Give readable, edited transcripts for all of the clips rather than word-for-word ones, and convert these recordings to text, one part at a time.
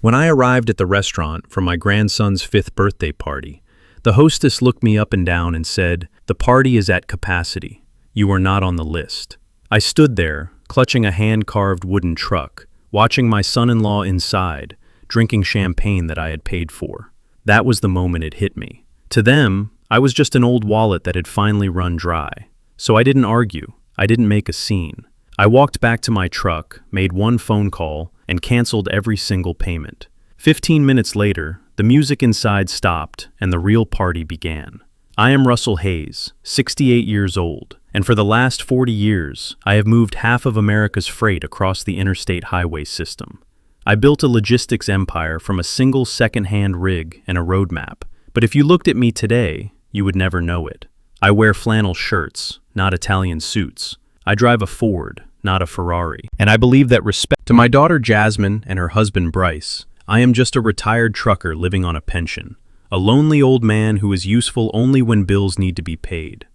When I arrived at the restaurant for my grandson's 5th birthday party, the hostess looked me up and down and said, "The party is at capacity. You are not on the list." I stood there, clutching a hand-carved wooden truck, watching my son-in-law inside, drinking champagne that I had paid for. That was the moment it hit me. To them, I was just an old wallet that had finally run dry. So I didn't argue. I didn't make a scene. I walked back to my truck, made one phone call, and canceled every single payment. 15 minutes later, the music inside stopped and the real party began. I am Russell Hayes, 68 years old, and for the last 40 years, I have moved half of America's freight across the interstate highway system. I built a logistics empire from a single second-hand rig and a roadmap, but if you looked at me today, you would never know it. I wear flannel shirts, not Italian suits. I drive a Ford, not a Ferrari. And I believe that respect to my daughter Jasmine and her husband Bryce, I am just a retired trucker living on a pension, a lonely old man who is useful only when bills need to be paid.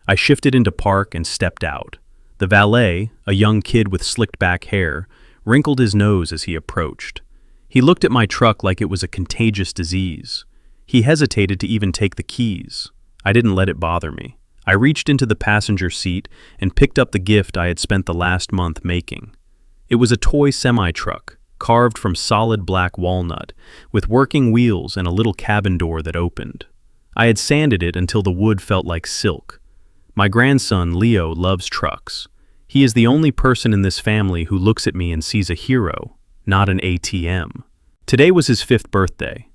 I shifted into park and stepped out. The valet, a young kid with slicked back hair, wrinkled his nose as he approached. He looked at my truck like it was a contagious disease. He hesitated to even take the keys. I didn't let it bother me. I reached into the passenger seat and picked up the gift I had spent the last month making. It was a toy semi-truck, carved from solid black walnut, with working wheels and a little cabin door that opened. I had sanded it until the wood felt like silk. My grandson, Leo, loves trucks. He is the only person in this family who looks at me and sees a hero, not an ATM. Today was his 5th birthday.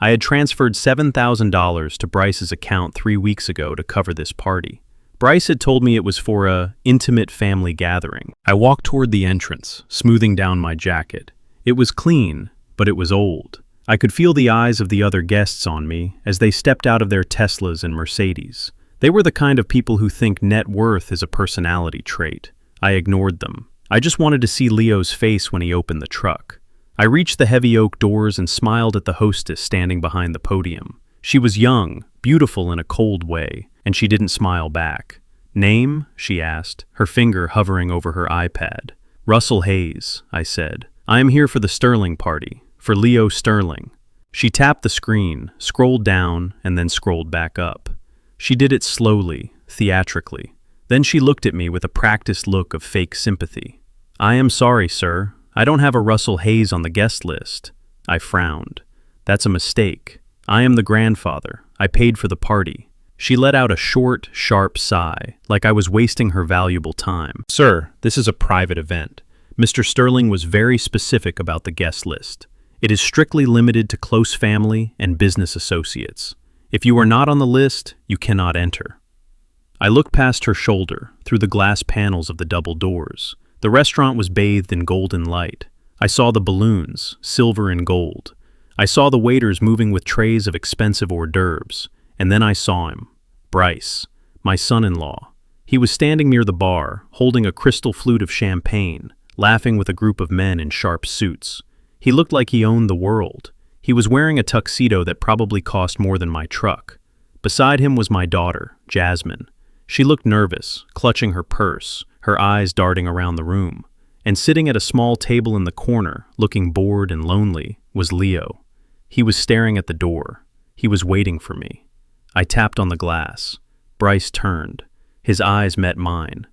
I had transferred $7,000 to Bryce's account 3 weeks ago to cover this party. Bryce had told me it was for a intimate family gathering. I walked toward the entrance, smoothing down my jacket. It was clean, but it was old. I could feel the eyes of the other guests on me as they stepped out of their Teslas and Mercedes. They were the kind of people who think net worth is a personality trait. I ignored them. I just wanted to see Leo's face when he opened the truck. I reached the heavy oak doors and smiled at the hostess standing behind the podium. She was young, beautiful in a cold way, and she didn't smile back. "Name?" she asked, her finger hovering over her iPad. "Russell Hayes," I said. "I am here for the Sterling party, for Leo Sterling." She tapped the screen, scrolled down, and then scrolled back up. She did it slowly, theatrically. Then she looked at me with a practiced look of fake sympathy. "I am sorry, sir. I don't have a Russell Hayes on the guest list." I frowned. "That's a mistake. I am the grandfather. I paid for the party." She let out a short, sharp sigh, like I was wasting her valuable time. "Sir, this is a private event. Mr. Sterling was very specific about the guest list. It is strictly limited to close family and business associates. If you are not on the list, you cannot enter." I looked past her shoulder, through the glass panels of the double doors. The restaurant was bathed in golden light. I saw the balloons, silver and gold. I saw the waiters moving with trays of expensive hors d'oeuvres. And then I saw him, Bryce, my son-in-law. He was standing near the bar, holding a crystal flute of champagne, laughing with a group of men in sharp suits. He looked like he owned the world. He was wearing a tuxedo that probably cost more than my truck. Beside him was my daughter, Jasmine. She looked nervous, clutching her purse, her eyes darting around the room. And sitting at a small table in the corner, looking bored and lonely, was Leo. He was staring at the door. He was waiting for me. I tapped on the glass. Bryce turned. His eyes met mine.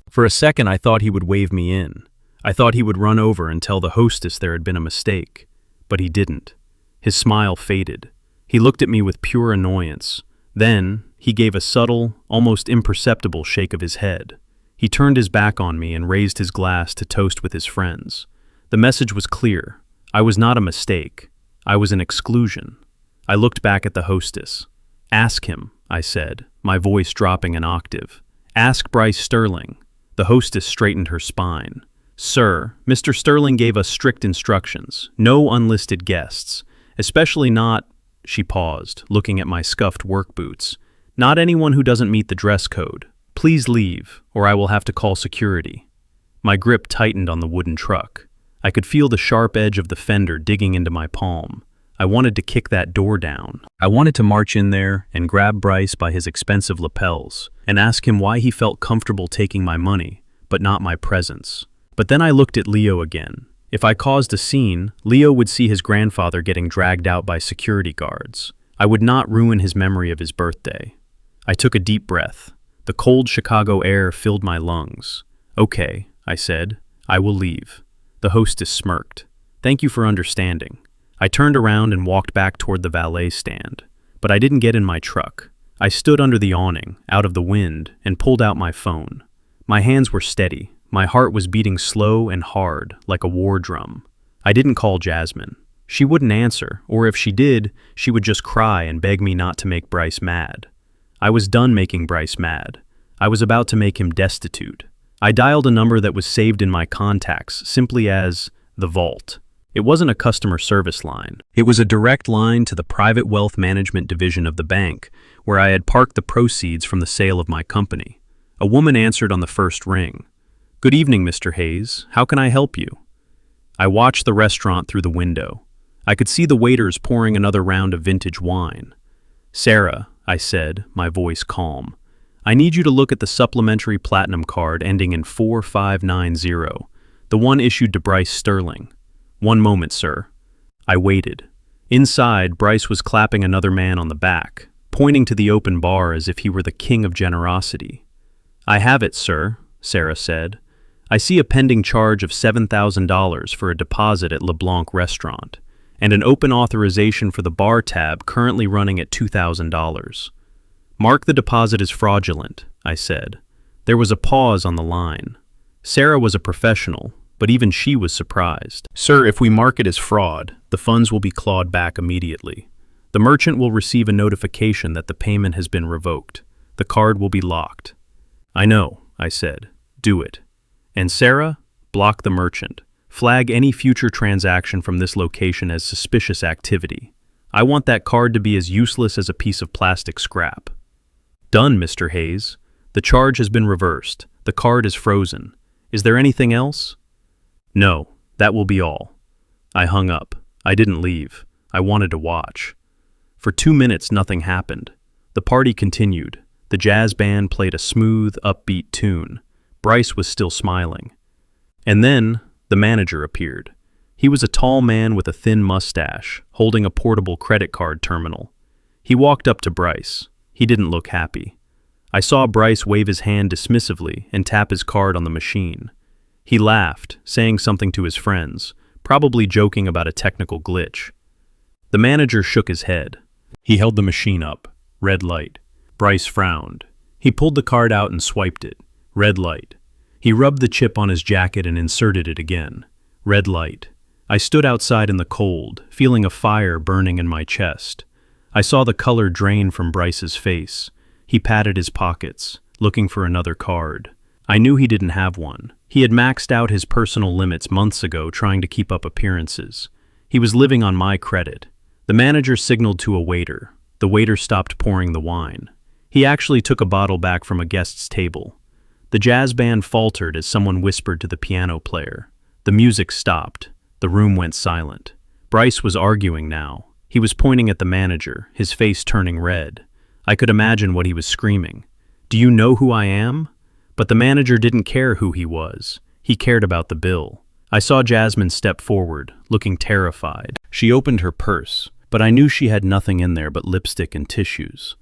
For a second, I thought he would wave me in. I thought he would run over and tell the hostess there had been a mistake. But he didn't. His smile faded. He looked at me with pure annoyance. Then, he gave a subtle, almost imperceptible shake of his head. He turned his back on me and raised his glass to toast with his friends. The message was clear. I was not a mistake. I was an exclusion. I looked back at the hostess. "Ask him," I said, my voice dropping an octave. "Ask Bryce Sterling." The hostess straightened her spine. "Sir, Mr. Sterling gave us strict instructions. No unlisted guests. Especially not," she paused, looking at my scuffed work boots, "not anyone who doesn't meet the dress code. Please leave, or I will have to call security." My grip tightened on the wooden truck. I could feel the sharp edge of the fender digging into my palm. I wanted to kick that door down. I wanted to march in there and grab Bryce by his expensive lapels and ask him why he felt comfortable taking my money, but not my presence. But then I looked at Leo again. If I caused a scene, Leo would see his grandfather getting dragged out by security guards. I would not ruin his memory of his birthday. I took a deep breath. The cold Chicago air filled my lungs. "Okay," I said. "I will leave." The hostess smirked. "Thank you for understanding." I turned around and walked back toward the valet stand. But I didn't get in my truck. I stood under the awning, out of the wind, and pulled out my phone. My hands were steady. My heart was beating slow and hard, like a war drum. I didn't call Jasmine. She wouldn't answer, or if she did, she would just cry and beg me not to make Bryce mad. I was done making Bryce mad. I was about to make him destitute. I dialed a number that was saved in my contacts simply as the Vault. It wasn't a customer service line. It was a direct line to the private wealth management division of the bank, where I had parked the proceeds from the sale of my company. A woman answered on the first ring. "Good evening, Mr. Hayes. How can I help you?" I watched the restaurant through the window. I could see the waiters pouring another round of vintage wine. "Sarah," I said, my voice calm, "I need you to look at the supplementary platinum card ending in 4590, the one issued to Bryce Sterling." "One moment, sir." I waited. Inside, Bryce was clapping another man on the back, pointing to the open bar as if he were the king of generosity. "I have it, sir," Sarah said. "I see a pending charge of $7,000 for a deposit at LeBlanc Restaurant, and an open authorization for the bar tab currently running at $2,000. "Mark the deposit as fraudulent," I said. There was a pause on the line. Sarah was a professional, but even she was surprised. "Sir, if we mark it as fraud, the funds will be clawed back immediately. The merchant will receive a notification that the payment has been revoked. The card will be locked." "I know," I said. "Do it. And Sarah, block the merchant. Flag any future transaction from this location as suspicious activity. I want that card to be as useless as a piece of plastic scrap." "Done, Mr. Hayes. The charge has been reversed. The card is frozen. Is there anything else?" "No, that will be all." I hung up. I didn't leave. I wanted to watch. For 2 minutes, nothing happened. The party continued. The jazz band played a smooth, upbeat tune. Bryce was still smiling. And then, the manager appeared. He was a tall man with a thin mustache, holding a portable credit card terminal. He walked up to Bryce. He didn't look happy. I saw Bryce wave his hand dismissively and tap his card on the machine. He laughed, saying something to his friends, probably joking about a technical glitch. The manager shook his head. He held the machine up. Red light. Bryce frowned. He pulled the card out and swiped it. Red light. He rubbed the chip on his jacket and inserted it again. Red light. I stood outside in the cold, feeling a fire burning in my chest. I saw the color drain from Bryce's face. He patted his pockets, looking for another card. I knew he didn't have one. He had maxed out his personal limits months ago trying to keep up appearances. He was living on my credit. The manager signaled to a waiter. The waiter stopped pouring the wine. He actually took a bottle back from a guest's table. The jazz band faltered as someone whispered to the piano player. The music stopped. The room went silent. Bryce was arguing now. He was pointing at the manager, his face turning red. I could imagine what he was screaming. "Do you know who I am?" But the manager didn't care who he was. He cared about the bill. I saw Jasmine step forward, looking terrified. She opened her purse, but I knew she had nothing in there but lipstick and tissues.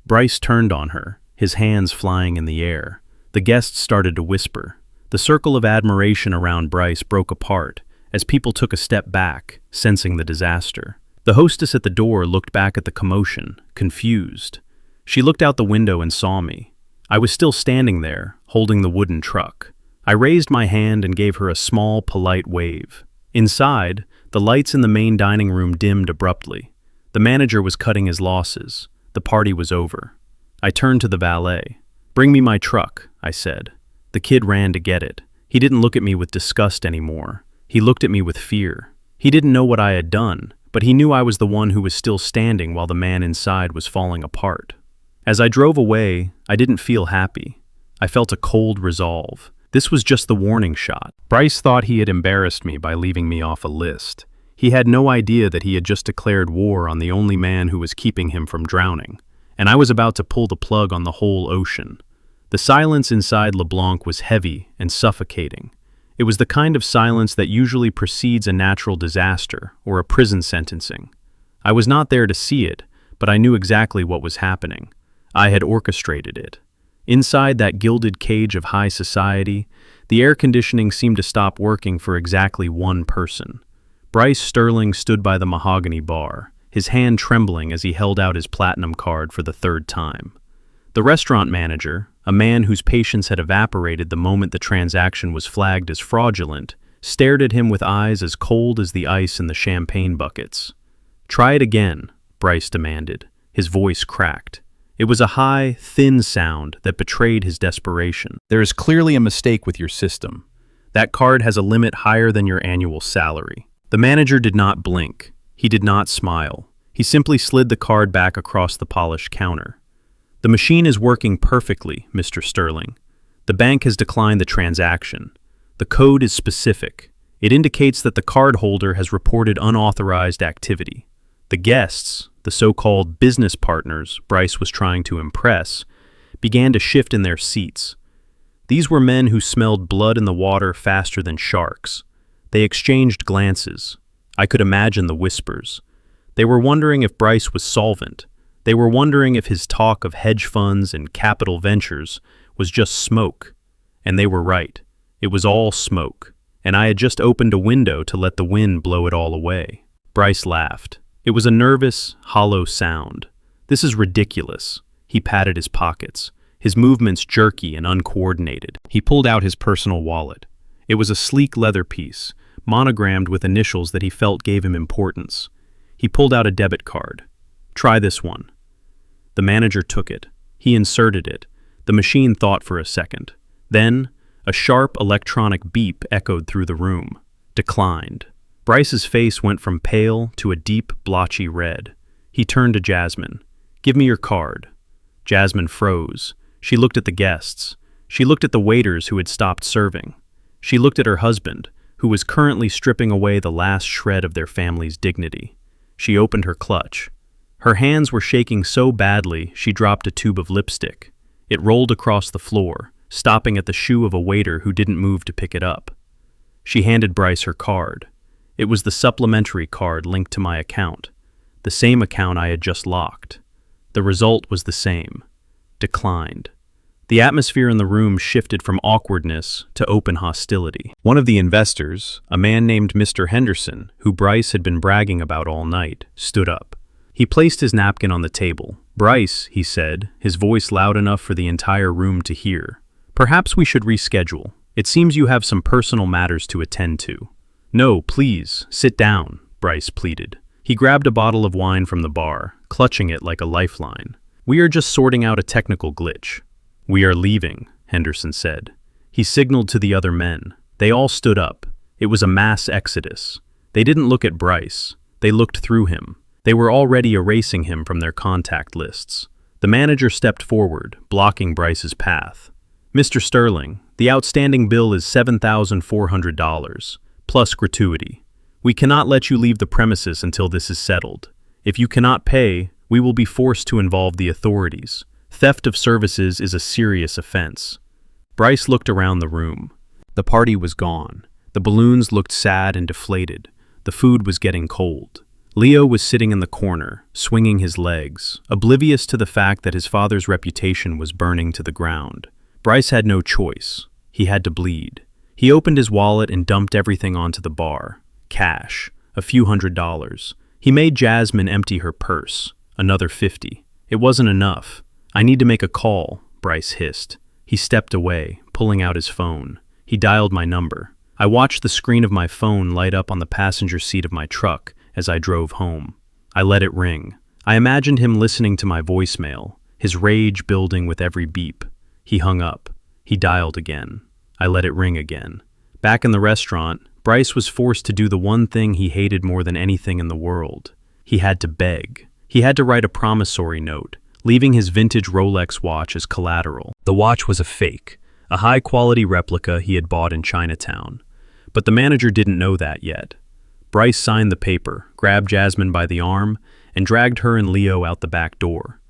Bryce turned on her, his hands flying in the air. The guests started to whisper. The circle of admiration around Bryce broke apart as people took a step back, sensing the disaster. The hostess at the door looked back at the commotion, confused. She looked out the window and saw me. I was still standing there, holding the wooden truck. I raised my hand and gave her a small, polite wave. Inside, the lights in the main dining room dimmed abruptly. The manager was cutting his losses. The party was over. I turned to the valet. "Bring me my truck," I said. The kid ran to get it. He didn't look at me with disgust anymore. He looked at me with fear. He didn't know what I had done, but he knew I was the one who was still standing while the man inside was falling apart. As I drove away, I didn't feel happy. I felt a cold resolve. This was just the warning shot. Bryce thought he had embarrassed me by leaving me off a list. He had no idea that he had just declared war on the only man who was keeping him from drowning, and I was about to pull the plug on the whole ocean. The silence inside LeBlanc was heavy and suffocating. It was the kind of silence that usually precedes a natural disaster or a prison sentencing. I was not there to see it, but I knew exactly what was happening. I had orchestrated it. Inside that gilded cage of high society, the air conditioning seemed to stop working for exactly one person. Bryce Sterling stood by the mahogany bar, his hand trembling as he held out his platinum card for the third time. The restaurant manager, a man whose patience had evaporated the moment the transaction was flagged as fraudulent, stared at him with eyes as cold as the ice in the champagne buckets. "Try it again," Bryce demanded. His voice cracked. It was a high, thin sound that betrayed his desperation. "There is clearly a mistake with your system. That card has a limit higher than your annual salary." The manager did not blink. He did not smile. He simply slid the card back across the polished counter. "The machine is working perfectly, Mr. Sterling. The bank has declined the transaction. The code is specific. It indicates that the cardholder has reported unauthorized activity. The guests, the so-called business partners Bryce was trying to impress, began to shift in their seats. These were men who smelled blood in the water faster than sharks. They exchanged glances. I could imagine the whispers. They were wondering if Bryce was solvent. They were wondering if his talk of hedge funds and capital ventures was just smoke. And they were right. It was all smoke. And I had just opened a window to let the wind blow it all away. Bryce laughed. It was a nervous, hollow sound. "This is ridiculous." He patted his pockets, his movements jerky and uncoordinated. He pulled out his personal wallet. It was a sleek leather piece, monogrammed with initials that he felt gave him importance. He pulled out a debit card. "Try this one." The manager took it. He inserted it. The machine thought for a second. Then, a sharp electronic beep echoed through the room. Declined. Bryce's face went from pale to a deep, blotchy red. He turned to Jasmine. "Give me your card." Jasmine froze. She looked at the guests. She looked at the waiters who had stopped serving. She looked at her husband, who was currently stripping away the last shred of their family's dignity. She opened her clutch. Her hands were shaking so badly she dropped a tube of lipstick. It rolled across the floor, stopping at the shoe of a waiter who didn't move to pick it up. She handed Bryce her card. It was the supplementary card linked to my account, the same account I had just locked. The result was the same. Declined. The atmosphere in the room shifted from awkwardness to open hostility. One of the investors, a man named Mr. Henderson, who Bryce had been bragging about all night, stood up. He placed his napkin on the table. "Bryce," he said, his voice loud enough for the entire room to hear, "perhaps we should reschedule. It seems you have some personal matters to attend to." "No, please, sit down," Bryce pleaded. He grabbed a bottle of wine from the bar, clutching it like a lifeline. "We are just sorting out a technical glitch." "We are leaving," Henderson said. He signaled to the other men. They all stood up. It was a mass exodus. They didn't look at Bryce. They looked through him. They were already erasing him from their contact lists. The manager stepped forward, blocking Bryce's path. "Mr. Sterling, the outstanding bill is $7,400. Plus gratuity. We cannot let you leave the premises until this is settled. If you cannot pay, we will be forced to involve the authorities. Theft of services is a serious offense." Bryce looked around the room. The party was gone. The balloons looked sad and deflated. The food was getting cold. Leo was sitting in the corner, swinging his legs, oblivious to the fact that his father's reputation was burning to the ground. Bryce had no choice. He had to bleed. He opened his wallet and dumped everything onto the bar. Cash, a few $100s. He made Jasmine empty her purse, another 50. It wasn't enough. "I need to make a call," Bryce hissed. He stepped away, pulling out his phone. He dialed my number. I watched the screen of my phone light up on the passenger seat of my truck as I drove home. I let it ring. I imagined him listening to my voicemail, his rage building with every beep. He hung up. He dialed again. I let it ring again. Back in the restaurant, Bryce was forced to do the one thing he hated more than anything in the world. He had to beg. He had to write a promissory note, leaving his vintage Rolex watch as collateral. The watch was a fake, a high-quality replica he had bought in Chinatown. But the manager didn't know that yet. Bryce signed the paper, grabbed Jasmine by the arm, and dragged her and Leo out the back door.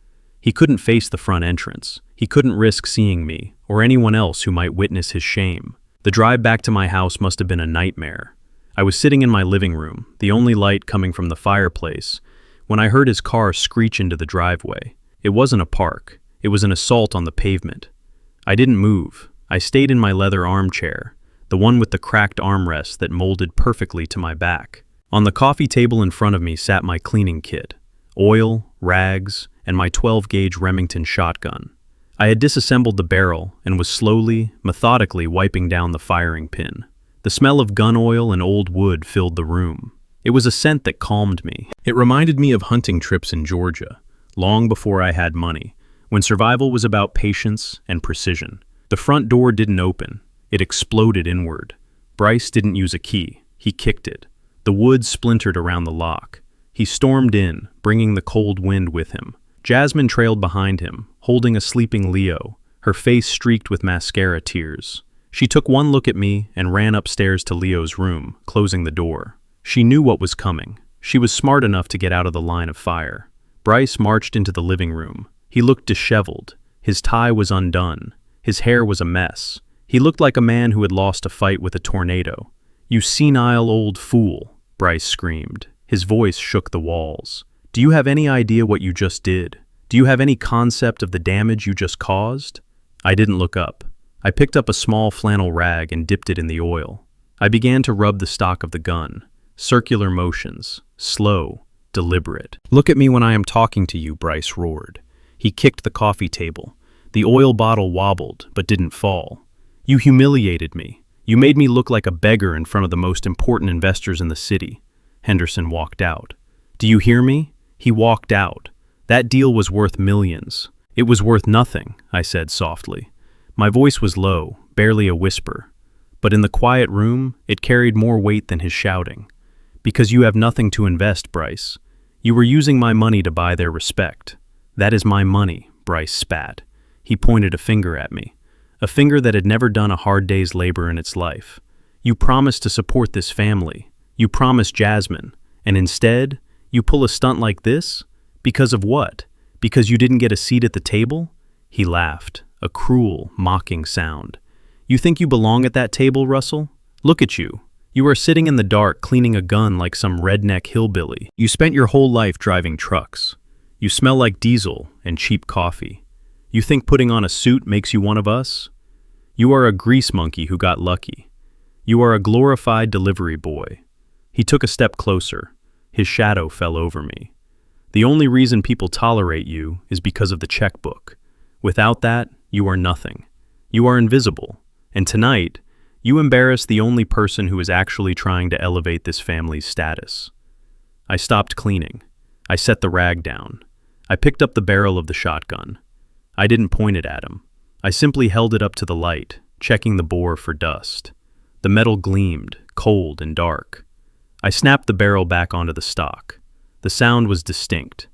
He couldn't face the front entrance. He couldn't risk seeing me, or anyone else who might witness his shame. The drive back to my house must have been a nightmare. I was sitting in my living room, the only light coming from the fireplace, when I heard his car screech into the driveway. It wasn't a park. It was an assault on the pavement. I didn't move. I stayed in my leather armchair, the one with the cracked armrest that molded perfectly to my back. On the coffee table in front of me sat my cleaning kit, oil, rags, and my 12-gauge Remington shotgun. I had disassembled the barrel and was slowly, methodically wiping down the firing pin. The smell of gun oil and old wood filled the room. It was a scent that calmed me. It reminded me of hunting trips in Georgia, long before I had money, when survival was about patience and precision. The front door didn't open. It exploded inward. Bryce didn't use a key. He kicked it. The wood splintered around the lock. He stormed in, bringing the cold wind with him. Jasmine trailed behind him, holding a sleeping Leo, her face streaked with mascara tears. She took one look at me and ran upstairs to Leo's room, closing the door. She knew what was coming. She was smart enough to get out of the line of fire. Bryce marched into the living room. He looked disheveled. His tie was undone. His hair was a mess. He looked like a man who had lost a fight with a tornado. "You senile old fool," Bryce screamed. His voice shook the walls. "Do you have any idea what you just did? Do you have any concept of the damage you just caused?" I didn't look up. I picked up a small flannel rag and dipped it in the oil. I began to rub the stock of the gun. Circular motions, slow, deliberate. "Look at me when I am talking to you," Bryce roared. He kicked the coffee table. The oil bottle wobbled, but didn't fall. "You humiliated me. You made me look like a beggar in front of the most important investors in the city." Henderson walked out. "Do you hear me?" He walked out. "That deal was worth millions." "It was worth nothing," I said softly. My voice was low, barely a whisper. But in the quiet room, it carried more weight than his shouting. "Because you have nothing to invest, Bryce. You were using my money to buy their respect." "That is my money," Bryce spat. He pointed a finger at me. A finger that had never done a hard day's labor in its life. "You promised to support this family. You promised Jasmine. And instead, you pull a stunt like this? Because of what? Because you didn't get a seat at the table?" He laughed, a cruel, mocking sound. "You think you belong at that table, Russell? Look at you. You are sitting in the dark cleaning a gun like some redneck hillbilly. You spent your whole life driving trucks. You smell like diesel and cheap coffee. You think putting on a suit makes you one of us? You are a grease monkey who got lucky. You are a glorified delivery boy." He took a step closer. His shadow fell over me. "The only reason people tolerate you is because of the checkbook. Without that, you are nothing. You are invisible. And tonight, you embarrass the only person who is actually trying to elevate this family's status." I stopped cleaning. I set the rag down. I picked up the barrel of the shotgun. I didn't point it at him. I simply held it up to the light, checking the bore for dust. The metal gleamed, cold and dark. I snapped the barrel back onto the stock. The sound was distinct.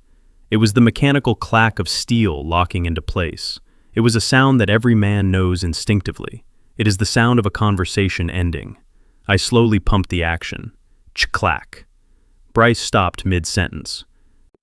It was the mechanical clack of steel locking into place. It was a sound that every man knows instinctively. It is the sound of a conversation ending. I slowly pumped the action. Ch-clack. Bryce stopped mid-sentence.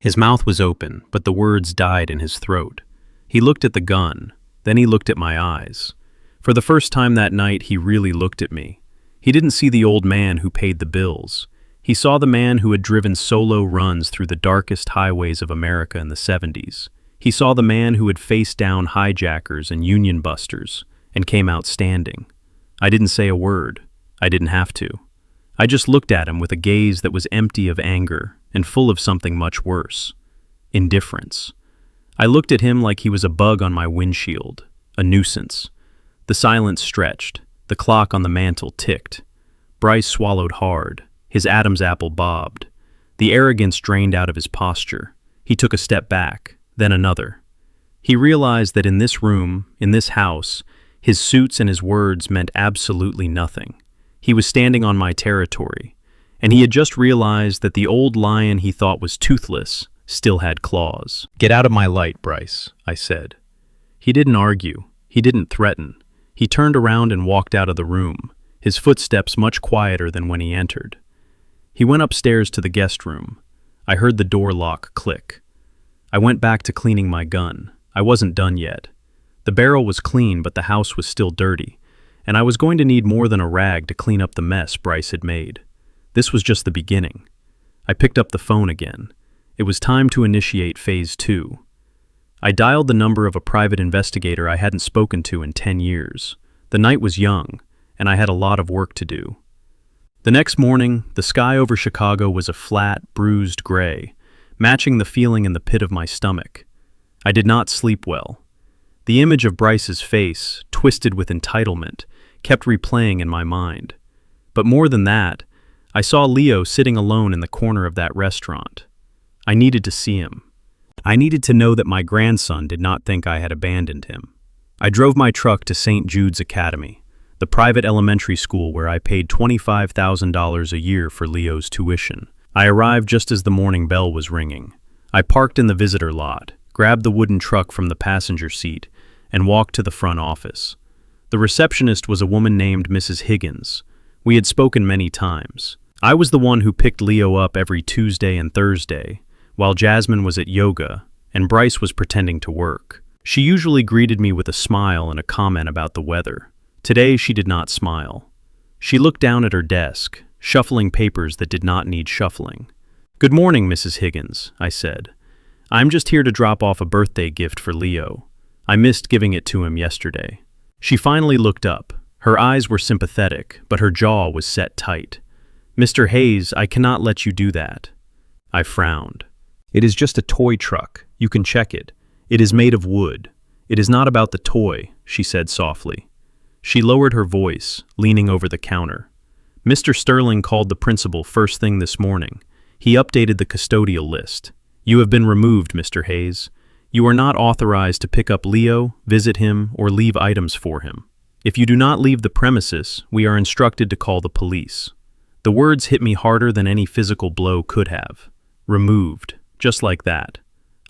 His mouth was open, but the words died in his throat. He looked at the gun, then he looked at my eyes. For the first time that night, he really looked at me. He didn't see the old man who paid the bills. He saw the man who had driven solo runs through the darkest highways of America in the 70s. He saw the man who had faced down hijackers and union busters and came out standing. I didn't say a word. I didn't have to. I just looked at him with a gaze that was empty of anger and full of something much worse. Indifference. I looked at him like he was a bug on my windshield, a nuisance. The silence stretched. The clock on the mantel ticked. Bryce swallowed hard. His Adam's apple bobbed. The arrogance drained out of his posture. He took a step back, then another. He realized that in this room, in this house, his suits and his words meant absolutely nothing. He was standing on my territory, and he had just realized that the old lion he thought was toothless still had claws. "Get out of my light, Bryce," I said. He didn't argue. He didn't threaten. He turned around and walked out of the room, his footsteps much quieter than when he entered. He went upstairs to the guest room. I heard the door lock click. I went back to cleaning my gun. I wasn't done yet. The barrel was clean, but the house was still dirty, and I was going to need more than a rag to clean up the mess Bryce had made. This was just the beginning. I picked up the phone again. It was time to initiate phase 2. I dialed the number of a private investigator I hadn't spoken to in 10 years. The night was young, and I had a lot of work to do. The next morning, the sky over Chicago was a flat, bruised gray, matching the feeling in the pit of my stomach. I did not sleep well. The image of Bryce's face, twisted with entitlement, kept replaying in my mind. But more than that, I saw Leo sitting alone in the corner of that restaurant. I needed to see him. I needed to know that my grandson did not think I had abandoned him. I drove my truck to St. Jude's Academy, the private elementary school where I paid $25,000 a year for Leo's tuition. I arrived just as the morning bell was ringing. I parked in the visitor lot, grabbed the wooden truck from the passenger seat, and walked to the front office. The receptionist was a woman named Mrs. Higgins. We had spoken many times. I was the one who picked Leo up every Tuesday and Thursday, while Jasmine was at yoga and Bryce was pretending to work. She usually greeted me with a smile and a comment about the weather. Today she did not smile. She looked down at her desk, shuffling papers that did not need shuffling. "Good morning, Mrs. Higgins," I said. "I'm just here to drop off a birthday gift for Leo. I missed giving it to him yesterday." She finally looked up. Her eyes were sympathetic, but her jaw was set tight. "Mr. Hayes, I cannot let you do that." I frowned. "It is just a toy truck. You can check it. It is made of wood. It is not about the toy," she said softly. She lowered her voice, leaning over the counter. "Mr. Sterling called the principal first thing this morning. He updated the custodial list. You have been removed, Mr. Hayes. You are not authorized to pick up Leo, visit him, or leave items for him. If you do not leave the premises, we are instructed to call the police." The words hit me harder than any physical blow could have. Removed, just like that.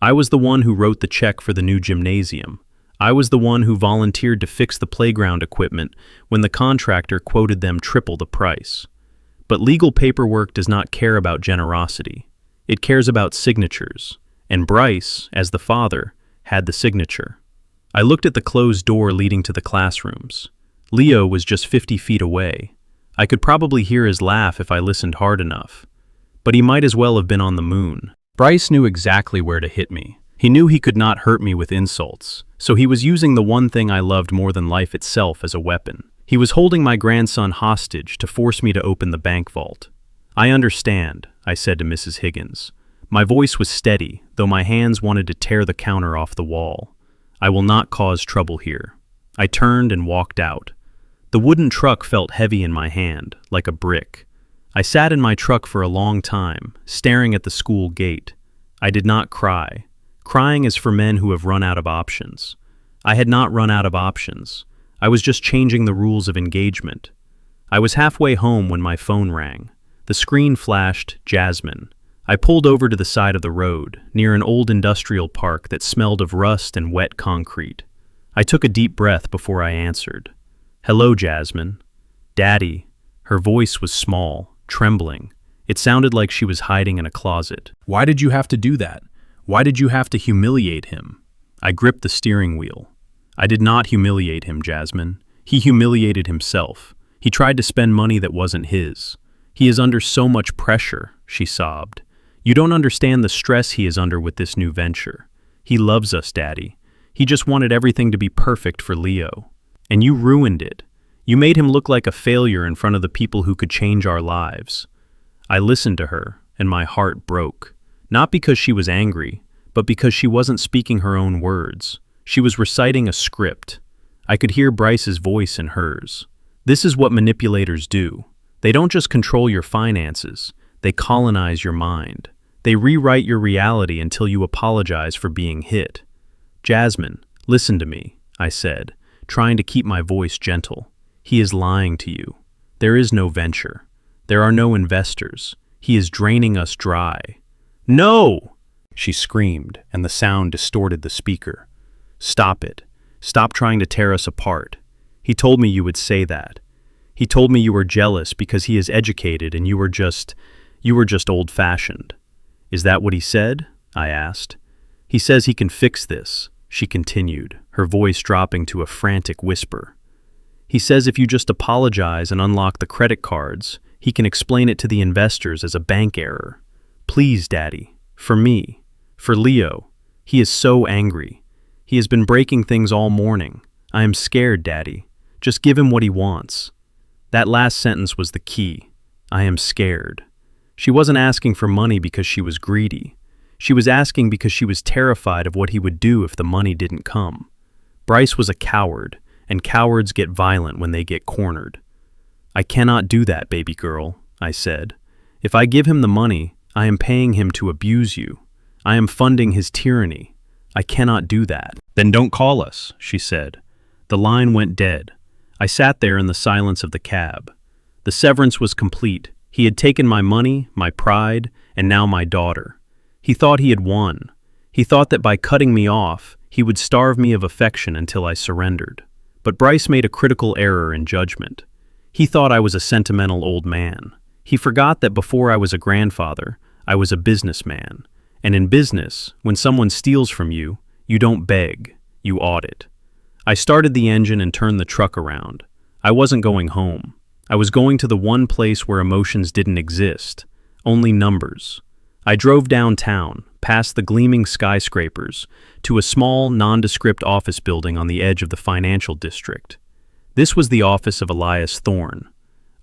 I was the one who wrote the check for the new gymnasium. I was the one who volunteered to fix the playground equipment when the contractor quoted them triple the price. But legal paperwork does not care about generosity. It cares about signatures, and Bryce, as the father, had the signature. I looked at the closed door leading to the classrooms. Leo was just 50 feet away. I could probably hear his laugh if I listened hard enough. But he might as well have been on the moon. Bryce knew exactly where to hit me. He knew he could not hurt me with insults, so he was using the one thing I loved more than life itself as a weapon. He was holding my grandson hostage to force me to open the bank vault. "I understand," I said to Mrs. Higgins. My voice was steady, though my hands wanted to tear the counter off the wall. "I will not cause trouble here." I turned and walked out. The wooden truck felt heavy in my hand, like a brick. I sat in my truck for a long time, staring at the school gate. I did not cry. Crying is for men who have run out of options. I had not run out of options. I was just changing the rules of engagement. I was halfway home when my phone rang. The screen flashed, "Jasmine." I pulled over to the side of the road, near an old industrial park that smelled of rust and wet concrete. I took a deep breath before I answered. "Hello, Jasmine." "Daddy." Her voice was small, trembling. It sounded like she was hiding in a closet. "Why did you have to do that? Why did you have to humiliate him?" I gripped the steering wheel. "I did not humiliate him, Jasmine. He humiliated himself. He tried to spend money that wasn't his. He is under so much pressure," she sobbed. "You don't understand the stress he is under with this new venture. He loves us, Daddy. He just wanted everything to be perfect for Leo. And you ruined it. You made him look like a failure in front of the people who could change our lives." I listened to her, and my heart broke. Not because she was angry, but because she wasn't speaking her own words. She was reciting a script. I could hear Bryce's voice in hers. This is what manipulators do. They don't just control your finances, they colonize your mind. They rewrite your reality until you apologize for being hit. "Jasmine, listen to me," I said, trying to keep my voice gentle. "He is lying to you. There is no venture. There are no investors. He is draining us dry." "No!" she screamed, and the sound distorted the speaker. "Stop it. Stop trying to tear us apart. He told me you would say that. He told me you were jealous because he is educated and you were just old-fashioned." "Is that what he said?" I asked. "He says he can fix this," she continued, her voice dropping to a frantic whisper. He says if you just apologize and unlock the credit cards, he can explain it to the investors as a bank error. Please, Daddy. For me. For Leo. He is so angry. He has been breaking things all morning. I am scared, Daddy. Just give him what he wants. That last sentence was the key. I am scared. She wasn't asking for money because she was greedy. She was asking because she was terrified of what he would do if the money didn't come. Bryce was a coward, and cowards get violent when they get cornered. I cannot do that, baby girl, I said. If I give him the money, I am paying him to abuse you. I am funding his tyranny. I cannot do that. Then don't call us, she said. The line went dead. I sat there in the silence of the cab. The severance was complete. He had taken my money, my pride, and now my daughter. He thought he had won. He thought that by cutting me off, he would starve me of affection until I surrendered. But Bryce made a critical error in judgment. He thought I was a sentimental old man. He forgot that before I was a grandfather, I was a businessman. And in business, when someone steals from you, you don't beg, you audit. I started the engine and turned the truck around. I wasn't going home. I was going to the one place where emotions didn't exist, only numbers. I drove downtown, past the gleaming skyscrapers, to a small, nondescript office building on the edge of the financial district. This was the office of Elias Thorne.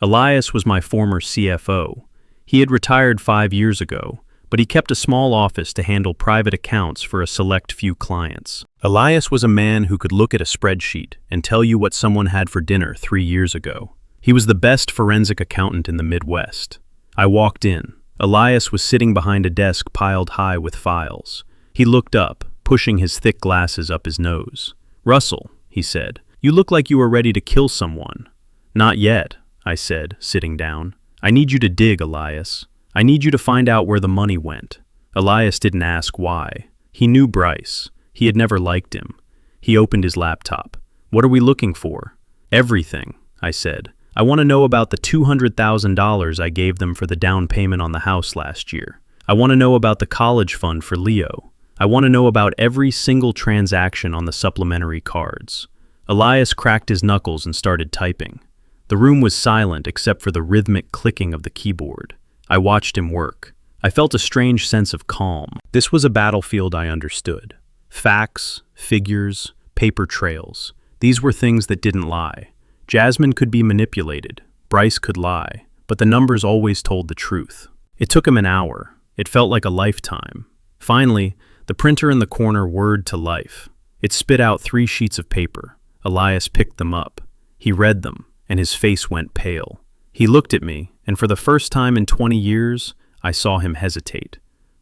Elias was my former CFO. He had retired 5 years ago, but he kept a small office to handle private accounts for a select few clients. Elias was a man who could look at a spreadsheet and tell you what someone had for dinner 3 years ago. He was the best forensic accountant in the Midwest. I walked in. Elias was sitting behind a desk piled high with files. He looked up, pushing his thick glasses up his nose. "Russell," he said, "you look like you are ready to kill someone." "Not yet," I said, sitting down. "I need you to dig, Elias. I need you to find out where the money went." Elias didn't ask why. He knew Bryce. He had never liked him. He opened his laptop. "What are we looking for?" "Everything," I said. "I want to know about the $200,000 I gave them for the down payment on the house last year. I want to know about the college fund for Leo. I want to know about every single transaction on the supplementary cards." Elias cracked his knuckles and started typing. The room was silent except for the rhythmic clicking of the keyboard. I watched him work. I felt a strange sense of calm. This was a battlefield I understood. Facts, figures, paper trails. These were things that didn't lie. Jasmine could be manipulated. Bryce could lie. But the numbers always told the truth. It took him an hour. It felt like a lifetime. Finally, the printer in the corner whirred to life. It spit out 3 sheets of paper. Elias picked them up. He read them, and his face went pale. He looked at me, and for the first time in 20 years, I saw him hesitate.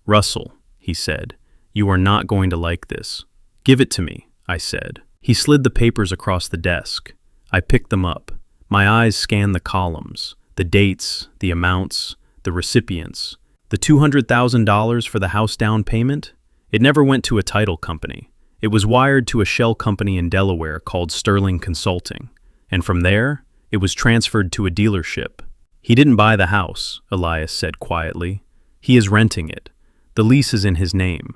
"Russell," he said, "you are not going to like this." "Give it to me," I said. He slid the papers across the desk. I picked them up. My eyes scanned the columns, the dates, the amounts, the recipients. The $200,000 for the house down payment? It never went to a title company. It was wired to a shell company in Delaware called Sterling Consulting. And from there, it was transferred to a dealership. "He didn't buy the house," Elias said quietly. "He is renting it. The lease is in his name.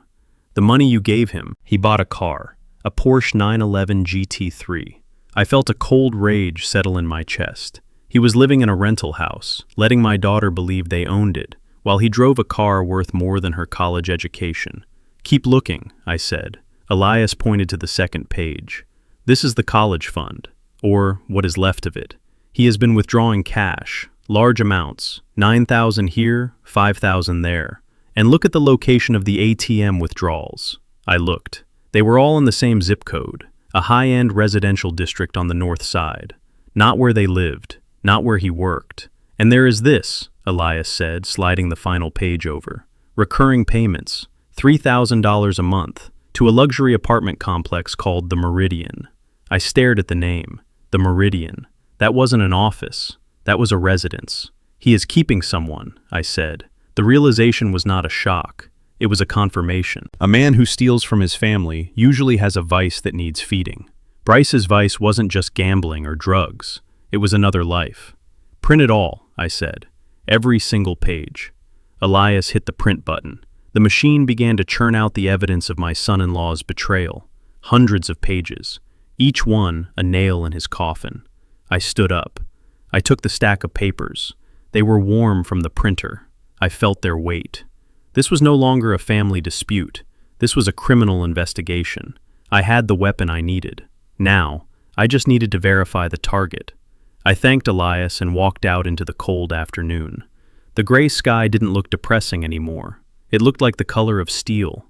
The money you gave him, he bought a car, a Porsche 911 GT3. I felt a cold rage settle in my chest. He was living in a rental house, letting my daughter believe they owned it, while he drove a car worth more than her college education. "Keep looking," I said. Elias pointed to the second page. "This is the college fund, or what is left of it. He has been withdrawing cash, large amounts, 9,000 here, 5,000 there. And look at the location of the ATM withdrawals." I looked. They were all in the same zip code, a high-end residential district on the north side. Not where they lived, not where he worked. "And there is this," Elias said, sliding the final page over. "Recurring payments, $3,000 a month, to a luxury apartment complex called the Meridian." I stared at the name. The Meridian. That wasn't an office. That was a residence. "He is keeping someone," I said. The realization was not a shock. It was a confirmation. A man who steals from his family usually has a vice that needs feeding. Bryce's vice wasn't just gambling or drugs. It was another life. "Print it all," I said. "Every single page." Elias hit the print button. The machine began to churn out the evidence of my son-in-law's betrayal. Hundreds of pages. Each one a nail in his coffin. I stood up. I took the stack of papers. They were warm from the printer. I felt their weight. This was no longer a family dispute. This was a criminal investigation. I had the weapon I needed. Now, I just needed to verify the target. I thanked Elias and walked out into the cold afternoon. The gray sky didn't look depressing anymore. It looked like the color of steel.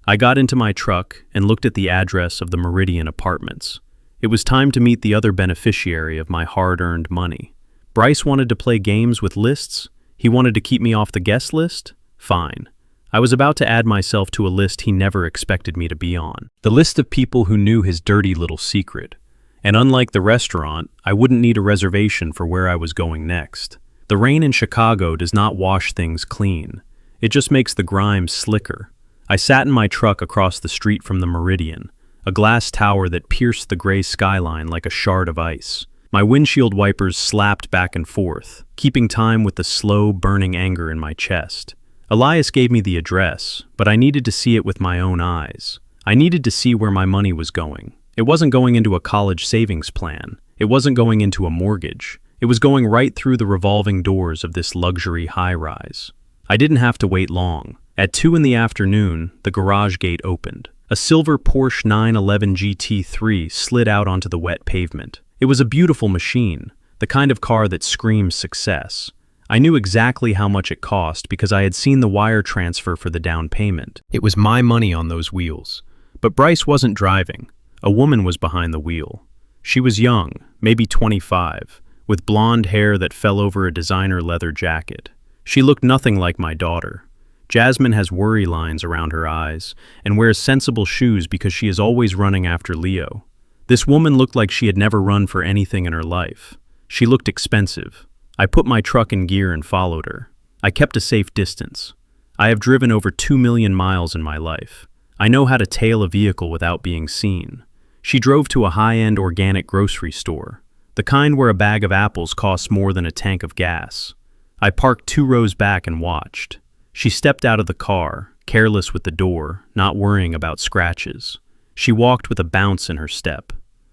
I got into my truck and looked at the address of the Meridian Apartments. It was time to meet the other beneficiary of my hard-earned money. Bryce wanted to play games with lists. He wanted to keep me off the guest list? Fine. I was about to add myself to a list he never expected me to be on. The list of people who knew his dirty little secret. And unlike the restaurant, I wouldn't need a reservation for where I was going next. The rain in Chicago does not wash things clean. It just makes the grime slicker. I sat in my truck across the street from the Meridian, a glass tower that pierced the gray skyline like a shard of ice. My windshield wipers slapped back and forth, keeping time with the slow, burning anger in my chest. Elias gave me the address, but I needed to see it with my own eyes. I needed to see where my money was going. It wasn't going into a college savings plan. It wasn't going into a mortgage. It was going right through the revolving doors of this luxury high-rise. I didn't have to wait long. At 2 in the afternoon, the garage gate opened. A silver Porsche 911 GT3 slid out onto the wet pavement. It was a beautiful machine, the kind of car that screams success. I knew exactly how much it cost because I had seen the wire transfer for the down payment. It was my money on those wheels. But Bryce wasn't driving. A woman was behind the wheel. She was young, maybe 25, with blonde hair that fell over a designer leather jacket. She looked nothing like my daughter. Jasmine has worry lines around her eyes and wears sensible shoes because she is always running after Leo. This woman looked like she had never run for anything in her life. She looked expensive. I put my truck in gear and followed her. I kept a safe distance. I have driven over 2 million miles in my life. I know how to tail a vehicle without being seen. She drove to a high-end organic grocery store, the kind where a bag of apples costs more than a tank of gas. I parked 2 rows back and watched. She stepped out of the car, careless with the door, not worrying about scratches. She walked with a bounce in her step.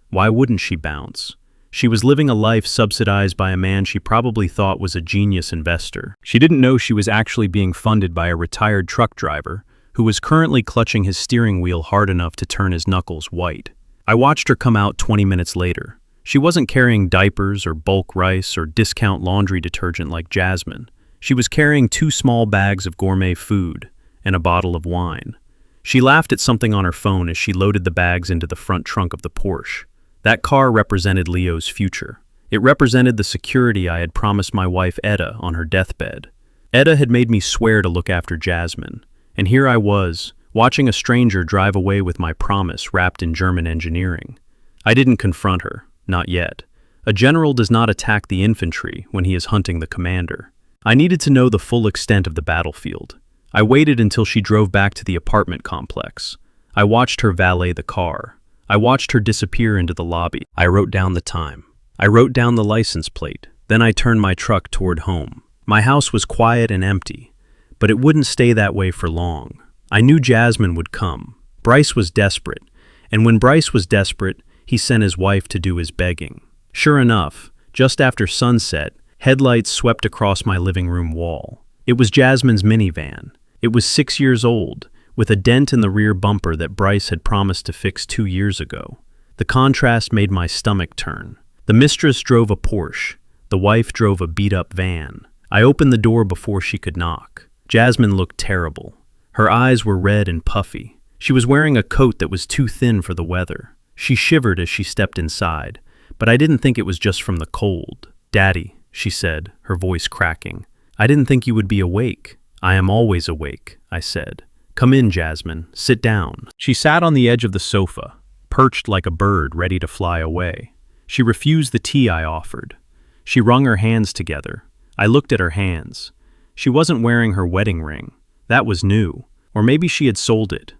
Why wouldn't she bounce? She was living a life subsidized by a man she probably thought was a genius investor. She didn't know she was actually being funded by a retired truck driver who was currently clutching his steering wheel hard enough to turn his knuckles white. I watched her come out 20 minutes later. She wasn't carrying diapers or bulk rice or discount laundry detergent like Jasmine. She was carrying 2 small bags of gourmet food and a bottle of wine. She laughed at something on her phone as she loaded the bags into the front trunk of the Porsche. That car represented Leo's future. It represented the security I had promised my wife Etta on her deathbed. Etta had made me swear to look after Jasmine, and here I was, watching a stranger drive away with my promise wrapped in German engineering. I didn't confront her, not yet. A general does not attack the infantry when he is hunting the commander. I needed to know the full extent of the battlefield. I waited until she drove back to the apartment complex. I watched her valet the car. I watched her disappear into the lobby. I wrote down the time. I wrote down the license plate. Then I turned my truck toward home. My house was quiet and empty, but it wouldn't stay that way for long. I knew Jasmine would come. Bryce was desperate, and when Bryce was desperate, he sent his wife to do his begging. Sure enough, just after sunset, headlights swept across my living room wall. It was Jasmine's minivan. It was 6 years old, with a dent in the rear bumper that Bryce had promised to fix 2 years ago. The contrast made my stomach turn. The mistress drove a Porsche. The wife drove a beat-up van. I opened the door before she could knock. Jasmine looked terrible. Her eyes were red and puffy. She was wearing a coat that was too thin for the weather. She shivered as she stepped inside, but I didn't think it was just from the cold. "Daddy," she said, her voice cracking. "I didn't think you would be awake." "I am always awake," I said. "Come in, Jasmine. Sit down." She sat on the edge of the sofa, perched like a bird ready to fly away. She refused the tea I offered. She wrung her hands together. I looked at her hands. She wasn't wearing her wedding ring. That was new. Or maybe she had sold it.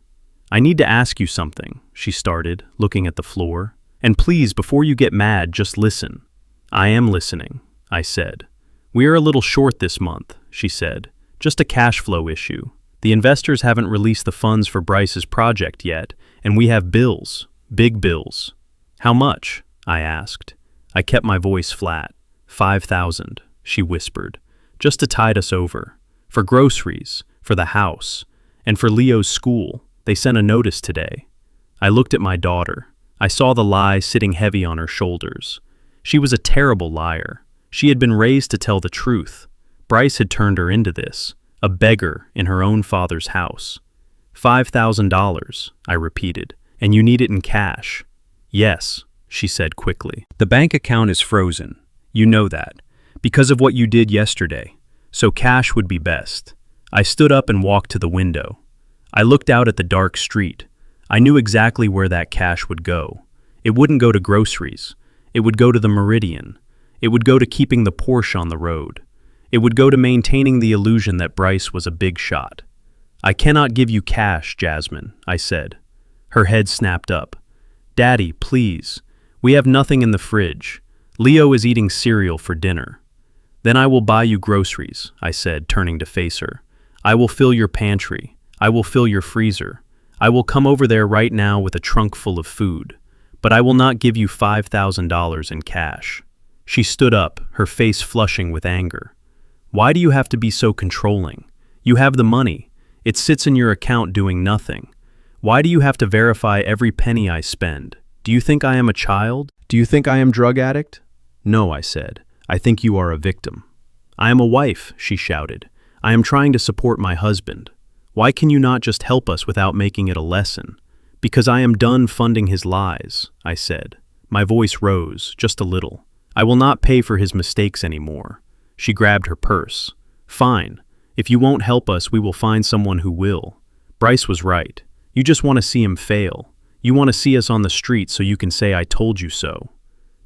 "I need to ask you something," she started, looking at the floor. "And please, before you get mad, just listen." "I am listening," I said. "We are a little short this month," she said. "Just a cash flow issue. The investors haven't released the funds for Bryce's project yet, and we have bills, big bills." "How much?" I asked. I kept my voice flat. 5,000, she whispered, just to tide us over. For groceries, for the house, and for Leo's school. They sent a notice today. I looked at my daughter. I saw the lie sitting heavy on her shoulders. She was a terrible liar. She had been raised to tell the truth. Bryce had turned her into this, a beggar in her own father's house. $5,000, I repeated, and you need it in cash. Yes, she said quickly. The bank account is frozen. You know that, because of what you did yesterday. So cash would be best. I stood up and walked to the window. I looked out at the dark street. I knew exactly where that cash would go. It wouldn't go to groceries. It would go to the Meridian. It would go to keeping the Porsche on the road. It would go to maintaining the illusion that Bryce was a big shot. I cannot give you cash, Jasmine, I said. Her head snapped up. Daddy, please. We have nothing in the fridge. Leo is eating cereal for dinner. Then I will buy you groceries, I said, turning to face her. I will fill your pantry. I will fill your freezer. I will come over there right now with a trunk full of food. But I will not give you $5,000 in cash. She stood up, her face flushing with anger. Why do you have to be so controlling? You have the money. It sits in your account doing nothing. Why do you have to verify every penny I spend? Do you think I am a child? Do you think I am drug addict? No, I said. I think you are a victim. I am a wife, she shouted. I am trying to support my husband. Why can you not just help us without making it a lesson? Because I am done funding his lies, I said. My voice rose, just a little. I will not pay for his mistakes anymore. She grabbed her purse. Fine. If you won't help us, we will find someone who will. Bryce was right. You just want to see him fail. You want to see us on the street so you can say I told you so.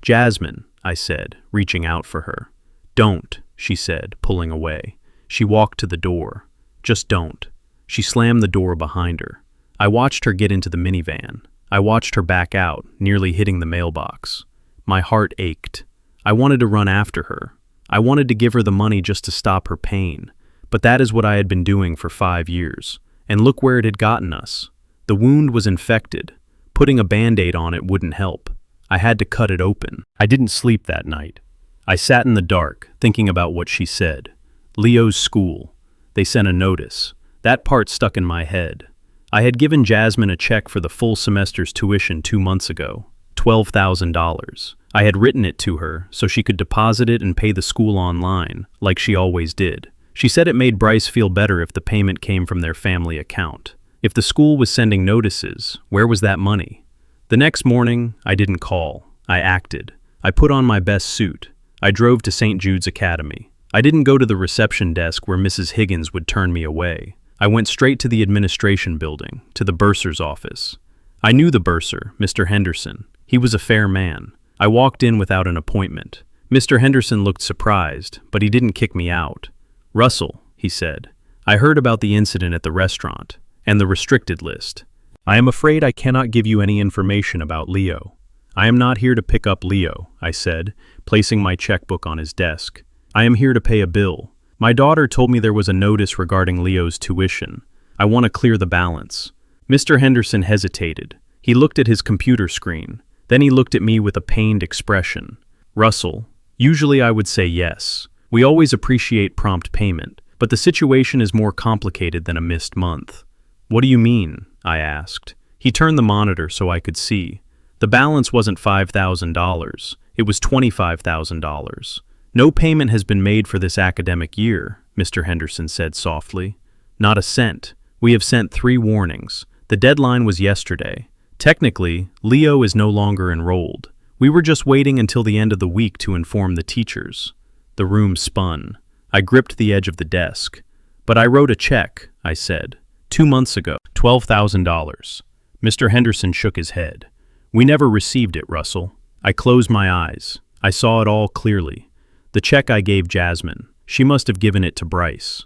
Jasmine, I said, reaching out for her. Don't, she said, pulling away. She walked to the door. Just don't. She slammed the door behind her. I watched her get into the minivan. I watched her back out, nearly hitting the mailbox. My heart ached. I wanted to run after her. I wanted to give her the money just to stop her pain. But that is what I had been doing for 5 years. And look where it had gotten us. The wound was infected. Putting a Band-Aid on it wouldn't help. I had to cut it open. I didn't sleep that night. I sat in the dark, thinking about what she said. Leo's school. They sent a notice. That part stuck in my head. I had given Jasmine a check for the full semester's tuition 2 months ago. $12,000. I had written it to her so she could deposit it and pay the school online, like she always did. She said it made Bryce feel better if the payment came from their family account. If the school was sending notices, where was that money? The next morning, I didn't call. I acted. I put on my best suit. I drove to St. Jude's Academy. I didn't go to the reception desk where Mrs. Higgins would turn me away. I went straight to the administration building, to the bursar's office. I knew the bursar, Mr. Henderson. He was a fair man. I walked in without an appointment. Mr. Henderson looked surprised, but he didn't kick me out. Russell, he said, I heard about the incident at the restaurant and the restricted list. I am afraid I cannot give you any information about Leo. I am not here to pick up Leo, I said, placing my checkbook on his desk. I am here to pay a bill. My daughter told me there was a notice regarding Leo's tuition. I want to clear the balance. Mr. Henderson hesitated. He looked at his computer screen. Then he looked at me with a pained expression. Russell, usually I would say yes. We always appreciate prompt payment, but the situation is more complicated than a missed month. What do you mean? I asked. He turned the monitor so I could see. The balance wasn't $5,000. It was $25,000. No payment has been made for this academic year, Mr. Henderson said softly. Not a cent. We have sent 3 warnings. The deadline was yesterday. Technically, Leo is no longer enrolled. We were just waiting until the end of the week to inform the teachers. The room spun. I gripped the edge of the desk. But I wrote a check, I said. 2 months ago. $12,000. Mr. Henderson shook his head. We never received it, Russell. I closed my eyes. I saw it all clearly. The check I gave Jasmine. She must have given it to Bryce.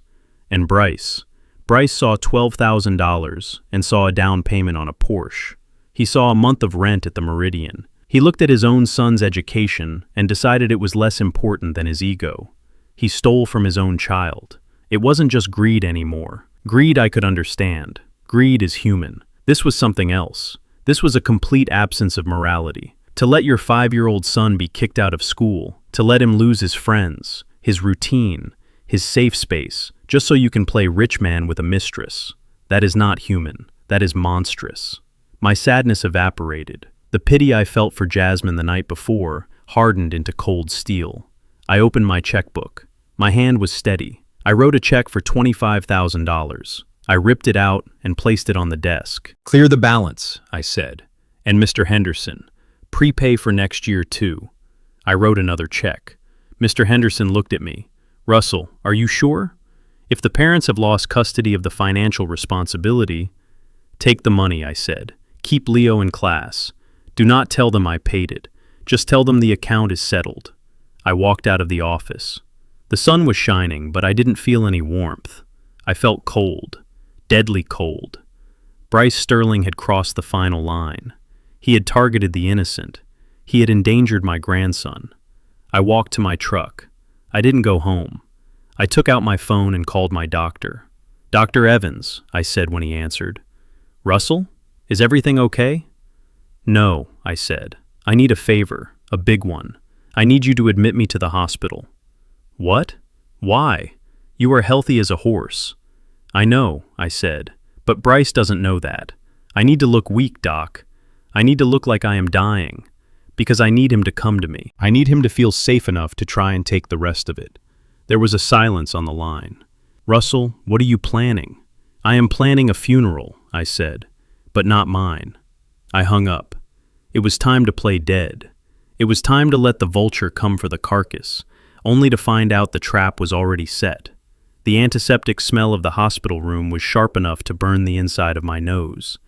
And Bryce saw $12,000 and saw a down payment on a Porsche. He saw a month of rent at the Meridian. He looked at his own son's education and decided it was less important than his ego. He stole from his own child. It wasn't just greed anymore. Greed I could understand. Greed is human. This was something else. This was a complete absence of morality. To let your 5-year-old son be kicked out of school, to let him lose his friends, his routine, his safe space, just so you can play rich man with a mistress. That is not human. That is monstrous. My sadness evaporated. The pity I felt for Jasmine the night before hardened into cold steel. I opened my checkbook. My hand was steady. I wrote a check for $25,000. I ripped it out and placed it on the desk. "Clear the balance," I said. "And Mr. Henderson, prepay for next year too." I wrote another check. Mr. Henderson looked at me. "Russell, are you sure? If the parents have lost custody of the financial responsibility—" "Take the money," I said. "Keep Leo in class. Do not tell them I paid it. Just tell them the account is settled." I walked out of the office. The sun was shining, but I didn't feel any warmth. I felt cold, deadly cold. Bryce Sterling had crossed the final line. He had targeted the innocent. He had endangered my grandson. I walked to my truck. I didn't go home. I took out my phone and called my doctor. "Dr. Evans," I said when he answered. "Russell, is everything okay?" "No," I said. "I need a favor, a big one. I need you to admit me to the hospital." "What? Why? You are healthy as a horse." "I know," I said, "but Bryce doesn't know that. I need to look weak, Doc. I need to look like I am dying, because I need him to come to me. I need him to feel safe enough to try and take the rest of it." There was a silence on the line. "Russell, what are you planning?" "I am planning a funeral," I said, "but not mine." I hung up. It was time to play dead. It was time to let the vulture come for the carcass, only to find out the trap was already set. The antiseptic smell of the hospital room was sharp enough to burn the inside of my nose.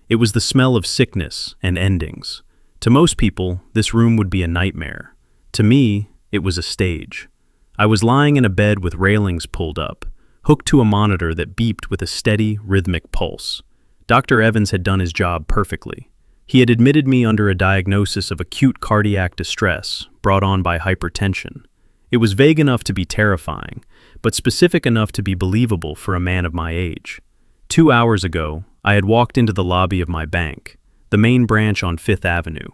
It was the smell of sickness and endings. To most people, this room would be a nightmare. To me, it was a stage. I was lying in a bed with railings pulled up, hooked to a monitor that beeped with a steady, rhythmic pulse. Dr. Evans had done his job perfectly. He had admitted me under a diagnosis of acute cardiac distress brought on by hypertension. It was vague enough to be terrifying, but specific enough to be believable for a man of my age. 2 hours ago, I had walked into the lobby of my bank, the main branch on 5th Avenue.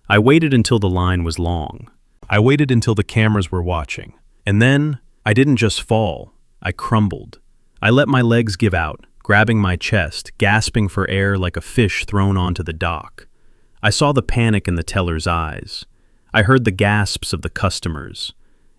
I waited until the line was long. I waited until the cameras were watching. And then, I didn't just fall, I crumbled. I let my legs give out, grabbing my chest, gasping for air like a fish thrown onto the dock. I saw the panic in the teller's eyes. I heard the gasps of the customers.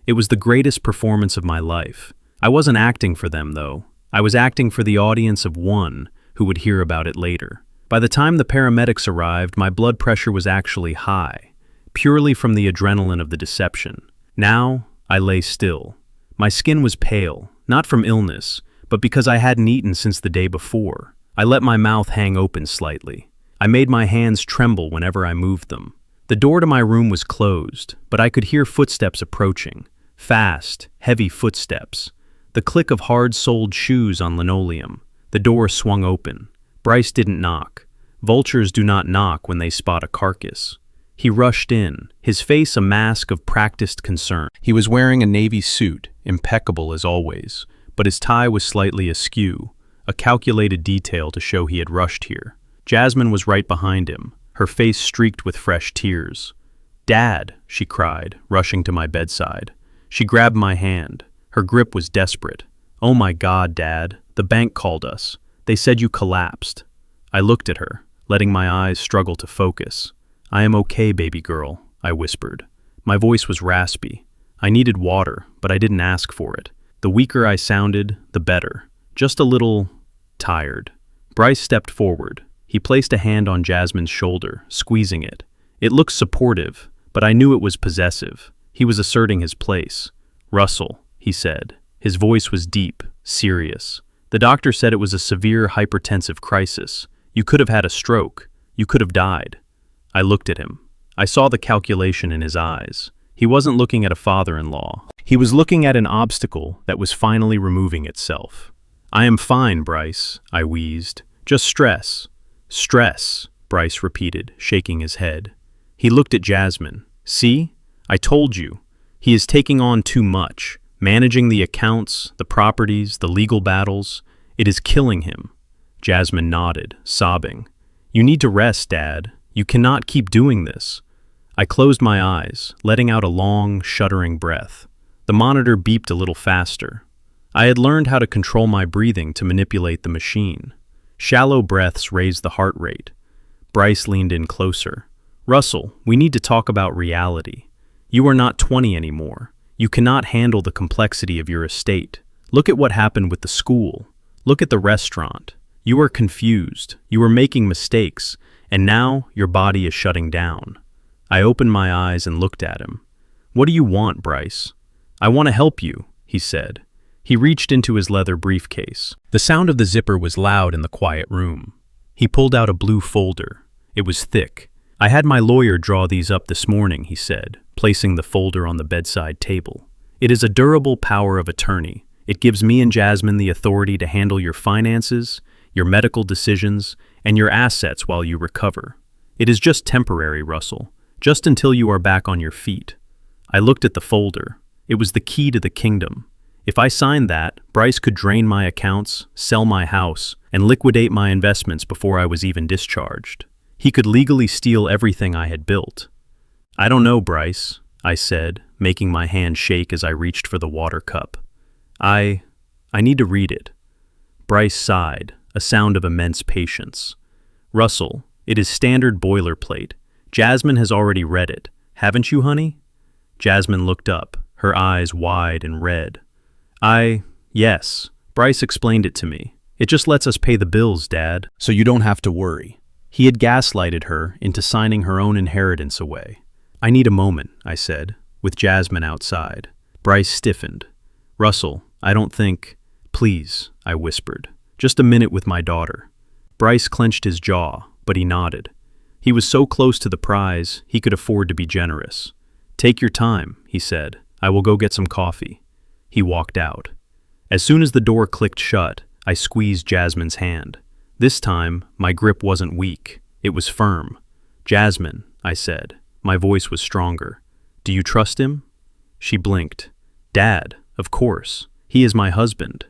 It was the greatest performance of my life. I wasn't acting for them, though. I was acting for the audience of one who would hear about it later. By the time the paramedics arrived, my blood pressure was actually high, purely from the adrenaline of the deception. Now, I lay still. My skin was pale, not from illness, but because I hadn't eaten since the day before. I let my mouth hang open slightly. I made my hands tremble whenever I moved them. The door to my room was closed, but I could hear footsteps approaching. Fast, heavy footsteps. The click of hard-soled shoes on linoleum. The door swung open. Bryce didn't knock. Vultures do not knock when they spot a carcass. He rushed in, his face a mask of practiced concern. He was wearing a navy suit, impeccable as always, but his tie was slightly askew, a calculated detail to show he had rushed here. Jasmine was right behind him, her face streaked with fresh tears. "Dad," she cried, rushing to my bedside. She grabbed my hand. Her grip was desperate. "Oh my God, Dad, the bank called us. They said you collapsed." I looked at her, letting my eyes struggle to focus. "I am okay, baby girl," I whispered. My voice was raspy. I needed water, but I didn't ask for it. The weaker I sounded, the better. Just a little tired. Bryce stepped forward. He placed a hand on Jasmine's shoulder, squeezing it. It looked supportive, but I knew it was possessive. He was asserting his place. "Russell," he said. His voice was deep, serious. "The doctor said it was a severe hypertensive crisis. You could have had a stroke. You could have died." I looked at him. I saw the calculation in his eyes. He wasn't looking at a father-in-law. He was looking at an obstacle that was finally removing itself. "I am fine, Bryce," I wheezed. "Just stress." "Stress," Bryce repeated, shaking his head. He looked at Jasmine. "See? I told you. He is taking on too much. Managing the accounts, the properties, the legal battles. It is killing him." Jasmine nodded, sobbing. "You need to rest, Dad. You cannot keep doing this." I closed my eyes, letting out a long, shuddering breath. The monitor beeped a little faster. I had learned how to control my breathing to manipulate the machine. Shallow breaths raised the heart rate. Bryce leaned in closer. "Russell, we need to talk about reality. You are not 20 anymore. You cannot handle the complexity of your estate. Look at what happened with the school. Look at the restaurant. You are confused. You are making mistakes. And now your body is shutting down." I opened my eyes and looked at him. "What do you want, Bryce?" "I want to help you," he said. He reached into his leather briefcase. The sound of the zipper was loud in the quiet room. He pulled out a blue folder. It was thick. "I had my lawyer draw these up this morning," he said, placing the folder on the bedside table. "It is a durable power of attorney. It gives me and Jasmine the authority to handle your finances, your medical decisions, and your assets while you recover. It is just temporary, Russell, just until you are back on your feet." I looked at the folder. It was the key to the kingdom. If I signed that, Bryce could drain my accounts, sell my house, and liquidate my investments before I was even discharged. He could legally steal everything I had built. "I don't know, Bryce," I said, making my hand shake as I reached for the water cup. I need to read it." Bryce sighed, a sound of immense patience. "Russell, it is standard boilerplate. Jasmine has already read it. Haven't you, honey?" Jasmine looked up, her eyes wide and red. Yes. Bryce explained it to me. It just lets us pay the bills, Dad, so you don't have to worry." He had gaslighted her into signing her own inheritance away. "I need a moment," I said, with Jasmine outside. Bryce stiffened. "Russell, I don't think—" "Please," I whispered. "Just a minute with my daughter." Bryce clenched his jaw, but he nodded. He was so close to the prize, he could afford to be generous. "Take your time," he said. "I will go get some coffee." He walked out. As soon as the door clicked shut, I squeezed Jasmine's hand. This time, my grip wasn't weak. It was firm. "Jasmine," I said. My voice was stronger. "Do you trust him?" She blinked. "Dad, of course. He is my husband."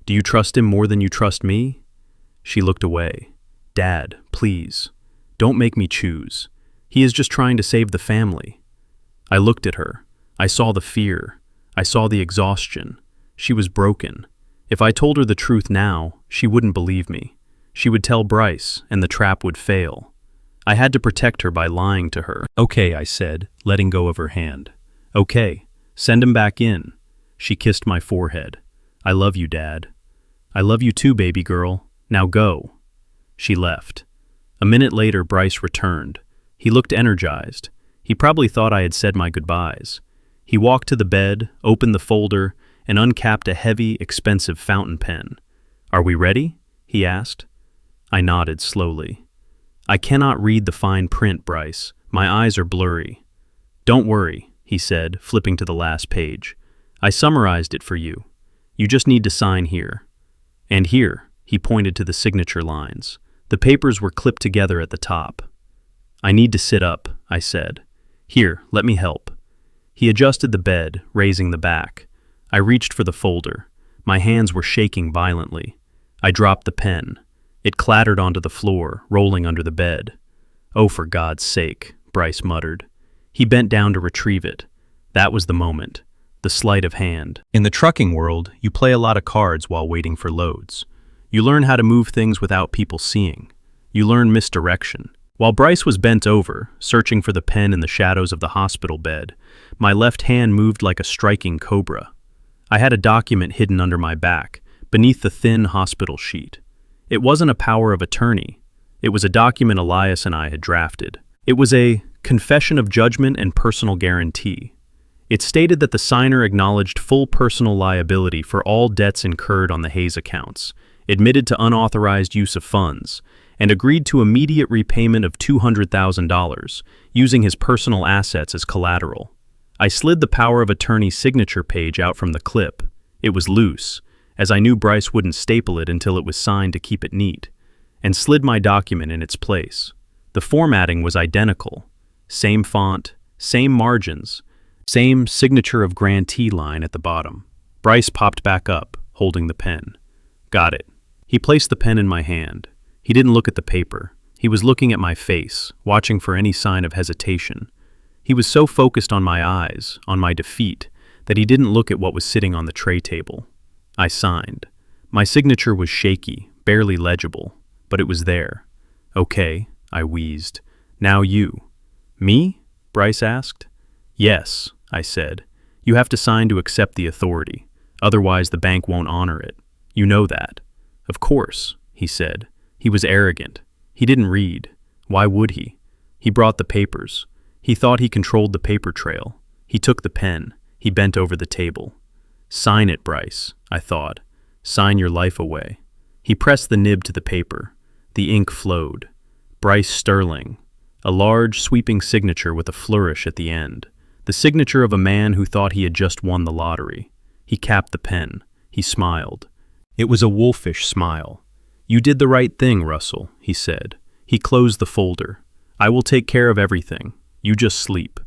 "Do you trust him more than you trust me?" She looked away. "Dad, please. Don't make me choose. He is just trying to save the family." I looked at her. I saw the fear. I saw the exhaustion. She was broken. If I told her the truth now, she wouldn't believe me. She would tell Bryce, and the trap would fail. I had to protect her by lying to her. "Okay," I said, letting go of her hand. "Okay, send him back in." She kissed my forehead. "I love you, Dad." "I love you too, baby girl. Now go." She left. A minute later, Bryce returned. He looked energized. He probably thought I had said my goodbyes. He walked to the bed, opened the folder, and uncapped a heavy, expensive fountain pen. "Are we ready?" he asked. I nodded slowly. "I cannot read the fine print, Bryce. My eyes are blurry." "Don't worry," he said, flipping to the last page. "I summarized it for you. You just need to sign here." And here, he pointed to the signature lines. The papers were clipped together at the top. "I need to sit up," I said. "Here, let me help." He adjusted the bed, raising the back. I reached for the folder. My hands were shaking violently. I dropped the pen. It clattered onto the floor, rolling under the bed. "Oh, for God's sake," Bryce muttered. He bent down to retrieve it. That was the moment. The sleight of hand. In the trucking world, you play a lot of cards while waiting for loads. You learn how to move things without people seeing. You learn misdirection. While Bryce was bent over, searching for the pen in the shadows of the hospital bed, my left hand moved like a striking cobra. I had a document hidden under my back, beneath the thin hospital sheet. It wasn't a power of attorney. It was a document Elias and I had drafted. It was a confession of judgment and personal guarantee. It stated that the signer acknowledged full personal liability for all debts incurred on the Hayes accounts, admitted to unauthorized use of funds, and agreed to immediate repayment of $200,000, using his personal assets as collateral. I slid the power of attorney signature page out from the clip. It was loose, as I knew Bryce wouldn't staple it until it was signed to keep it neat, and slid my document in its place. The formatting was identical. Same font, same margins, same signature of grantee line at the bottom. Bryce popped back up, holding the pen. "Got it." He placed the pen in my hand. He didn't look at the paper. He was looking at my face, watching for any sign of hesitation. He was so focused on my eyes, on my defeat, that he didn't look at what was sitting on the tray table. I signed. My signature was shaky, barely legible, but it was there. "Okay," I wheezed. "Now you." "Me?" Bryce asked. "Yes," I said. "You have to sign to accept the authority. Otherwise, the bank won't honor it. You know that." "Of course," he said. He was arrogant. He didn't read. Why would he? He brought the papers. He thought he controlled the paper trail. He took the pen. He bent over the table. "Sign it, Bryce," I thought. "Sign your life away." He pressed the nib to the paper. The ink flowed. Bryce Sterling. A large, sweeping signature with a flourish at the end. The signature of a man who thought he had just won the lottery. He capped the pen. He smiled. It was a wolfish smile. "You did the right thing, Russell," he said. He closed the folder. "I will take care of everything. You just sleep."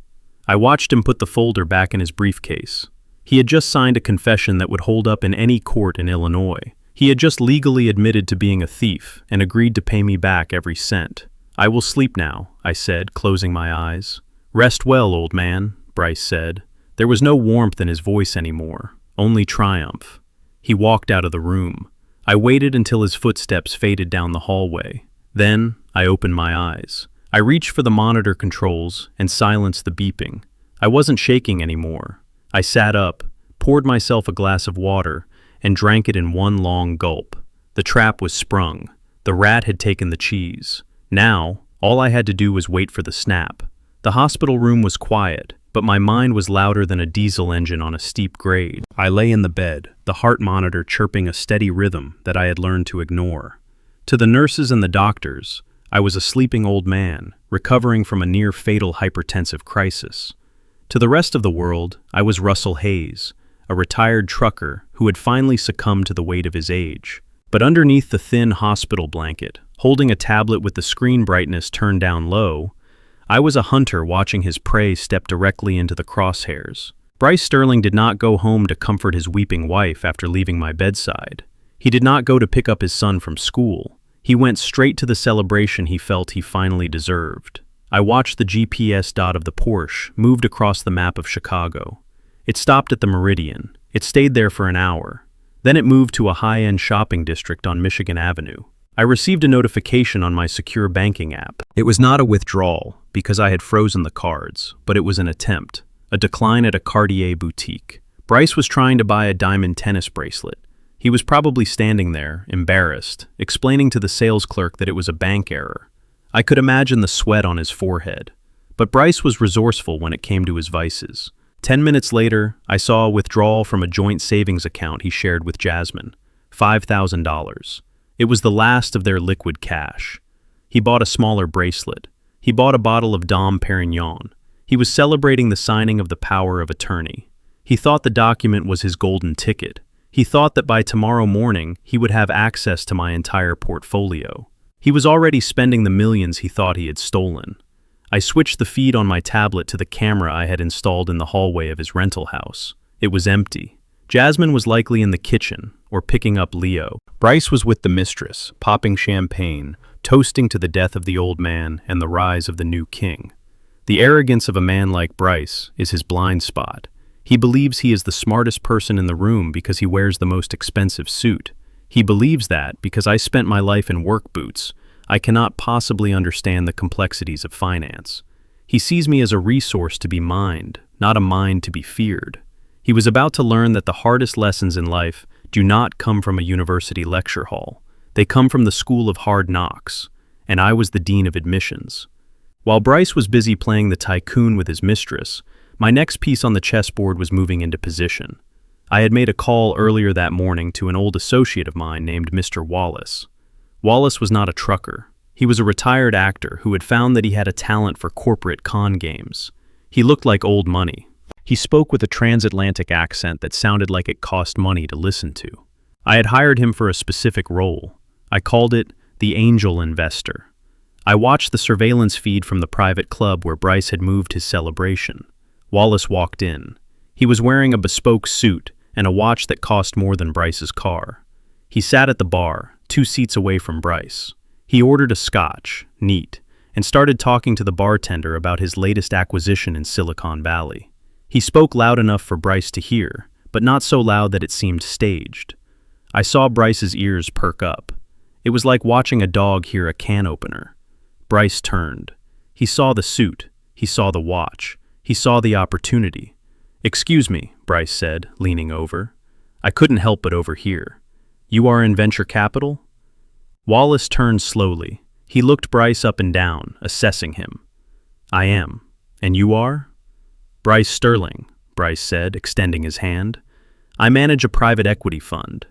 I watched him put the folder back in his briefcase. He had just signed a confession that would hold up in any court in Illinois. He had just legally admitted to being a thief and agreed to pay me back every cent. "I will sleep now," I said, closing my eyes. "Rest well, old man," Bryce said. There was no warmth in his voice anymore, only triumph. He walked out of the room. I waited until his footsteps faded down the hallway. Then I opened my eyes. I reached for the monitor controls and silenced the beeping. I wasn't shaking anymore. I sat up, poured myself a glass of water, and drank it in one long gulp. The trap was sprung. The rat had taken the cheese. Now, all I had to do was wait for the snap. The hospital room was quiet, but my mind was louder than a diesel engine on a steep grade. I lay in the bed, the heart monitor chirping a steady rhythm that I had learned to ignore. To the nurses and the doctors, I was a sleeping old man, recovering from a near-fatal hypertensive crisis. To the rest of the world, I was Russell Hayes, a retired trucker who had finally succumbed to the weight of his age. But underneath the thin hospital blanket, holding a tablet with the screen brightness turned down low, I was a hunter watching his prey step directly into the crosshairs. Bryce Sterling did not go home to comfort his weeping wife after leaving my bedside. He did not go to pick up his son from school. He went straight to the celebration he felt he finally deserved. I watched the GPS dot of the Porsche moved across the map of Chicago. It stopped at the Meridian. It stayed there for an hour. Then it moved to a high-end shopping district on Michigan Avenue. I received a notification on my secure banking app. It was not a withdrawal, because I had frozen the cards, but it was an attempt, a decline at a Cartier boutique. Bryce was trying to buy a diamond tennis bracelet. He was probably standing there, embarrassed, explaining to the sales clerk that it was a bank error. I could imagine the sweat on his forehead. But Bryce was resourceful when it came to his vices. 10 minutes later, I saw a withdrawal from a joint savings account he shared with Jasmine, $5,000. It was the last of their liquid cash. He bought a smaller bracelet. He bought a bottle of Dom Perignon. He was celebrating the signing of the power of attorney. He thought the document was his golden ticket. He thought that by tomorrow morning, he would have access to my entire portfolio. He was already spending the millions he thought he had stolen. I switched the feed on my tablet to the camera I had installed in the hallway of his rental house. It was empty. Jasmine was likely in the kitchen, or picking up Leo. Bryce was with the mistress, popping champagne, toasting to the death of the old man and the rise of the new king. The arrogance of a man like Bryce is his blind spot. He believes he is the smartest person in the room because he wears the most expensive suit. He believes that because I spent my life in work boots, I cannot possibly understand the complexities of finance. He sees me as a resource to be mined, not a mind to be feared. He was about to learn that the hardest lessons in life do not come from a university lecture hall. They come from the school of hard knocks, and I was the dean of admissions. While Bryce was busy playing the tycoon with his mistress, my next piece on the chessboard was moving into position. I had made a call earlier that morning to an old associate of mine named Mr. Wallace. Wallace was not a trucker. He was a retired actor who had found that he had a talent for corporate con games. He looked like old money. He spoke with a transatlantic accent that sounded like it cost money to listen to. I had hired him for a specific role. I called it the Angel Investor. I watched the surveillance feed from the private club where Bryce had moved his celebration. Wallace walked in. He was wearing a bespoke suit and a watch that cost more than Bryce's car. He sat at the bar, 2 seats away from Bryce. He ordered a scotch, neat, and started talking to the bartender about his latest acquisition in Silicon Valley. He spoke loud enough for Bryce to hear, but not so loud that it seemed staged. I saw Bryce's ears perk up. It was like watching a dog hear a can opener. Bryce turned. He saw the suit. He saw the watch. He saw the opportunity. "Excuse me," Bryce said, leaning over. I couldn't help but overhear. "You are in venture capital?" Wallace turned slowly. He looked Bryce up and down, assessing him. "I am. And you are?" "Bryce Sterling," Bryce said, extending his hand. "I manage a private equity fund.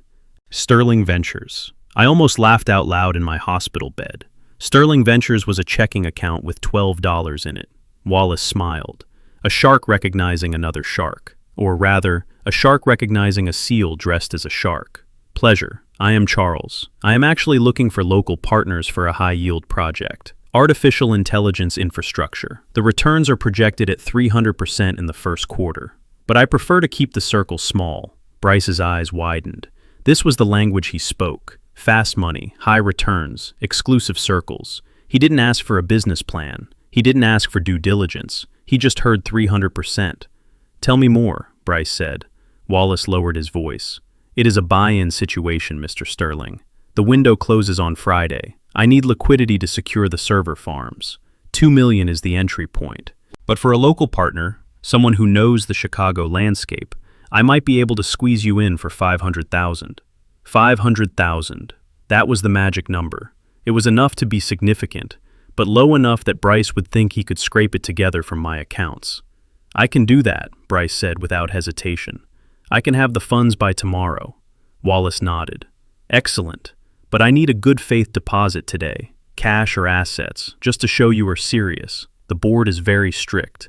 Sterling Ventures." I almost laughed out loud in my hospital bed. Sterling Ventures was a checking account with $12 in it. Wallace smiled. A shark recognizing another shark. Or rather, a shark recognizing a seal dressed as a shark. "Pleasure. I am Charles. I am actually looking for local partners for a high-yield project. Artificial intelligence infrastructure. The returns are projected at 300% in the first quarter. But I prefer to keep the circle small." Bryce's eyes widened. This was the language he spoke. Fast money, high returns, exclusive circles. He didn't ask for a business plan. He didn't ask for due diligence. He just heard 300%. "Tell me more," Bryce said. Wallace lowered his voice. "It is a buy-in situation, Mr. Sterling. The window closes on Friday. I need liquidity to secure the server farms. $2 million is the entry point. But for a local partner, someone who knows the Chicago landscape, I might be able to squeeze you in for $500,000. 500,000. That was the magic number. It was enough to be significant, but low enough that Bryce would think he could scrape it together from my accounts. "I can do that," Bryce said without hesitation. "I can have the funds by tomorrow." Wallace nodded. "Excellent. But I need a good faith deposit today, cash or assets, just to show you are serious. The board is very strict."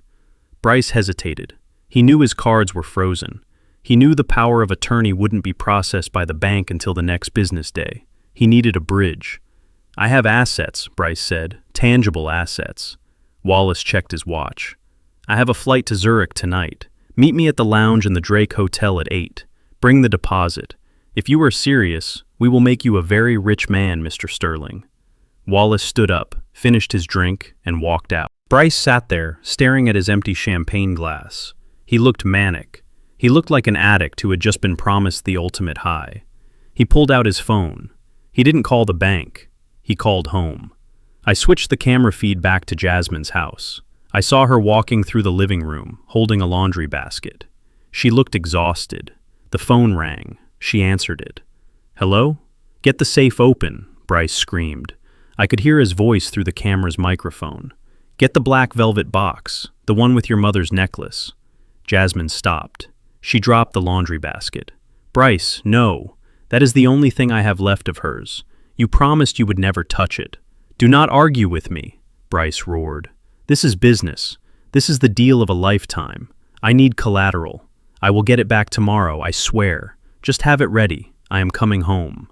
Bryce hesitated. He knew his cards were frozen. He knew the power of attorney wouldn't be processed by the bank until the next business day. He needed a bridge. "I have assets," Bryce said, "tangible assets." Wallace checked his watch. "I have a flight to Zurich tonight. Meet me at the lounge in the Drake Hotel at 8. Bring the deposit. If you are serious, we will make you a very rich man, Mr. Sterling." Wallace stood up, finished his drink, and walked out. Bryce sat there, staring at his empty champagne glass. He looked manic. He looked like an addict who had just been promised the ultimate high. He pulled out his phone. He didn't call the bank. He called home. I switched the camera feed back to Jasmine's house. I saw her walking through the living room, holding a laundry basket. She looked exhausted. The phone rang. She answered it. "Hello? Get the safe open," Bryce screamed. I could hear his voice through the camera's microphone. "Get the black velvet box, the one with your mother's necklace." Jasmine stopped. She dropped the laundry basket. "Bryce, no. That is the only thing I have left of hers. You promised you would never touch it." "Do not argue with me," Bryce roared. "This is business. This is the deal of a lifetime. I need collateral. I will get it back tomorrow, I swear. Just have it ready. I am coming home."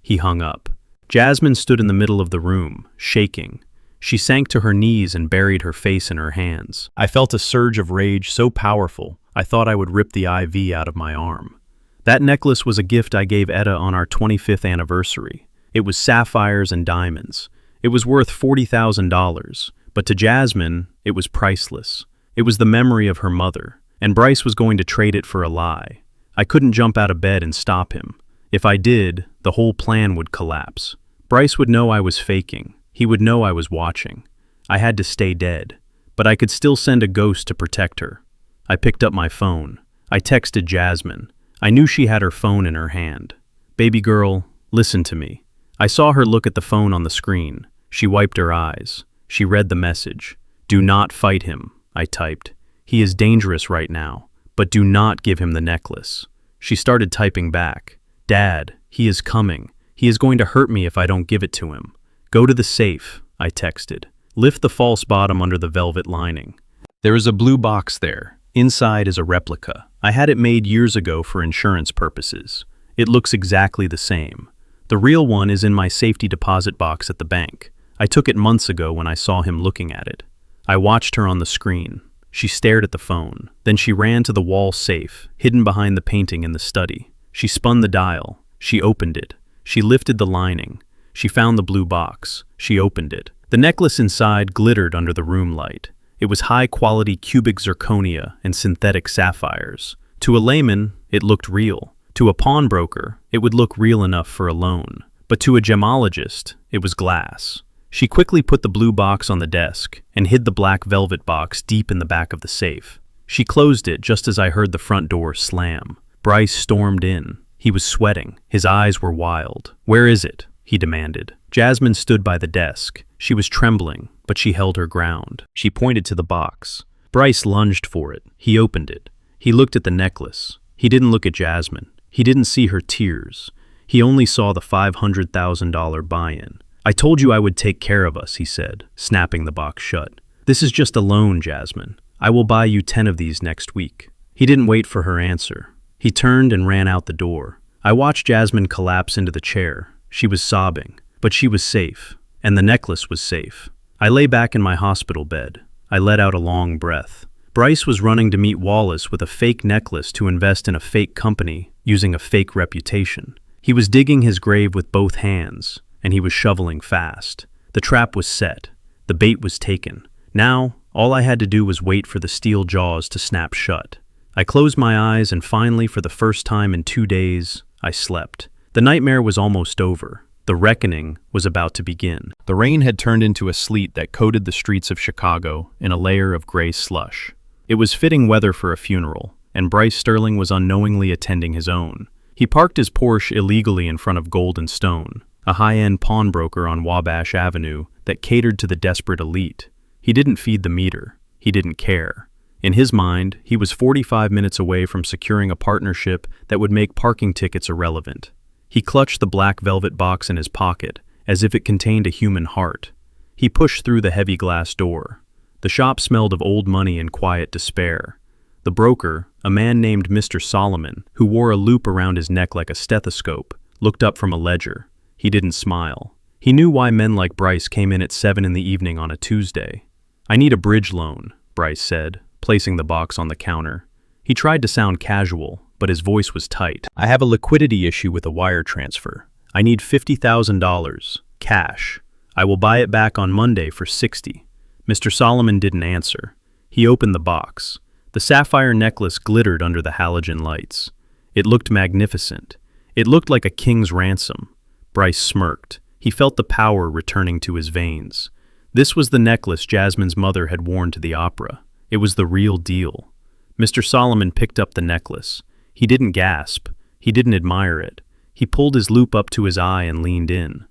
He hung up. Jasmine stood in the middle of the room, shaking. She sank to her knees and buried her face in her hands. I felt a surge of rage so powerful, I thought I would rip the IV out of my arm. That necklace was a gift I gave Etta on our 25th anniversary. It was sapphires and diamonds. It was worth $40,000, but to Jasmine, it was priceless. It was the memory of her mother, and Bryce was going to trade it for a lie. I couldn't jump out of bed and stop him. If I did, the whole plan would collapse. Bryce would know I was faking. He would know I was watching. I had to stay dead, but I could still send a ghost to protect her. I picked up my phone. I texted Jasmine. I knew she had her phone in her hand. "Baby girl, listen to me." I saw her look at the phone on the screen. She wiped her eyes. She read the message. "Do not fight him," I typed. "He is dangerous right now, but do not give him the necklace." She started typing back. "Dad, he is coming. He is going to hurt me if I don't give it to him. Go to the safe," I texted. "Lift the false bottom under the velvet lining. There is a blue box there. Inside is a replica. I had it made years ago for insurance purposes. It looks exactly the same. The real one is in my safety deposit box at the bank. I took it months ago when I saw him looking at it." I watched her on the screen. She stared at the phone. Then she ran to the wall safe, hidden behind the painting in the study. She spun the dial. She opened it. She lifted the lining. She found the blue box. She opened it. The necklace inside glittered under the room light. It was high-quality cubic zirconia and synthetic sapphires. To a layman, it looked real. To a pawnbroker, it would look real enough for a loan. But to a gemologist, it was glass. She quickly put the blue box on the desk and hid the black velvet box deep in the back of the safe. She closed it just as I heard the front door slam. Bryce stormed in. He was sweating. His eyes were wild. "Where is it?" he demanded. Jasmine stood by the desk. She was trembling, but she held her ground. She pointed to the box. Bryce lunged for it. He opened it. He looked at the necklace. He didn't look at Jasmine. He didn't see her tears. He only saw the $500,000 buy-in. "I told you I would take care of us," he said, snapping the box shut. "This is just a loan, Jasmine. I will buy you 10 of these next week." He didn't wait for her answer. He turned and ran out the door. I watched Jasmine collapse into the chair. She was sobbing, but she was safe, and the necklace was safe. I lay back in my hospital bed. I let out a long breath. Bryce was running to meet Wallace with a fake necklace to invest in a fake company using a fake reputation. He was digging his grave with both hands, and he was shoveling fast. The trap was set. The bait was taken. Now, all I had to do was wait for the steel jaws to snap shut. I closed my eyes, and finally, for the first time in 2 days, I slept. The nightmare was almost over. The reckoning was about to begin. The rain had turned into a sleet that coated the streets of Chicago in a layer of gray slush. It was fitting weather for a funeral, and Bryce Sterling was unknowingly attending his own. He parked his Porsche illegally in front of Gold and Stone, a high-end pawnbroker on Wabash Avenue that catered to the desperate elite. He didn't feed the meter. He didn't care. In his mind, he was 45 minutes away from securing a partnership that would make parking tickets irrelevant. He clutched the black velvet box in his pocket, as if it contained a human heart. He pushed through the heavy glass door. The shop smelled of old money and quiet despair. The broker, a man named Mr. Solomon, who wore a loop around his neck like a stethoscope, looked up from a ledger. He didn't smile. He knew why men like Bryce came in at 7 in the evening on a Tuesday. "I need a bridge loan," Bryce said, placing the box on the counter. He tried to sound casual, but his voice was tight. "I have a liquidity issue with a wire transfer. I need $50,000, cash. I will buy it back on Monday for $60. Mr. Solomon didn't answer. He opened the box. The sapphire necklace glittered under the halogen lights. It looked magnificent. It looked like a king's ransom. Bryce smirked. He felt the power returning to his veins. This was the necklace Jasmine's mother had worn to the opera. It was the real deal. Mr. Solomon picked up the necklace. He didn't gasp. He didn't admire it. He pulled his loop up to his eye and leaned in.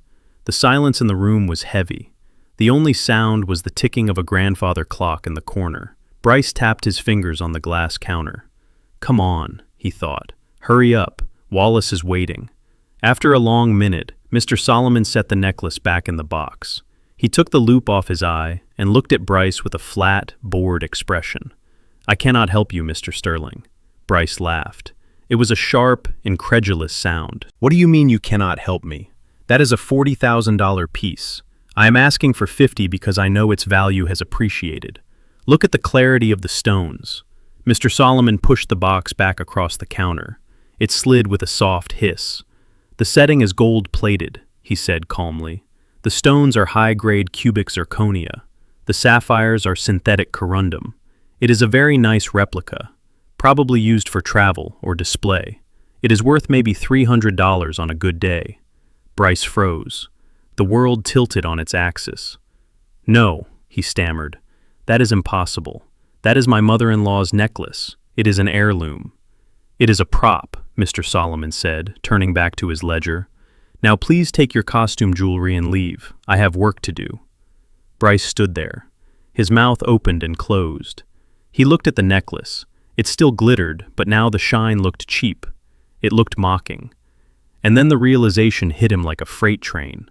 The silence in the room was heavy. The only sound was the ticking of a grandfather clock in the corner. Bryce tapped his fingers on the glass counter. "Come on," he thought. "Hurry up. Wallace is waiting." After a long minute, Mr. Solomon set the necklace back in the box. He took the loop off his eye and looked at Bryce with a flat, bored expression. "I cannot help you, Mr. Sterling." Bryce laughed. It was a sharp, incredulous sound. "What do you mean you cannot help me? That is a $40,000 piece. I am asking for 50 because I know its value has appreciated. Look at the clarity of the stones." Mr. Solomon pushed the box back across the counter. It slid with a soft hiss. "The setting is gold-plated," he said calmly. "The stones are high-grade cubic zirconia. The sapphires are synthetic corundum. It is a very nice replica, probably used for travel or display. It is worth maybe $300 on a good day." Bryce froze. The world tilted on its axis. "No," he stammered. "That is impossible. That is my mother-in-law's necklace. It is an heirloom." "It is a prop," Mr. Solomon said, turning back to his ledger. "Now please take your costume jewelry and leave. I have work to do." Bryce stood there. His mouth opened and closed. He looked at the necklace. It still glittered, but now the shine looked cheap. It looked mocking. And then the realization hit him like a freight train.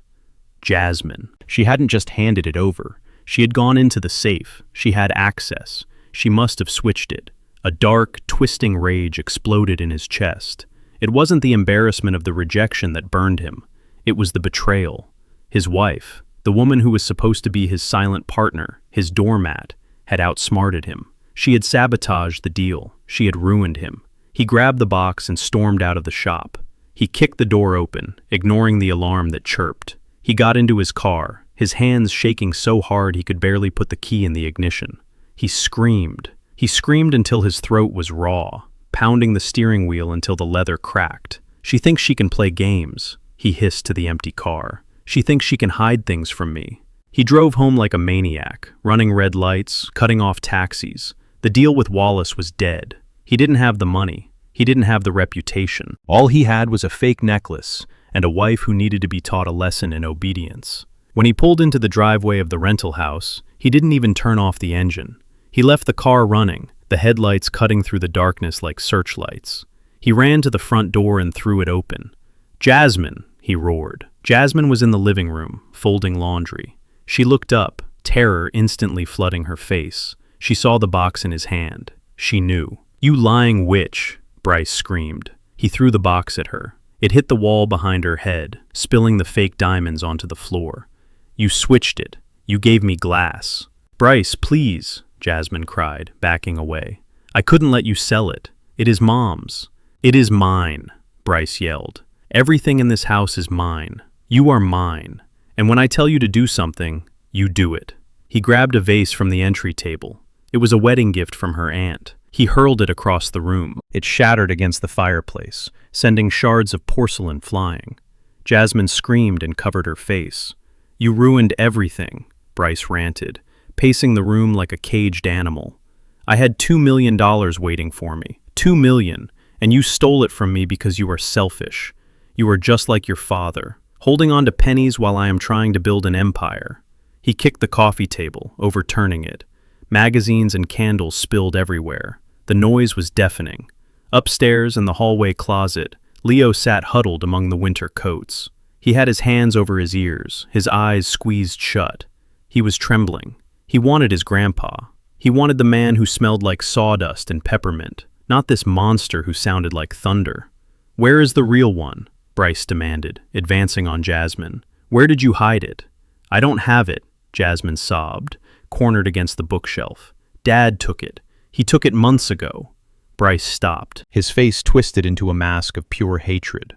Jasmine. She hadn't just handed it over. She had gone into the safe. She had access. She must have switched it. A dark, twisting rage exploded in his chest. It wasn't the embarrassment of the rejection that burned him. It was the betrayal. His wife, the woman who was supposed to be his silent partner, his doormat, had outsmarted him. She had sabotaged the deal. She had ruined him. He grabbed the box and stormed out of the shop. He kicked the door open, ignoring the alarm that chirped. He got into his car, his hands shaking so hard he could barely put the key in the ignition. He screamed. He screamed until his throat was raw, pounding the steering wheel until the leather cracked. "She thinks she can play games," he hissed to the empty car. "She thinks she can hide things from me." He drove home like a maniac, running red lights, cutting off taxis. The deal with Wallace was dead. He didn't have the money. He didn't have the reputation. All he had was a fake necklace and a wife who needed to be taught a lesson in obedience. When he pulled into the driveway of the rental house, he didn't even turn off the engine. He left the car running, the headlights cutting through the darkness like searchlights. He ran to the front door and threw it open. "Jasmine!" he roared. Jasmine was in the living room, folding laundry. She looked up, terror instantly flooding her face. She saw the box in his hand. She knew. "You lying witch!" Bryce screamed. He threw the box at her. It hit the wall behind her head, spilling the fake diamonds onto the floor. "You switched it. You gave me glass." "Bryce, please," Jasmine cried, backing away. "I couldn't let you sell it. It is Mom's." "It is mine," Bryce yelled. "Everything in this house is mine. You are mine. And when I tell you to do something, you do it." He grabbed a vase from the entry table. It was a wedding gift from her aunt. He hurled it across the room. It shattered against the fireplace, sending shards of porcelain flying. Jasmine screamed and covered her face. "You ruined everything," Bryce ranted, pacing the room like a caged animal. "I had $2 million waiting for me. $2 million, and you stole it from me because you are selfish. You are just like your father, holding on to pennies while I am trying to build an empire." He kicked the coffee table, overturning it. Magazines and candles spilled everywhere. The noise was deafening. Upstairs in the hallway closet, Leo sat huddled among the winter coats. He had his hands over his ears, his eyes squeezed shut. He was trembling. He wanted his grandpa. He wanted the man who smelled like sawdust and peppermint, not this monster who sounded like thunder. "Where is the real one?" Bryce demanded, advancing on Jasmine. "Where did you hide it?" "I don't have it," Jasmine sobbed, cornered against the bookshelf. "Dad took it. He took it months ago." Bryce stopped, his face twisted into a mask of pure hatred.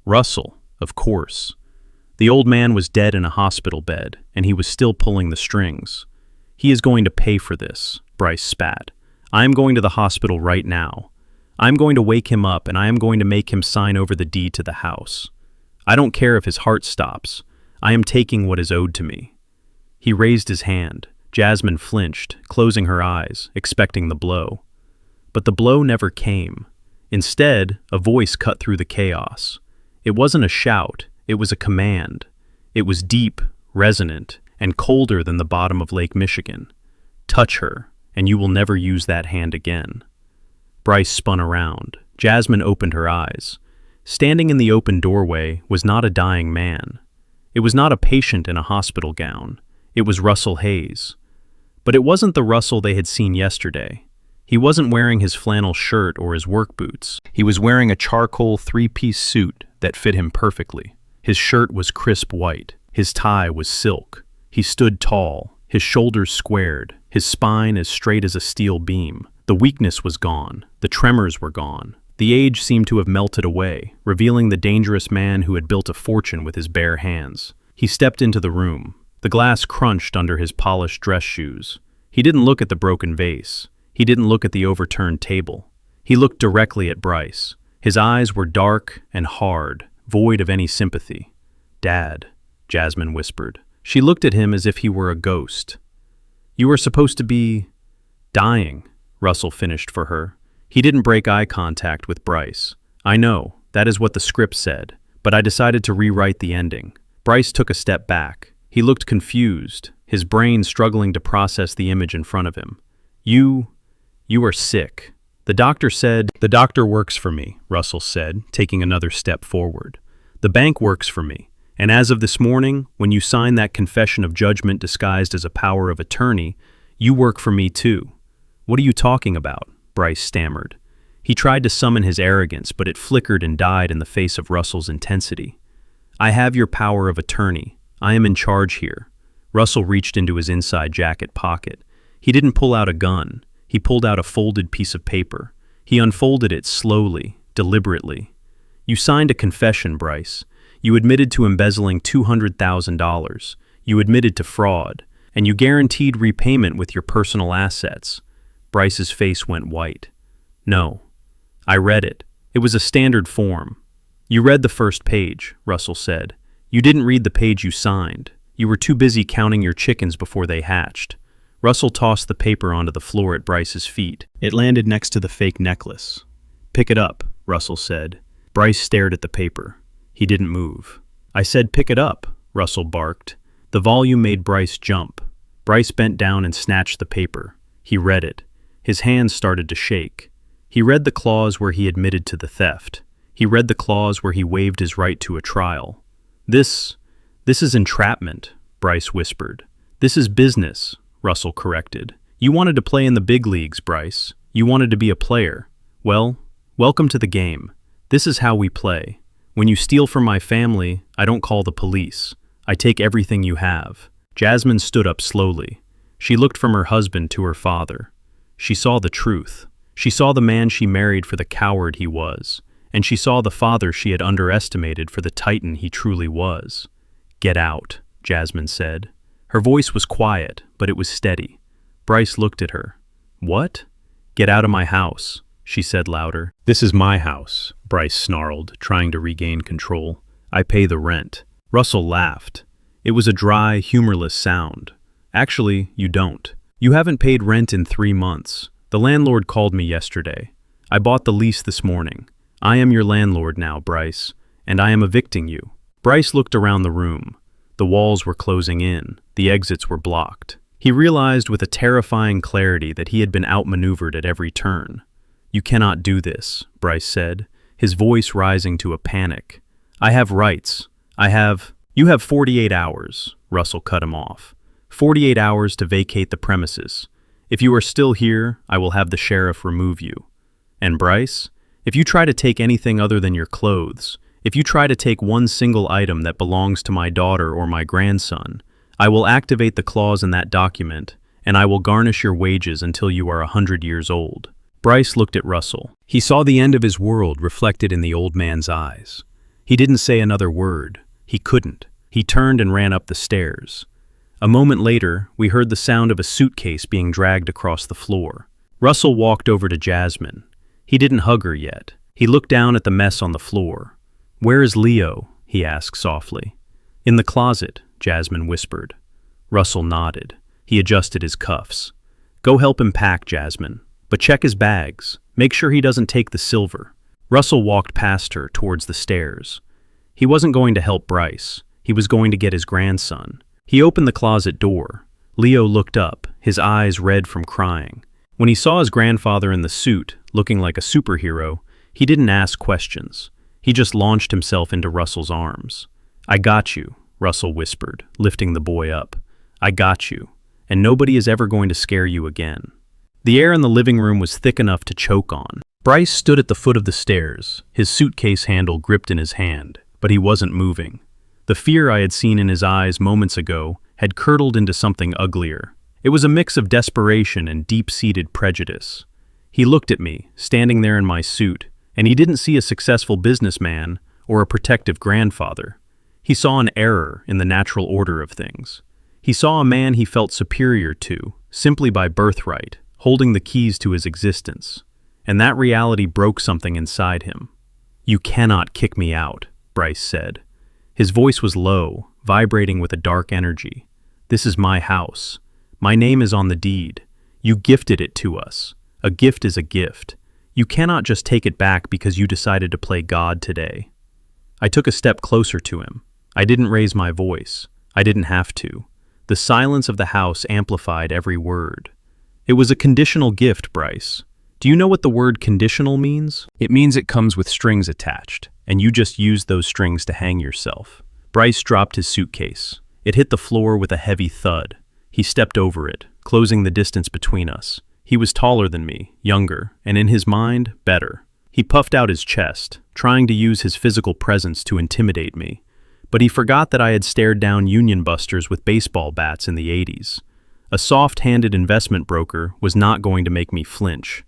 Russell, of course. The old man was dead in a hospital bed, and he was still pulling the strings. "He is going to pay for this," Bryce spat. "I am going to the hospital right now. I am going to wake him up, and I am going to make him sign over the deed to the house. I don't care if his heart stops. I am taking what is owed to me." He raised his hand. Jasmine flinched, closing her eyes, expecting the blow. But the blow never came. Instead, a voice cut through the chaos. It wasn't a shout, it was a command. It was deep, resonant, and colder than the bottom of Lake Michigan. "Touch her, and you will never use that hand again." Bryce spun around. Jasmine opened her eyes. Standing in the open doorway was not a dying man. It was not a patient in a hospital gown. It was Russell Hayes. But it wasn't the Russell they had seen yesterday. He wasn't wearing his flannel shirt or his work boots. He was wearing a charcoal three-piece suit that fit him perfectly. His shirt was crisp white. His tie was silk. He stood tall, his shoulders squared, his spine as straight as a steel beam. The weakness was gone. The tremors were gone. The age seemed to have melted away, revealing the dangerous man who had built a fortune with his bare hands. He stepped into the room. The glass crunched under his polished dress shoes. He didn't look at the broken vase. He didn't look at the overturned table. He looked directly at Bryce. His eyes were dark and hard, void of any sympathy. "Dad," Jasmine whispered. She looked at him as if he were a ghost. "You were supposed to be dying," Russell finished for her. He didn't break eye contact with Bryce. "I know, that is what the script said, but I decided to rewrite the ending." Bryce took a step back. He looked confused, his brain struggling to process the image in front of him. You are sick." "The doctor said—" "The doctor works for me," Russell said, taking another step forward. "The bank works for me, and as of this morning, when you signed that confession of judgment disguised as a power of attorney, you work for me too." "What are you talking about?" Bryce stammered. He tried to summon his arrogance, but it flickered and died in the face of Russell's intensity. "I have your power of attorney. I am in charge here." Russell reached into his inside jacket pocket. He didn't pull out a gun. He pulled out a folded piece of paper. He unfolded it slowly, deliberately. "You signed a confession, Bryce. You admitted to embezzling $200,000. You admitted to fraud, and you guaranteed repayment with your personal assets. Bryce's face went white. No. I read it. It was a standard form. You read the first page, Russell said. You didn't read the page you signed. You were too busy counting your chickens before they hatched. Russell tossed the paper onto the floor at Bryce's feet. It landed next to the fake necklace. Pick it up, Russell said. Bryce stared at the paper. He didn't move. I said pick it up, Russell barked. The volume made Bryce jump. Bryce bent down and snatched the paper. He read it. His hands started to shake. He read the clause where he admitted to the theft. He read the clause where he waived his right to a trial. This is entrapment, Bryce whispered. This is business, Russell corrected. You wanted to play in the big leagues, Bryce. You wanted to be a player. Well, welcome to the game. This is how we play. When you steal from my family, I don't call the police. I take everything you have. Jasmine stood up slowly. She looked from her husband to her father. She saw the truth. She saw the man she married for the coward he was, and she saw the father she had underestimated for the titan he truly was. Get out, Jasmine said. Her voice was quiet, but it was steady. Bryce looked at her. What? Get out of my house, she said louder. This is my house, Bryce snarled, trying to regain control. I pay the rent. Russell laughed. It was a dry, humorless sound. Actually, you don't. You haven't paid rent in 3 months. The landlord called me yesterday. I bought the lease this morning. I am your landlord now, Bryce, and I am evicting you. Bryce looked around the room. The walls were closing in. The exits were blocked. He realized with a terrifying clarity that he had been outmaneuvered at every turn. You cannot do this, Bryce said, his voice rising to a panic. I have rights. You have 48 hours, Russell cut him off. 48 hours to vacate the premises. If you are still here, I will have the sheriff remove you. And Bryce, if you try to take anything other than your clothes, if you try to take one single item that belongs to my daughter or my grandson, I will activate the clause in that document, and I will garnish your wages until you are 100 years old. Bryce looked at Russell. He saw the end of his world reflected in the old man's eyes. He didn't say another word. He couldn't. He turned and ran up the stairs. A moment later, we heard the sound of a suitcase being dragged across the floor. Russell walked over to Jasmine. He didn't hug her yet. He looked down at the mess on the floor. Where is Leo? He asked softly. In the closet, Jasmine whispered. Russell nodded. He adjusted his cuffs. Go help him pack, Jasmine. But check his bags. Make sure he doesn't take the silver. Russell walked past her towards the stairs. He wasn't going to help Bryce. He was going to get his grandson. He opened the closet door. Leo looked up, his eyes red from crying. When he saw his grandfather in the suit, looking like a superhero, he didn't ask questions. He just launched himself into Russell's arms. I got you, Russell whispered, lifting the boy up. I got you, and nobody is ever going to scare you again. The air in the living room was thick enough to choke on. Bryce stood at the foot of the stairs, his suitcase handle gripped in his hand, but he wasn't moving. The fear I had seen in his eyes moments ago had curdled into something uglier. It was a mix of desperation and deep-seated prejudice. He looked at me, standing there in my suit, and he didn't see a successful businessman or a protective grandfather. He saw an error in the natural order of things. He saw a man he felt superior to, simply by birthright, holding the keys to his existence. And that reality broke something inside him. You cannot kick me out, Bryce said. His voice was low, vibrating with a dark energy. This is my house. My name is on the deed. You gifted it to us. A gift is a gift. You cannot just take it back because you decided to play God today. I took a step closer to him. I didn't raise my voice. I didn't have to. The silence of the house amplified every word. It was a conditional gift, Bryce. Do you know what the word conditional means? It means it comes with strings attached, and you just used those strings to hang yourself. Bryce dropped his suitcase. It hit the floor with a heavy thud. He stepped over it, closing the distance between us. He was taller than me, younger, and in his mind, better. He puffed out his chest, trying to use his physical presence to intimidate me. But he forgot that I had stared down union busters with baseball bats in the 80s. A soft-handed investment broker was not going to make me flinch.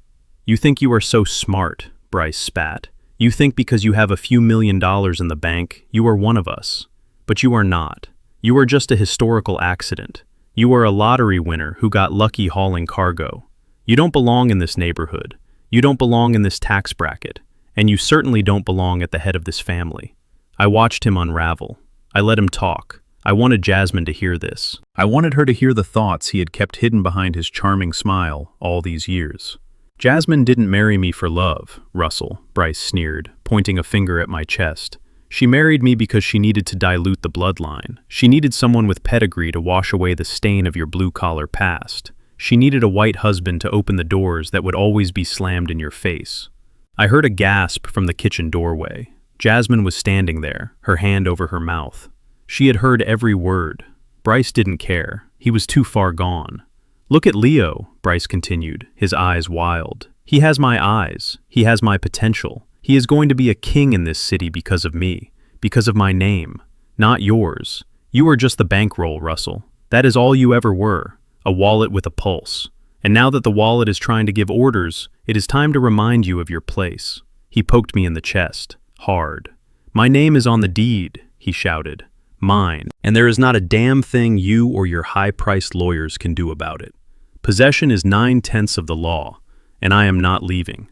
You think you are so smart, Bryce spat. You think because you have a few $1 million in the bank, you are one of us. But you are not. You are just a historical accident. You are a lottery winner who got lucky hauling cargo. You don't belong in this neighborhood. You don't belong in this tax bracket. And you certainly don't belong at the head of this family." I watched him unravel. I let him talk. I wanted Jasmine to hear this. I wanted her to hear the thoughts he had kept hidden behind his charming smile all these years. "Jasmine didn't marry me for love, Russell," Bryce sneered, pointing a finger at my chest. "She married me because she needed to dilute the bloodline. She needed someone with pedigree to wash away the stain of your blue-collar past. She needed a white husband to open the doors that would always be slammed in your face." I heard a gasp from the kitchen doorway. Jasmine was standing there, her hand over her mouth. She had heard every word. Bryce didn't care. He was too far gone. "Look at Leo," Bryce continued, his eyes wild. "He has my eyes. He has my potential. He is going to be a king in this city because of me, because of my name, not yours. You are just the bankroll, Russell. That is all you ever were, a wallet with a pulse. And now that the wallet is trying to give orders, it is time to remind you of your place." He poked me in the chest, hard. "My name is on the deed," he shouted. "Mine. And there is not a damn thing you or your high-priced lawyers can do about it. Possession is 9/10 of the law, and I am not leaving."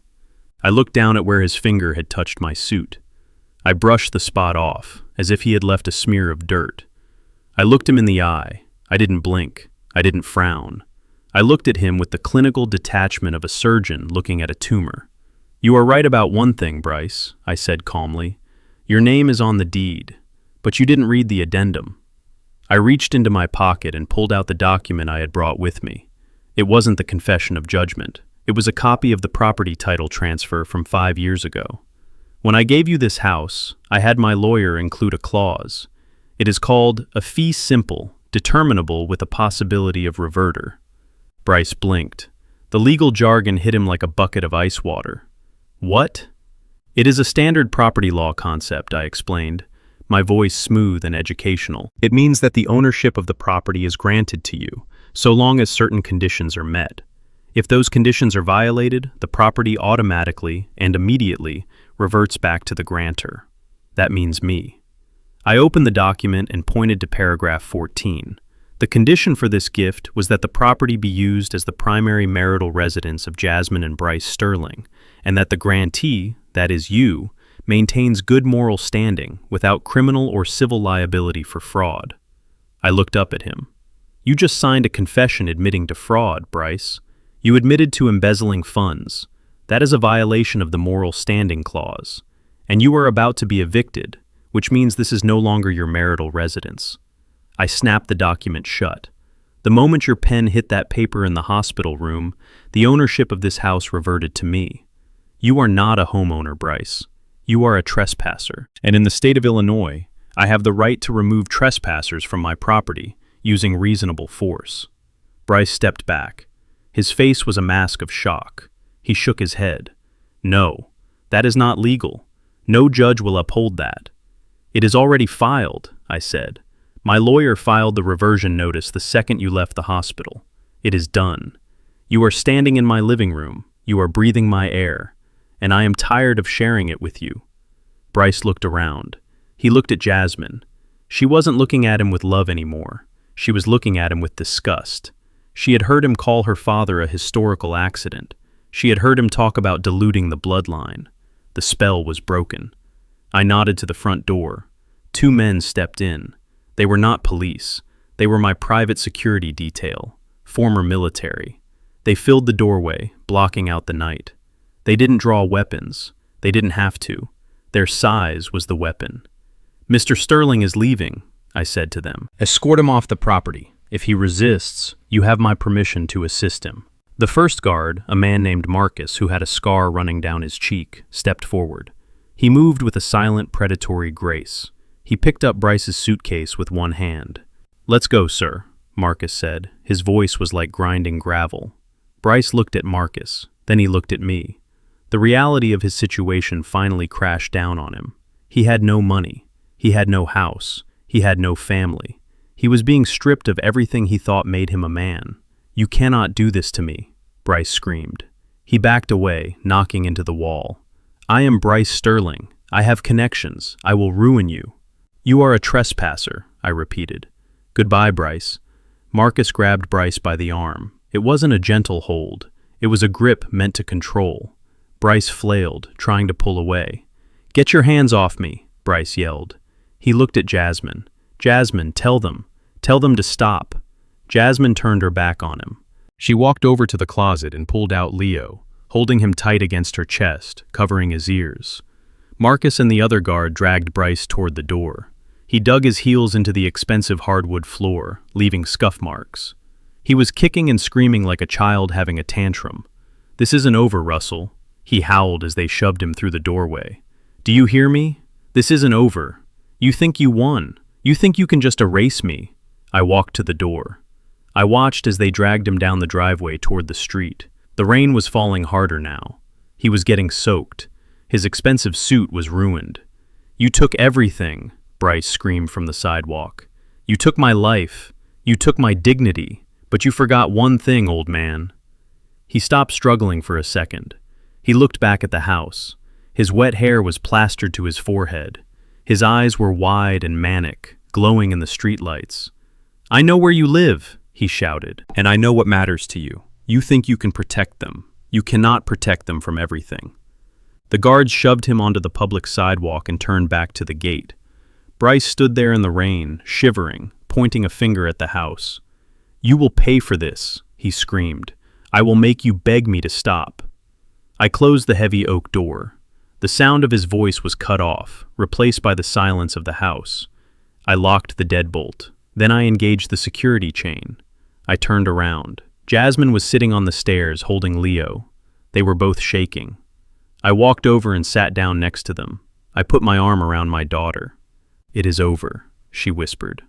I looked down at where his finger had touched my suit. I brushed the spot off, as if he had left a smear of dirt. I looked him in the eye. I didn't blink. I didn't frown. I looked at him with the clinical detachment of a surgeon looking at a tumor. "You are right about one thing, Bryce," I said calmly. "Your name is on the deed, but you didn't read the addendum." I reached into my pocket and pulled out the document I had brought with me. It wasn't the confession of judgment. It was a copy of the property title transfer from 5 years ago. "When I gave you this house, I had my lawyer include a clause. It is called a fee simple, determinable with a possibility of reverter." Bryce blinked. The legal jargon hit him like a bucket of ice water. "What?" "It is a standard property law concept," I explained, my voice smooth and educational. "It means that the ownership of the property is granted to you, so long as certain conditions are met. If those conditions are violated, the property automatically and immediately reverts back to the grantor. That means me." I opened the document and pointed to paragraph 14. The condition for this gift was that the property be used as the primary marital residence of Jasmine and Bryce Sterling, and that the grantee, that is you, maintains good moral standing without criminal or civil liability for fraud. I looked up at him. "You just signed a confession admitting to fraud, Bryce. You admitted to embezzling funds. That is a violation of the moral standing clause. And you are about to be evicted, which means this is no longer your marital residence." I snapped the document shut. "The moment your pen hit that paper in the hospital room, the ownership of this house reverted to me. You are not a homeowner, Bryce. You are a trespasser. And in the state of Illinois, I have the right to remove trespassers from my property using reasonable force." Bryce stepped back. His face was a mask of shock. He shook his head. "No, that is not legal. No judge will uphold that." "It is already filed," I said. "My lawyer filed the reversion notice the second you left the hospital. It is done. You are standing in my living room. You are breathing my air. And I am tired of sharing it with you." Bryce looked around. He looked at Jasmine. She wasn't looking at him with love anymore. She was looking at him with disgust. She had heard him call her father a historical accident. She had heard him talk about diluting the bloodline. The spell was broken. I nodded to the front door. 2 men stepped in. They were not police. They were my private security detail, former military. They filled the doorway, blocking out the night. They didn't draw weapons. They didn't have to. Their size was the weapon. "Mr. Sterling is leaving," I said to them. "Escort him off the property. If he resists, you have my permission to assist him." The first guard, a man named Marcus who had a scar running down his cheek, stepped forward. He moved with a silent, predatory grace. He picked up Bryce's suitcase with one hand. "Let's go, sir," Marcus said. His voice was like grinding gravel. Bryce looked at Marcus. Then he looked at me. The reality of his situation finally crashed down on him. He had no money. He had no house. He had no family. He was being stripped of everything he thought made him a man. "You cannot do this to me," Bryce screamed. He backed away, knocking into the wall. "I am Bryce Sterling. I have connections. I will ruin you." "You are a trespasser," I repeated. Goodbye, Bryce. Marcus grabbed Bryce by the arm. It wasn't a gentle hold. It was a grip meant to control. Bryce flailed, trying to pull away. Get your hands off me, Bryce yelled. He looked at Jasmine. Jasmine, tell them to stop. Jasmine turned her back on him. She walked over to the closet and pulled out Leo, holding him tight against her chest, covering his ears. Marcus and the other guard dragged Bryce toward the door. He dug his heels into the expensive hardwood floor, leaving scuff marks. He was kicking and screaming like a child having a tantrum. This isn't over, Russell, he howled as they shoved him through the doorway. Do you hear me? This isn't over. You think you won. You think you can just erase me. I walked to the door. I watched as they dragged him down the driveway toward the street. The rain was falling harder now. He was getting soaked. His expensive suit was ruined. You took everything, Bryce screamed from the sidewalk. You took my life. You took my dignity. But you forgot one thing, old man. He stopped struggling for a second. He looked back at the house. His wet hair was plastered to his forehead. His eyes were wide and manic, glowing in the streetlights. I know where you live, he shouted, and I know what matters to you. You think you can protect them. You cannot protect them from everything. The guards shoved him onto the public sidewalk and turned back to the gate. Bryce stood there in the rain, shivering, pointing a finger at the house. You will pay for this, he screamed. I will make you beg me to stop. I closed the heavy oak door. The sound of his voice was cut off, replaced by the silence of the house. I locked the deadbolt. Then I engaged the security chain. I turned around. Jasmine was sitting on the stairs holding Leo. They were both shaking. I walked over and sat down next to them. I put my arm around my daughter. It is over, she whispered.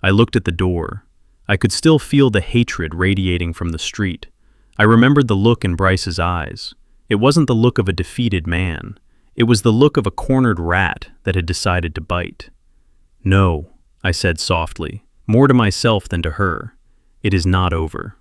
I looked at the door. I could still feel the hatred radiating from the street. I remembered the look in Bryce's eyes. It wasn't the look of a defeated man. It was the look of a cornered rat that had decided to bite. No, I said softly, more to myself than to her. It is not over.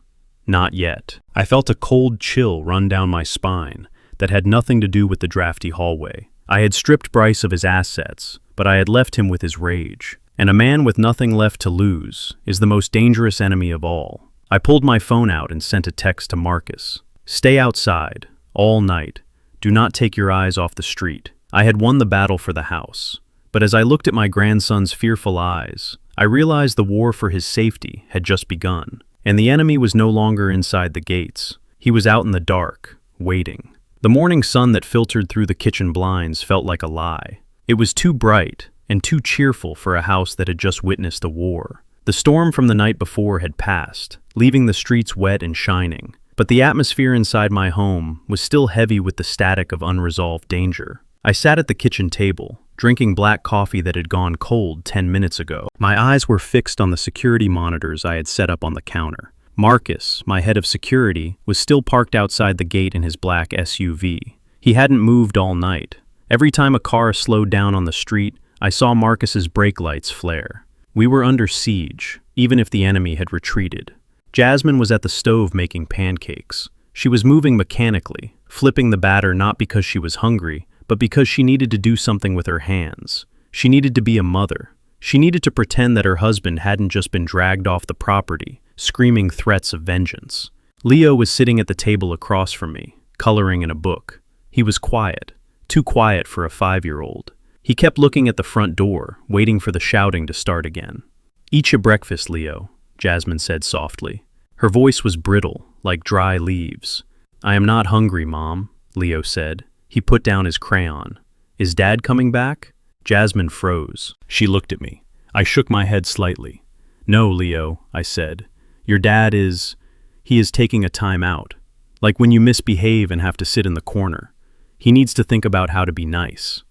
Not yet. I felt a cold chill run down my spine that had nothing to do with the drafty hallway. I had stripped Bryce of his assets, but I had left him with his rage. And a man with nothing left to lose is the most dangerous enemy of all. I pulled my phone out and sent a text to Marcus. Stay outside, all night. Do not take your eyes off the street. I had won the battle for the house. But as I looked at my grandson's fearful eyes, I realized the war for his safety had just begun. And the enemy was no longer inside the gates. He was out in the dark, waiting. The morning sun that filtered through the kitchen blinds felt like a lie. It was too bright and too cheerful for a house that had just witnessed a war. The storm from the night before had passed, leaving the streets wet and shining, but the atmosphere inside my home was still heavy with the static of unresolved danger. I sat at the kitchen table, drinking black coffee that had gone cold 10 minutes ago. My eyes were fixed on the security monitors I had set up on the counter. Marcus, my head of security, was still parked outside the gate in his black SUV. He hadn't moved all night. Every time a car slowed down on the street, I saw Marcus's brake lights flare. We were under siege, even if the enemy had retreated. Jasmine was at the stove making pancakes. She was moving mechanically, flipping the batter not because she was hungry, but because she needed to do something with her hands. She needed to be a mother. She needed to pretend that her husband hadn't just been dragged off the property, screaming threats of vengeance. Leo was sitting at the table across from me, coloring in a book. He was quiet, too quiet for a 5-year-old. He kept looking at the front door, waiting for the shouting to start again. Eat your breakfast, Leo, Jasmine said softly. Her voice was brittle, like dry leaves. I am not hungry, Mom, Leo said. He put down his crayon. Is Dad coming back? Jasmine froze. She looked at me. I shook my head slightly. No, Leo, I said. Your dad he is taking a time out. Like when you misbehave and have to sit in the corner. He needs to think about how to be nice.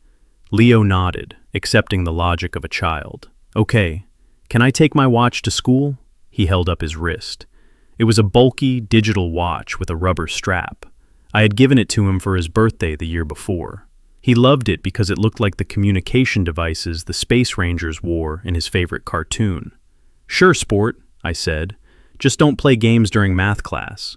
Leo nodded, accepting the logic of a child. Okay, can I take my watch to school? He held up his wrist. It was a bulky, digital watch with a rubber strap. I had given it to him for his birthday the year before. He loved it because it looked like the communication devices the Space Rangers wore in his favorite cartoon. Sure, sport, I said. Just don't play games during math class.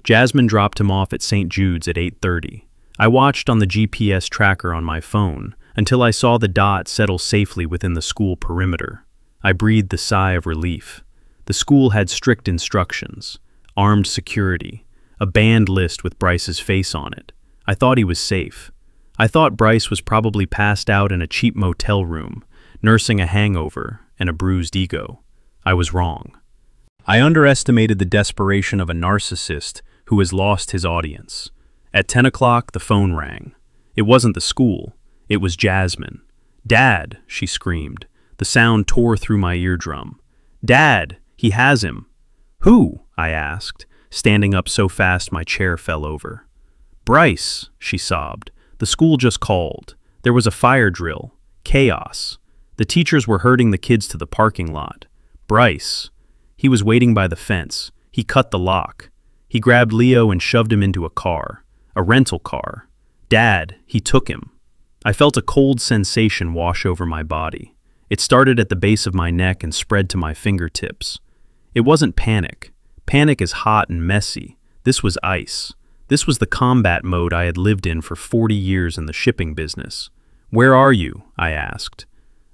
Jasmine dropped him off at St. Jude's at 8:30. I watched on the GPS tracker on my phone until I saw the dot settle safely within the school perimeter. I breathed a sigh of relief. The school had strict instructions, armed security, a banned list with Bryce's face on it. I thought he was safe. I thought Bryce was probably passed out in a cheap motel room, nursing a hangover and a bruised ego. I was wrong. I underestimated the desperation of a narcissist who has lost his audience. At 10 o'clock, the phone rang. It wasn't the school. It was Jasmine. "Dad," she screamed. The sound tore through my eardrum. "Dad, he has him." "Who?" I asked, standing up so fast my chair fell over. "Bryce," she sobbed. "The school just called. There was a fire drill. Chaos. The teachers were herding the kids to the parking lot. Bryce. He was waiting by the fence. He cut the lock. He grabbed Leo and shoved him into a car. A rental car. Dad, he took him." I felt a cold sensation wash over my body. It started at the base of my neck and spread to my fingertips. It wasn't panic. Panic is hot and messy. This was ice. This was the combat mode I had lived in for 40 years in the shipping business. "Where are you?" I asked.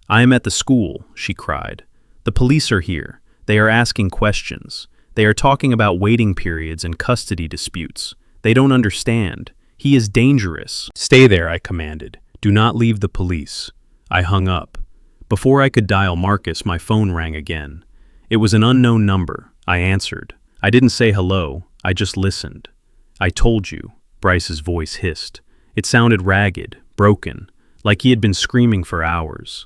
"I am at the school," she cried. "The police are here. They are asking questions. They are talking about waiting periods and custody disputes. They don't understand. He is dangerous." "Stay there," I commanded. "Do not leave the police." I hung up. Before I could dial Marcus, my phone rang again. It was an unknown number. I answered. I didn't say hello. I just listened. "I told you," Bryce's voice hissed. It sounded ragged, broken, like he had been screaming for hours.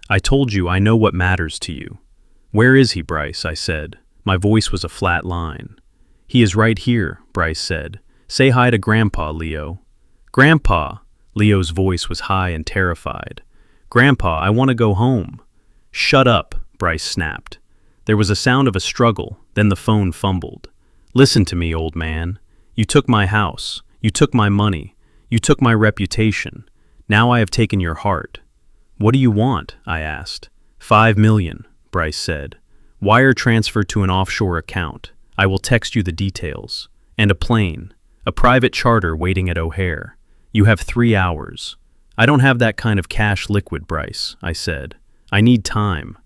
"I told you I know what matters to you." "Where is he, Bryce?" I said. My voice was a flat line. "He is right here," Bryce said. "Say hi to Grandpa, Leo." "Grandpa!" Leo's voice was high and terrified. "Grandpa, I want to go home." "Shut up," Bryce snapped. There was a sound of a struggle, then the phone fumbled. "Listen to me, old man. You took my house. You took my money. You took my reputation. Now I have taken your heart." "What do you want?" I asked. $5 million, Bryce said. "Wire transfer to an offshore account. I will text you the details. And a plane. A private charter waiting at O'Hare. You have 3 hours." "I don't have that kind of cash liquid, Bryce," I said. "I need time."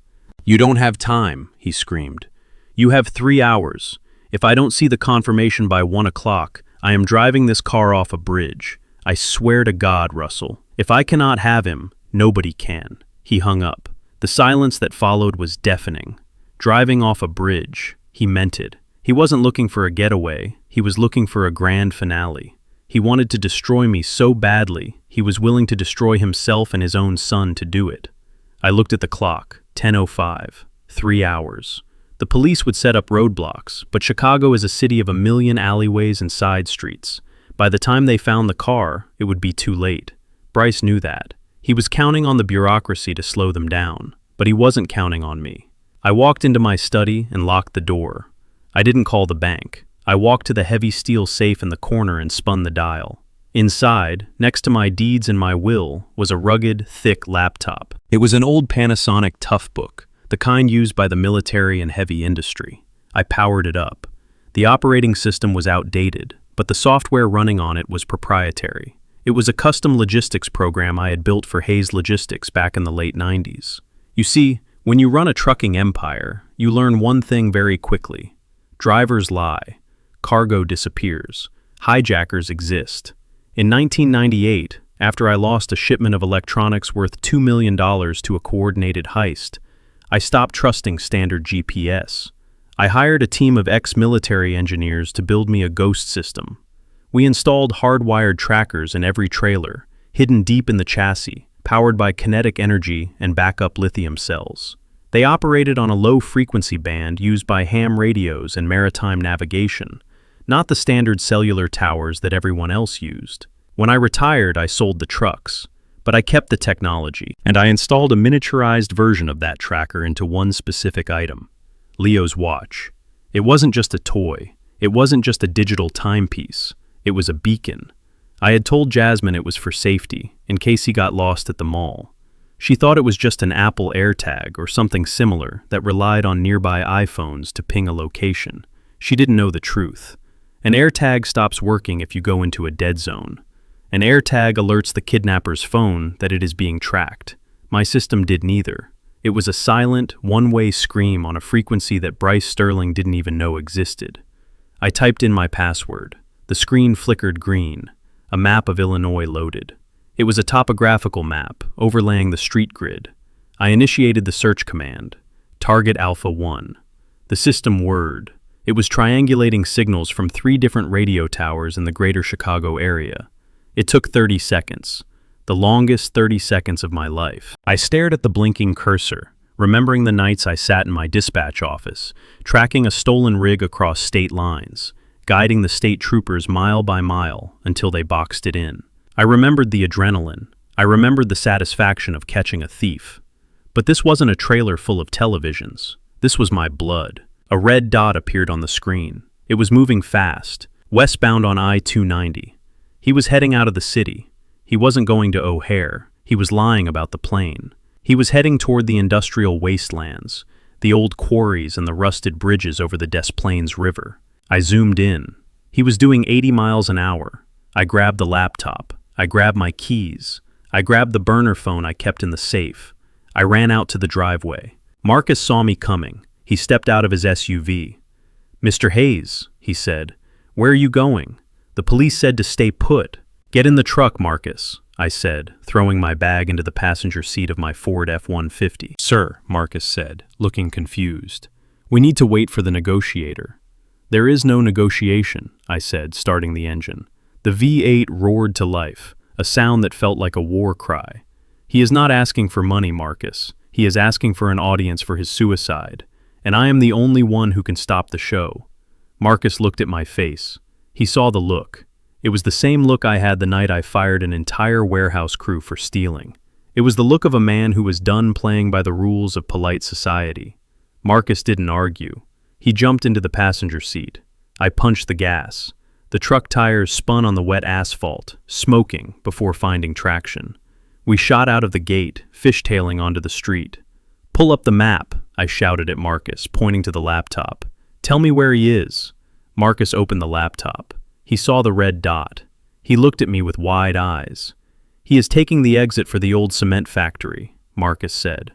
"You don't have time," he screamed. "You have 3 hours. If I don't see the confirmation by 1 o'clock, I am driving this car off a bridge. I swear to God, Russell, if I cannot have him, nobody can." He hung up. The silence that followed was deafening. Driving off a bridge. He meant it. He wasn't looking for a getaway. He was looking for a grand finale. He wanted to destroy me so badly, he was willing to destroy himself and his own son to do it. I looked at the clock. 10:05. 3 hours. The police would set up roadblocks, but Chicago is a city of 1,000,000 alleyways and side streets. By the time they found the car, it would be too late. Bryce knew that. He was counting on the bureaucracy to slow them down, but he wasn't counting on me. I walked into my study and locked the door. I didn't call the bank. I walked to the heavy steel safe in the corner and spun the dial. Inside, next to my deeds and my will, was a rugged, thick laptop. It was an old Panasonic Toughbook, the kind used by the military and heavy industry. I powered it up. The operating system was outdated, but the software running on it was proprietary. It was a custom logistics program I had built for Hayes Logistics back in the late 90s. You see, when you run a trucking empire, you learn one thing very quickly. Drivers lie. Cargo disappears. Hijackers exist. In 1998, after I lost a shipment of electronics worth $2 million to a coordinated heist, I stopped trusting standard GPS. I hired a team of ex-military engineers to build me a ghost system. We installed hardwired trackers in every trailer, hidden deep in the chassis, powered by kinetic energy and backup lithium cells. They operated on a low-frequency band used by ham radios and maritime navigation, not the standard cellular towers that everyone else used. When I retired, I sold the trucks, but I kept the technology, and I installed a miniaturized version of that tracker into one specific item, Leo's watch. It wasn't just a toy. It wasn't just a digital timepiece. It was a beacon. I had told Jasmine it was for safety, in case he got lost at the mall. She thought it was just an Apple AirTag or something similar that relied on nearby iPhones to ping a location. She didn't know the truth. An AirTag stops working if you go into a dead zone. An AirTag alerts the kidnapper's phone that it is being tracked. My system did neither. It was a silent, one-way scream on a frequency that Bryce Sterling didn't even know existed. I typed in my password. The screen flickered green. A map of Illinois loaded. It was a topographical map, overlaying the street grid. I initiated the search command. Target Alpha 1. The system whirred. It was triangulating signals from 3 different radio towers in the greater Chicago area. It took 30 seconds. The longest 30 seconds of my life. I stared at the blinking cursor, remembering the nights I sat in my dispatch office, tracking a stolen rig across state lines, guiding the state troopers mile by mile until they boxed it in. I remembered the adrenaline. I remembered the satisfaction of catching a thief. But this wasn't a trailer full of televisions. This was my blood. A red dot appeared on the screen. It was moving fast, westbound on I-290. He was heading out of the city. He wasn't going to O'Hare. He was lying about the plane. He was heading toward the industrial wastelands, the old quarries and the rusted bridges over the Des Plaines River. I zoomed in. He was doing 80 miles an hour. I grabbed the laptop. I grabbed my keys. I grabbed the burner phone I kept in the safe. I ran out to the driveway. Marcus saw me coming. He stepped out of his SUV. "Mr. Hayes," he said, "where are you going? The police said to stay put." "Get in the truck, Marcus," I said, throwing my bag into the passenger seat of my Ford F-150. "Sir," Marcus said, looking confused. "We need to wait for the negotiator." "There is no negotiation," I said, starting the engine. The V8 roared to life, a sound that felt like a war cry. "He is not asking for money, Marcus. He is asking for an audience for his suicide, and I am the only one who can stop the show." Marcus looked at my face. He saw the look. It was the same look I had the night I fired an entire warehouse crew for stealing. It was the look of a man who was done playing by the rules of polite society. Marcus didn't argue. He jumped into the passenger seat. I punched the gas. The truck tires spun on the wet asphalt, smoking before finding traction. We shot out of the gate, fishtailing onto the street. "Pull up the map," I shouted at Marcus, pointing to the laptop. "Tell me where he is." Marcus opened the laptop. He saw the red dot. He looked at me with wide eyes. "He is taking the exit for the old cement factory," Marcus said.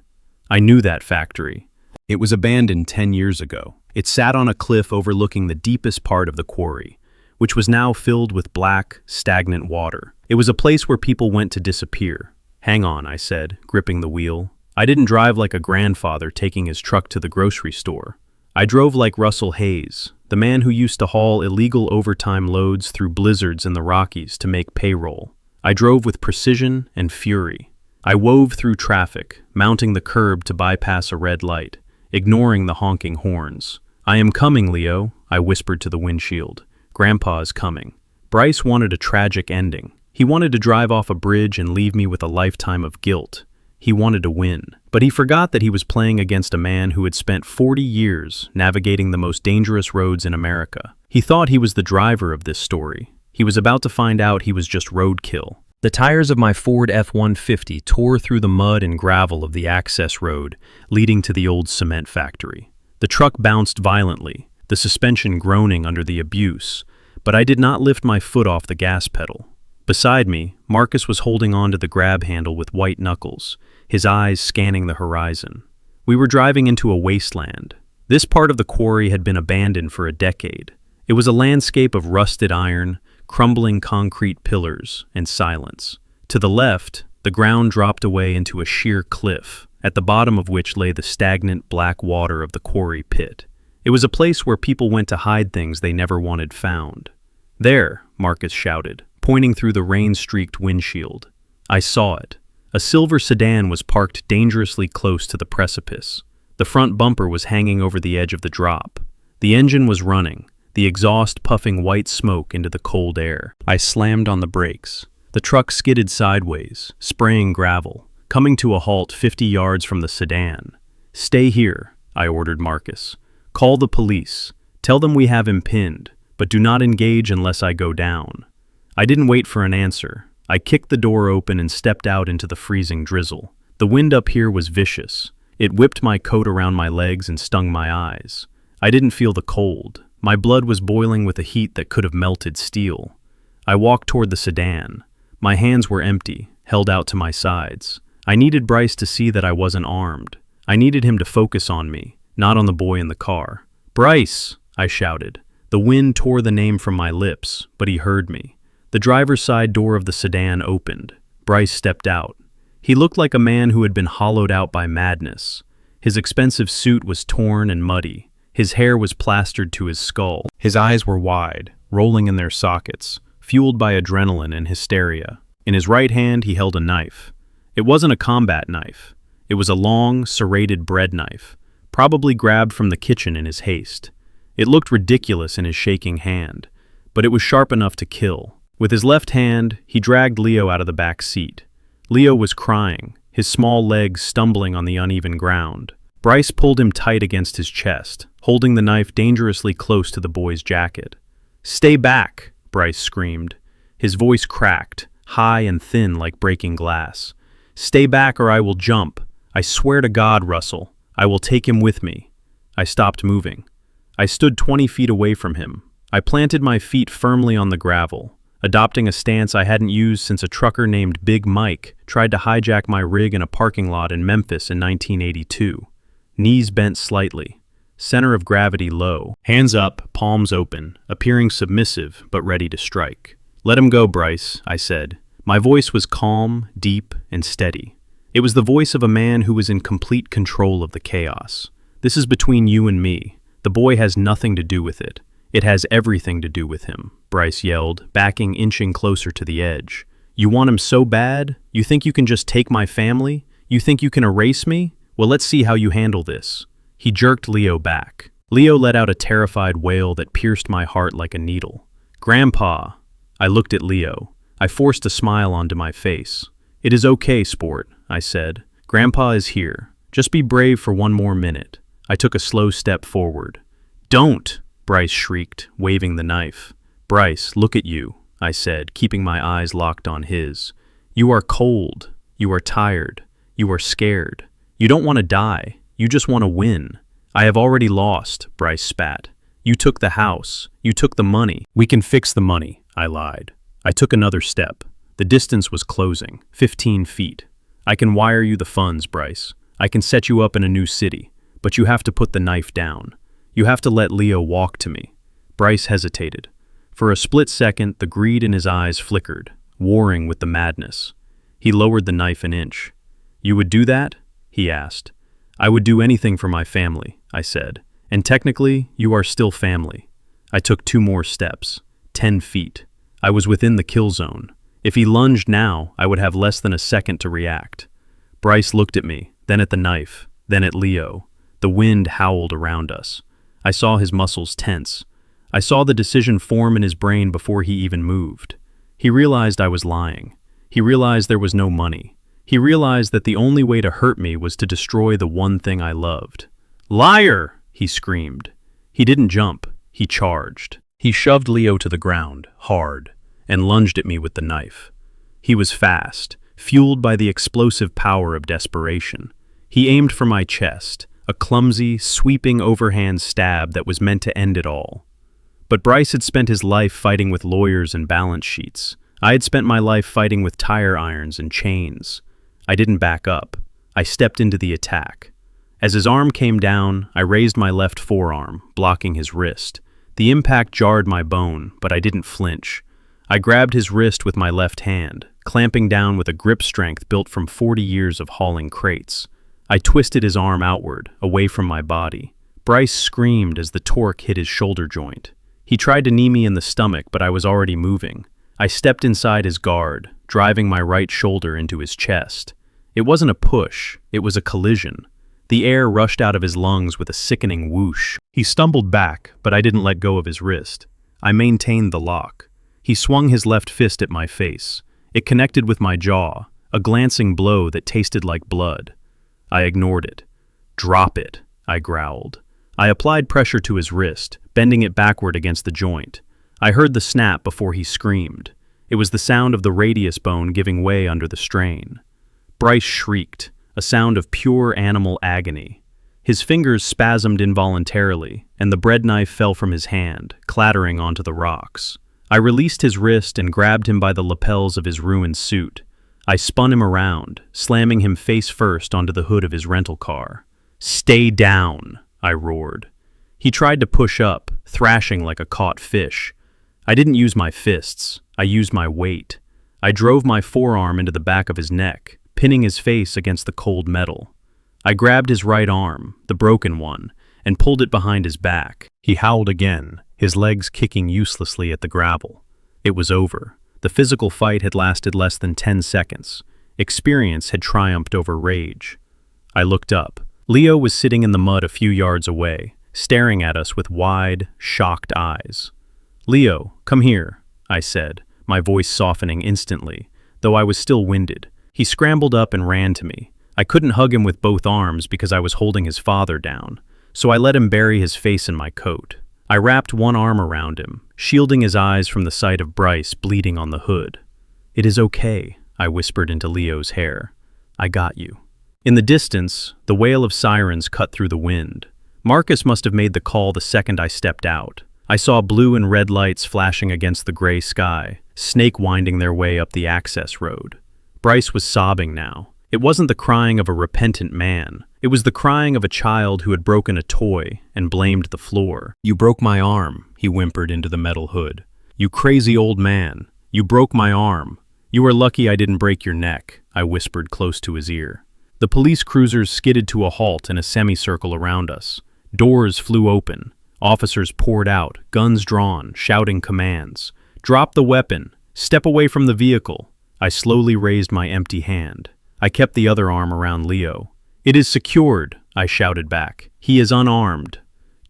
I knew that factory. It was abandoned 10 years ago. It sat on a cliff overlooking the deepest part of the quarry, which was now filled with black, stagnant water. It was a place where people went to disappear. "Hang on," I said, gripping the wheel. I didn't drive like a grandfather taking his truck to the grocery store. I drove like Russell Hayes, the man who used to haul illegal overtime loads through blizzards in the Rockies to make payroll. I drove with precision and fury. I wove through traffic, mounting the curb to bypass a red light, ignoring the honking horns. "I am coming, Leo," I whispered to the windshield. "Grandpa is coming." Bryce wanted a tragic ending. He wanted to drive off a bridge and leave me with a lifetime of guilt. He wanted to win. But he forgot that he was playing against a man who had spent 40 years navigating the most dangerous roads in America. He thought he was the driver of this story. He was about to find out he was just roadkill. The tires of my Ford F-150 tore through the mud and gravel of the access road leading to the old cement factory. The truck bounced violently, the suspension groaning under the abuse, but I did not lift my foot off the gas pedal. Beside me, Marcus was holding on to the grab handle with white knuckles, his eyes scanning the horizon. We were driving into a wasteland. This part of the quarry had been abandoned for a decade. It was a landscape of rusted iron, crumbling concrete pillars, and silence. To the left, the ground dropped away into a sheer cliff, at the bottom of which lay the stagnant black water of the quarry pit. It was a place where people went to hide things they never wanted found. "There," Marcus shouted, pointing through the rain-streaked windshield. I saw it. A silver sedan was parked dangerously close to the precipice. The front bumper was hanging over the edge of the drop. The engine was running, the exhaust puffing white smoke into the cold air. I slammed on the brakes. The truck skidded sideways, spraying gravel, coming to a halt 50 yards from the sedan. "Stay here," I ordered Marcus. "Call the police. Tell them we have him pinned, but do not engage unless I go down." I didn't wait for an answer. I kicked the door open and stepped out into the freezing drizzle. The wind up here was vicious. It whipped my coat around my legs and stung my eyes. I didn't feel the cold. My blood was boiling with a heat that could have melted steel. I walked toward the sedan. My hands were empty, held out to my sides. I needed Bryce to see that I wasn't armed. I needed him to focus on me, not on the boy in the car. "Bryce!" I shouted. The wind tore the name from my lips, but he heard me. The driver's side door of the sedan opened. Bryce stepped out. He looked like a man who had been hollowed out by madness. His expensive suit was torn and muddy. His hair was plastered to his skull. His eyes were wide, rolling in their sockets, fueled by adrenaline and hysteria. In his right hand, he held a knife. It wasn't a combat knife. It was a long, serrated bread knife, probably grabbed from the kitchen in his haste. It looked ridiculous in his shaking hand, but it was sharp enough to kill. With his left hand, he dragged Leo out of the back seat. Leo was crying, his small legs stumbling on the uneven ground. Bryce pulled him tight against his chest, holding the knife dangerously close to the boy's jacket. "Stay back!" Bryce screamed. His voice cracked, high and thin like breaking glass. "Stay back or I will jump. I swear to God, Russell, I will take him with me." I stopped moving. I stood 20 feet away from him. I planted my feet firmly on the gravel, adopting a stance I hadn't used since a trucker named Big Mike tried to hijack my rig in a parking lot in Memphis in 1982. Knees bent slightly, center of gravity low, hands up, palms open, appearing submissive but ready to strike. "Let him go, Bryce," I said. My voice was calm, deep, and steady. It was the voice of a man who was in complete control of the chaos. "This is between you and me. The boy has nothing to do with it. It has everything to do with him," Bryce yelled, inching closer to the edge. "You want him so bad? You think you can just take my family? You think you can erase me? Well, let's see how you handle this." He jerked Leo back. Leo let out a terrified wail that pierced my heart like a needle. "Grandpa!" I looked at Leo. I forced a smile onto my face. "It is okay, sport," I said. "Grandpa is here. Just be brave for one more minute." I took a slow step forward. "Don't!" Bryce shrieked, waving the knife. "Bryce, look at you," I said, keeping my eyes locked on his. "You are cold. You are tired. You are scared. You don't want to die. You just want to win." "I have already lost," Bryce spat. "You took the house. You took the money." "We can fix the money," I lied. I took another step. The distance was closing, 15 feet. "I can wire you the funds, Bryce. I can set you up in a new city, but you have to put the knife down. You have to let Leo walk to me." Bryce hesitated. For a split second, the greed in his eyes flickered, warring with the madness. He lowered the knife an inch. "You would do that?" he asked. "I would do anything for my family," I said. "And technically, you are still family." I took 2 more steps. 10 feet. I was within the kill zone. If he lunged now, I would have less than a second to react. Bryce looked at me, then at the knife, then at Leo. The wind howled around us. I saw his muscles tense. I saw the decision form in his brain before he even moved. He realized I was lying. He realized there was no money. He realized that the only way to hurt me was to destroy the one thing I loved. "Liar!" he screamed. He didn't jump. He charged. He shoved Leo to the ground, hard, and lunged at me with the knife. He was fast, fueled by the explosive power of desperation. He aimed for my chest, a clumsy, sweeping overhand stab that was meant to end it all. But Bryce had spent his life fighting with lawyers and balance sheets. I had spent my life fighting with tire irons and chains. I didn't back up. I stepped into the attack. As his arm came down, I raised my left forearm, blocking his wrist. The impact jarred my bone, but I didn't flinch. I grabbed his wrist with my left hand, clamping down with a grip strength built from 40 years of hauling crates. I twisted his arm outward, away from my body. Bryce screamed as the torque hit his shoulder joint. He tried to knee me in the stomach, but I was already moving. I stepped inside his guard, driving my right shoulder into his chest. It wasn't a push, it was a collision. The air rushed out of his lungs with a sickening whoosh. He stumbled back, but I didn't let go of his wrist. I maintained the lock. He swung his left fist at my face. It connected with my jaw, a glancing blow that tasted like blood. I ignored it. "Drop it," I growled. I applied pressure to his wrist, bending it backward against the joint. I heard the snap before he screamed. It was the sound of the radius bone giving way under the strain. Bryce shrieked, a sound of pure animal agony. His fingers spasmed involuntarily, and the bread knife fell from his hand, clattering onto the rocks. I released his wrist and grabbed him by the lapels of his ruined suit. I spun him around, slamming him face first onto the hood of his rental car. "Stay down," I roared. He tried to push up, thrashing like a caught fish. I didn't use my fists. I used my weight. I drove my forearm into the back of his neck, pinning his face against the cold metal. I grabbed his right arm, the broken one, and pulled it behind his back. He howled again, his legs kicking uselessly at the gravel. It was over. The physical fight had lasted less than 10 seconds. Experience had triumphed over rage. I looked up. Leo was sitting in the mud a few yards away, staring at us with wide, shocked eyes. "Leo, come here," I said, my voice softening instantly, though I was still winded. He scrambled up and ran to me. I couldn't hug him with both arms because I was holding his father down, so I let him bury his face in my coat. I wrapped one arm around him, shielding his eyes from the sight of Bryce bleeding on the hood. "It is okay," I whispered into Leo's hair. "I got you." In the distance, the wail of sirens cut through the wind. Marcus must have made the call the second I stepped out. I saw blue and red lights flashing against the gray sky, snake winding their way up the access road. Bryce was sobbing now. It wasn't the crying of a repentant man. It was the crying of a child who had broken a toy and blamed the floor. "You broke my arm," he whimpered into the metal hood. "You crazy old man. You broke my arm. You are lucky I didn't break your neck," I whispered close to his ear. The police cruisers skidded to a halt in a semicircle around us. Doors flew open. Officers poured out, guns drawn, shouting commands. "Drop the weapon. Step away from the vehicle." I slowly raised my empty hand. I kept the other arm around Leo. "It is secured," I shouted back. "He is unarmed."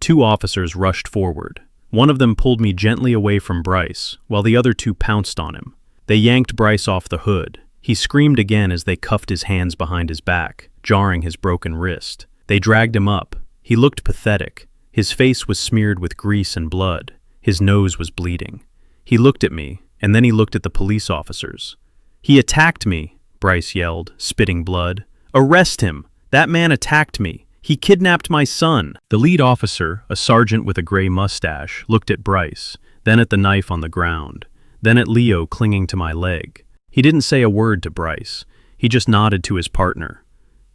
2 officers rushed forward. One of them pulled me gently away from Bryce, while the other 2 pounced on him. They yanked Bryce off the hood. He screamed again as they cuffed his hands behind his back, jarring his broken wrist. They dragged him up. He looked pathetic. His face was smeared with grease and blood. His nose was bleeding. He looked at me, and then he looked at the police officers. "He attacked me," Bryce yelled, spitting blood. "Arrest him! That man attacked me. He kidnapped my son." The lead officer, a sergeant with a gray mustache, looked at Bryce, then at the knife on the ground, then at Leo clinging to my leg. He didn't say a word to Bryce. He just nodded to his partner.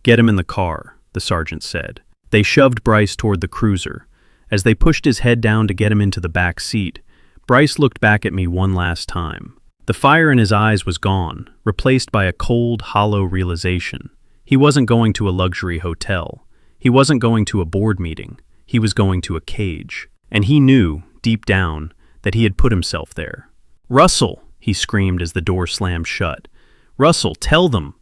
"Get him in the car," the sergeant said. They shoved Bryce toward the cruiser. As they pushed his head down to get him into the back seat, Bryce looked back at me one last time. The fire in his eyes was gone, replaced by a cold, hollow realization. He wasn't going to a luxury hotel. He wasn't going to a board meeting. He was going to a cage. And he knew, deep down, that he had put himself there. "Russell!" he screamed as the door slammed shut. "Russell, tell them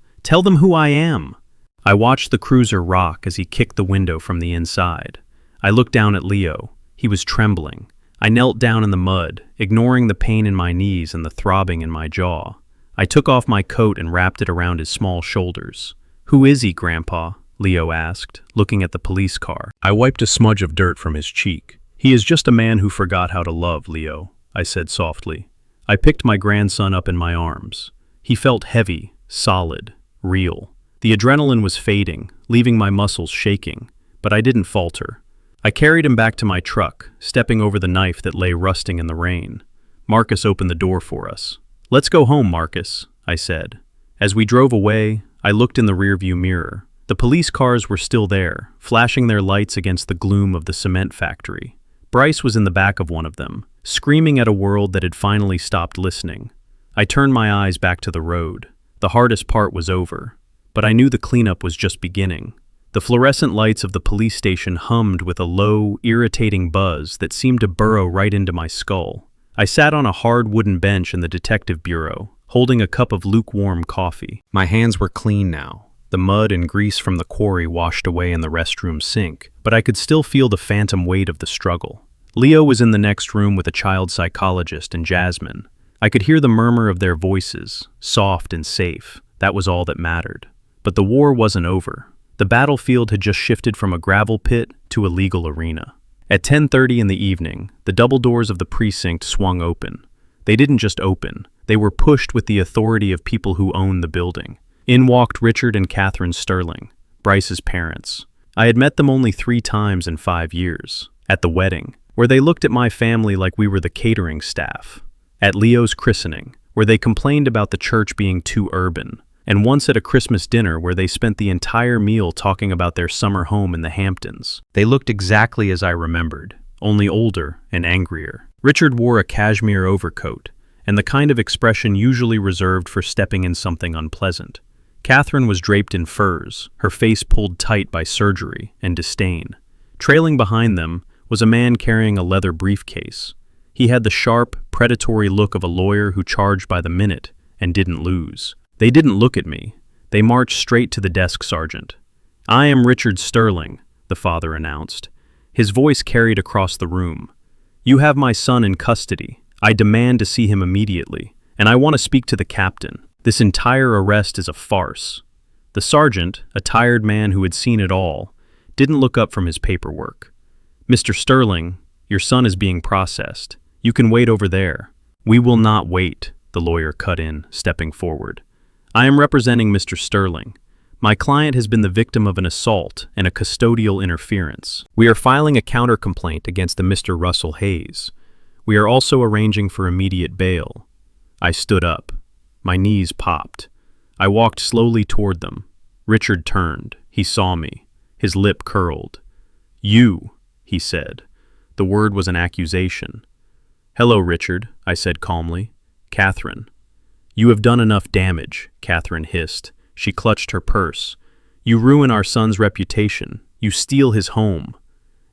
who I am." I watched the cruiser rock as he kicked the window from the inside. I looked down at Leo. He was trembling. I knelt down in the mud, ignoring the pain in my knees and the throbbing in my jaw. I took off my coat and wrapped it around his small shoulders. "Who is he, Grandpa?" Leo asked, looking at the police car. I wiped a smudge of dirt from his cheek. "He is just a man who forgot how to love, Leo," I said softly. I picked my grandson up in my arms. He felt heavy, solid, real. The adrenaline was fading, leaving my muscles shaking, but I didn't falter. I carried him back to my truck, stepping over the knife that lay rusting in the rain. Marcus opened the door for us. "Let's go home, Marcus," I said. As we drove away, I looked in the rearview mirror. The police cars were still there, flashing their lights against the gloom of the cement factory. Bryce was in the back of one of them, screaming at a world that had finally stopped listening. I turned my eyes back to the road. The hardest part was over, but I knew the cleanup was just beginning. The fluorescent lights of the police station hummed with a low, irritating buzz that seemed to burrow right into my skull. I sat on a hard wooden bench in the detective bureau, holding a cup of lukewarm coffee. My hands were clean now. The mud and grease from the quarry washed away in the restroom sink, but I could still feel the phantom weight of the struggle. Leo was in the next room with a child psychologist and Jasmine. I could hear the murmur of their voices, soft and safe. That was all that mattered. But the war wasn't over. The battlefield had just shifted from a gravel pit to a legal arena. At 10:30 in the evening, the double doors of the precinct swung open. They didn't just open, they were pushed with the authority of people who owned the building. In walked Richard and Catherine Sterling, Bryce's parents. I had met them only 3 times in 5 years. At the wedding, where they looked at my family like we were the catering staff. At Leo's christening, where they complained about the church being too urban. and once at a Christmas dinner where they spent the entire meal talking about their summer home in the Hamptons. They looked exactly as I remembered, only older and angrier. Richard wore a cashmere overcoat, and the kind of expression usually reserved for stepping in something unpleasant. Catherine was draped in furs, her face pulled tight by surgery and disdain. Trailing behind them was a man carrying a leather briefcase. He had the sharp, predatory look of a lawyer who charged by the minute and didn't lose. They didn't look at me. They marched straight to the desk sergeant. "I am Richard Sterling," the father announced. His voice carried across the room. "You have my son in custody. I demand to see him immediately, and I want to speak to the captain. This entire arrest is a farce." The sergeant, a tired man who had seen it all, didn't look up from his paperwork. "Mr. Sterling, your son is being processed. You can wait over there." "We will not wait," the lawyer cut in, stepping forward. "I am representing Mr. Sterling. My client has been the victim of an assault and a custodial interference. We are filing a counter-complaint against the Mr. Russell Hayes. We are also arranging for immediate bail." I stood up. My knees popped. I walked slowly toward them. Richard turned. He saw me. His lip curled. "You," he said. The word was an accusation. "Hello, Richard," I said calmly. "Catherine." "You have done enough damage," Catherine hissed. She clutched her purse. "You ruin our son's reputation. You steal his home.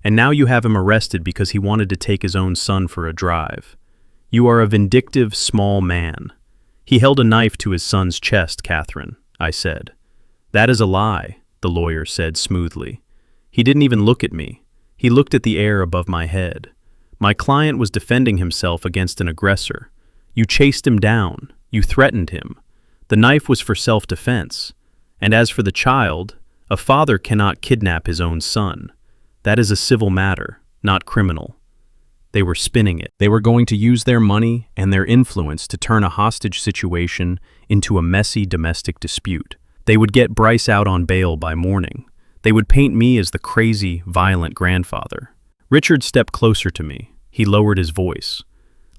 And now you have him arrested because he wanted to take his own son for a drive. You are a vindictive, small man." "He held a knife to his son's chest, Catherine," I said. "That is a lie," the lawyer said smoothly. "He didn't even look at me. He looked at the air above my head. My client was defending himself against an aggressor. You chased him down. You threatened him. The knife was for self-defense. And as for the child, a father cannot kidnap his own son. That is a civil matter, not criminal." They were spinning it. They were going to use their money and their influence to turn a hostage situation into a messy domestic dispute. They would get Bryce out on bail by morning. They would paint me as the crazy, violent grandfather. Richard stepped closer to me. He lowered his voice.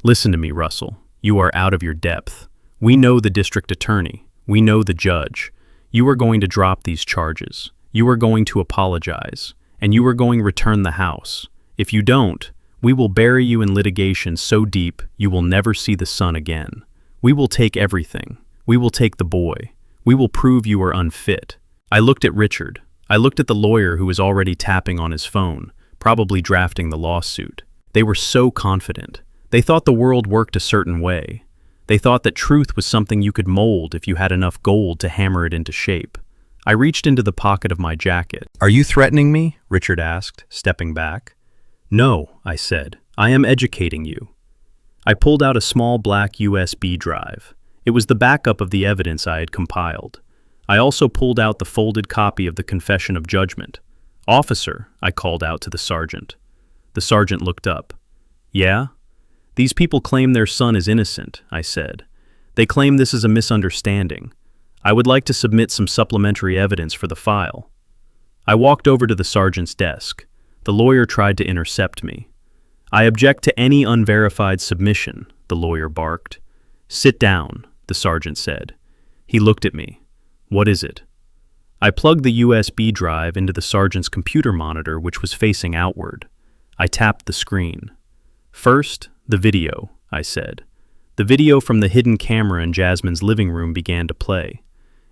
"Listen to me, Russell. You are out of your depth. We know the district attorney. We know the judge. You are going to drop these charges. You are going to apologize. And you are going to return the house. If you don't, we will bury you in litigation so deep you will never see the sun again. We will take everything. We will take the boy. We will prove you are unfit." I looked at Richard. I looked at the lawyer who was already tapping on his phone, probably drafting the lawsuit. They were so confident. They thought the world worked a certain way. They thought that truth was something you could mold if you had enough gold to hammer it into shape. I reached into the pocket of my jacket. "Are you threatening me?" Richard asked, stepping back. "No," I said. "I am educating you." I pulled out a small black USB drive. It was the backup of the evidence I had compiled. I also pulled out the folded copy of the Confession of Judgment. "Officer," I called out to the sergeant. The sergeant looked up. "Yeah?" "These people claim their son is innocent," I said. "They claim this is a misunderstanding. I would like to submit some supplementary evidence for the file." I walked over to the sergeant's desk. The lawyer tried to intercept me. "I object to any unverified submission," the lawyer barked. "Sit down," the sergeant said. He looked at me. "What is it?" I plugged the USB drive into the sergeant's computer monitor, which was facing outward. I tapped the screen. "First, the video," I said. The video from the hidden camera in Jasmine's living room began to play.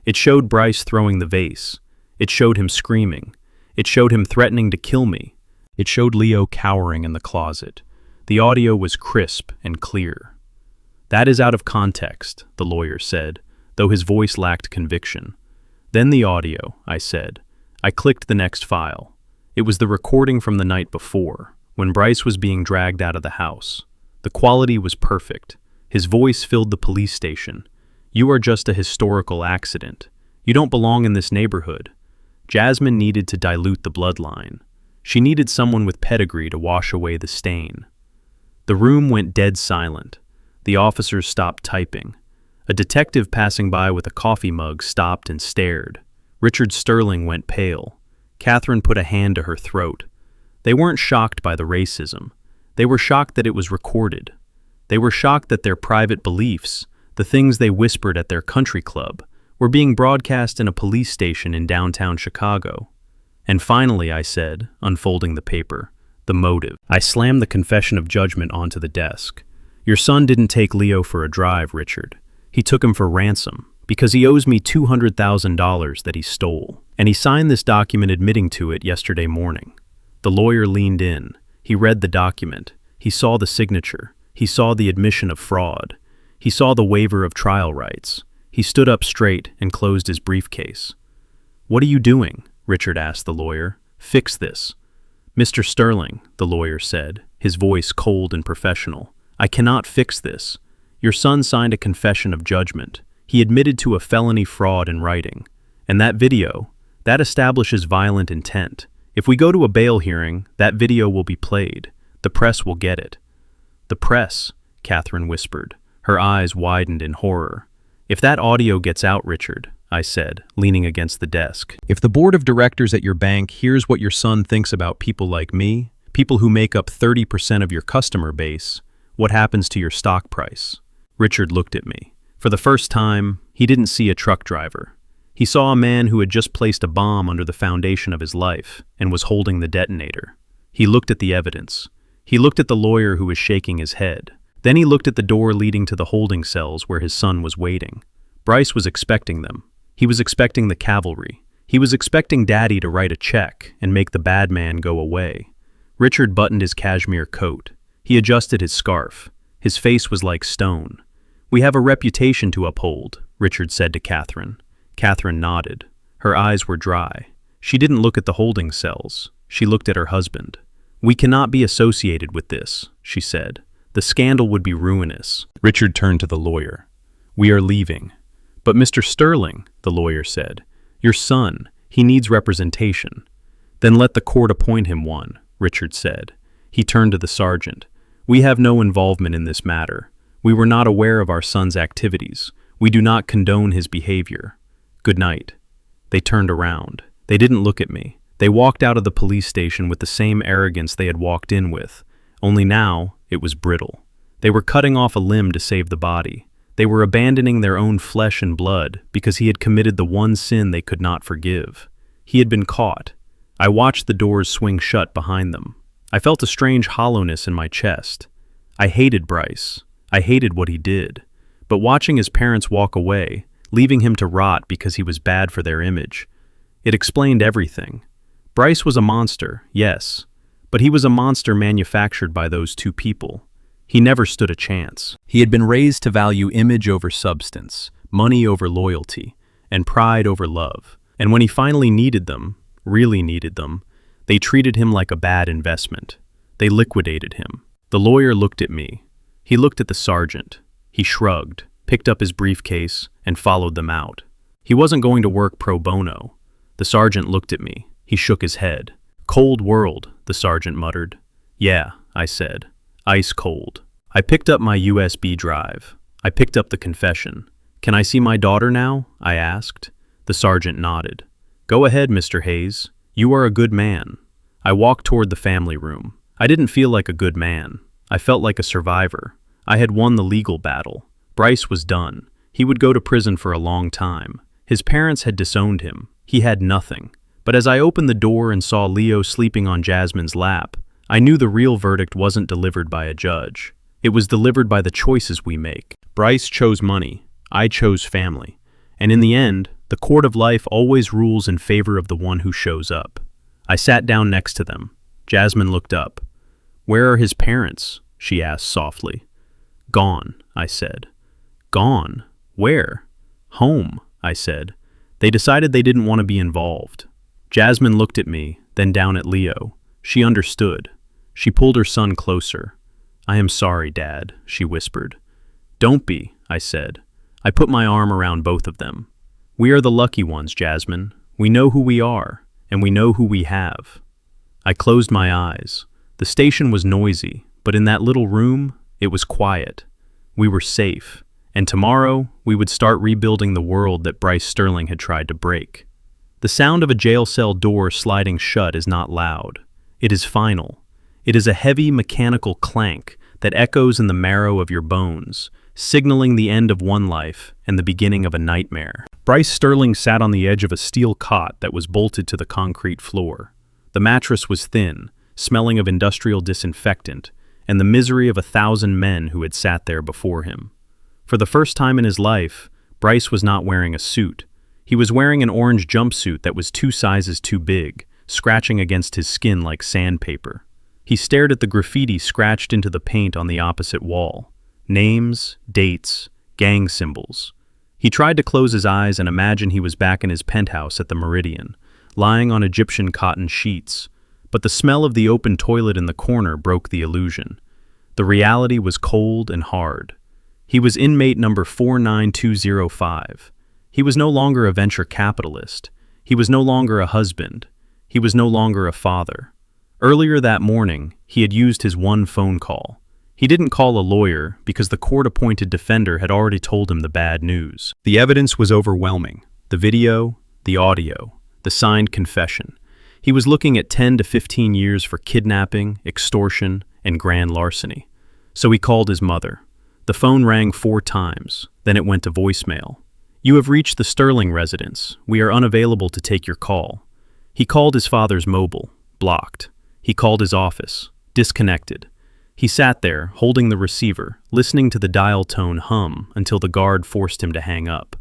It showed Bryce throwing the vase. It showed him screaming. It showed him threatening to kill me. It showed Leo cowering in the closet. The audio was crisp and clear. "That is out of context," the lawyer said, though his voice lacked conviction. "Then the audio," I said. I clicked the next file. It was the recording from the night before, when Bryce was being dragged out of the house. The quality was perfect. His voice filled the police station. "You are just a historical accident. You don't belong in this neighborhood." Jasmine needed to dilute the bloodline. She needed someone with pedigree to wash away the stain. The room went dead silent. The officers stopped typing. A detective passing by with a coffee mug stopped and stared. Richard Sterling went pale. Catherine put a hand to her throat. They weren't shocked by the racism. They were shocked that it was recorded. They were shocked that their private beliefs, the things they whispered at their country club, We're being broadcast in a police station in downtown Chicago. And finally, I said, unfolding the paper, the motive. I slammed the confession of judgment onto the desk. Your son didn't take Leo for a drive, Richard. He took him for ransom, because he owes me $200,000 that he stole. And he signed this document admitting to it yesterday morning. The lawyer leaned in. He read the document. He saw the signature. He saw the admission of fraud. He saw the waiver of trial rights. He stood up straight and closed his briefcase. "What are you doing?" Richard asked the lawyer. "Fix this." "Mr. Sterling," the lawyer said, his voice cold and professional, "I cannot fix this. Your son signed a confession of judgment. He admitted to a felony fraud in writing. And that video, that establishes violent intent. If we go to a bail hearing, that video will be played. The press will get it." "The press," Catherine whispered. Her eyes widened in horror. "If that audio gets out, Richard," I said, leaning against the desk, "if the board of directors at your bank hears what your son thinks about people like me, people who make up 30% of your customer base, what happens to your stock price?" Richard looked at me. For the first time, he didn't see a truck driver. He saw a man who had just placed a bomb under the foundation of his life and was holding the detonator. He looked at the evidence. He looked at the lawyer who was shaking his head. Then he looked at the door leading to the holding cells where his son was waiting. Bryce was expecting them. He was expecting the cavalry. He was expecting Daddy to write a check and make the bad man go away. Richard buttoned his cashmere coat. He adjusted his scarf. His face was like stone. "We have a reputation to uphold," Richard said to Catherine. Catherine nodded. Her eyes were dry. She didn't look at the holding cells. She looked at her husband. "We cannot be associated with this," she said. "The scandal would be ruinous." Richard turned to the lawyer. "We are leaving." "But Mr. Sterling," the lawyer said, "your son, he needs representation." "Then let the court appoint him one," Richard said. He turned to the sergeant. "We have no involvement in this matter. We were not aware of our son's activities. We do not condone his behavior. Good night." They turned around. They didn't look at me. They walked out of the police station with the same arrogance they had walked in with, only now it was brittle. They were cutting off a limb to save the body. They were abandoning their own flesh and blood because he had committed the one sin they could not forgive. He had been caught. I watched the doors swing shut behind them. I felt a strange hollowness in my chest. I hated Bryce. I hated what he did. But watching his parents walk away, leaving him to rot because he was bad for their image, it explained everything. Bryce was a monster, yes, but he was a monster manufactured by those two people. He never stood a chance. He had been raised to value image over substance, money over loyalty, and pride over love. And when he finally needed them, really needed them, they treated him like a bad investment. They liquidated him. The lawyer looked at me. He looked at the sergeant. He shrugged, picked up his briefcase, and followed them out. He wasn't going to work pro bono. The sergeant looked at me. He shook his head. "Cold world," the sergeant muttered. "Yeah," I said. "Ice cold." I picked up my USB drive. I picked up the confession. "Can I see my daughter now?" I asked. The sergeant nodded. "Go ahead, Mr. Hayes. You are a good man." I walked toward the family room. I didn't feel like a good man. I felt like a survivor. I had won the legal battle. Bryce was done. He would go to prison for a long time. His parents had disowned him. He had nothing. But as I opened the door and saw Leo sleeping on Jasmine's lap, I knew the real verdict wasn't delivered by a judge. It was delivered by the choices we make. Bryce chose money. I chose family. And in the end, the court of life always rules in favor of the one who shows up. I sat down next to them. Jasmine looked up. "Where are his parents?" she asked softly. "Gone," I said. "Gone? Where?" "Home," I said. "They decided they didn't want to be involved." Jasmine looked at me, then down at Leo. She understood. She pulled her son closer. "I am sorry, Dad," she whispered. "Don't be," I said. I put my arm around both of them. "We are the lucky ones, Jasmine. We know who we are, and we know who we have." I closed my eyes. The station was noisy, but in that little room, it was quiet. We were safe, and tomorrow we would start rebuilding the world that Bryce Sterling had tried to break. The sound of a jail cell door sliding shut is not loud. It is final. It is a heavy mechanical clank that echoes in the marrow of your bones, signaling the end of one life and the beginning of a nightmare. Bryce Sterling sat on the edge of a steel cot that was bolted to the concrete floor. The mattress was thin, smelling of industrial disinfectant, and the misery of 1,000 men who had sat there before him. For the first time in his life, Bryce was not wearing a suit. He was wearing an orange jumpsuit that was 2 sizes too big, scratching against his skin like sandpaper. He stared at the graffiti scratched into the paint on the opposite wall. Names, dates, gang symbols. He tried to close his eyes and imagine he was back in his penthouse at the Meridian, lying on Egyptian cotton sheets, but the smell of the open toilet in the corner broke the illusion. The reality was cold and hard. He was inmate number 49205. He was no longer a venture capitalist. He was no longer a husband. He was no longer a father. Earlier that morning, he had used his one phone call. He didn't call a lawyer because the court-appointed defender had already told him the bad news. The evidence was overwhelming. The video, the audio, the signed confession. He was looking at 10 to 15 years for kidnapping, extortion, and grand larceny. So he called his mother. The phone rang 4 times, then it went to voicemail. "You have reached the Sterling residence. We are unavailable to take your call." He called his father's mobile, blocked. He called his office, disconnected. He sat there, holding the receiver, listening to the dial tone hum until the guard forced him to hang up.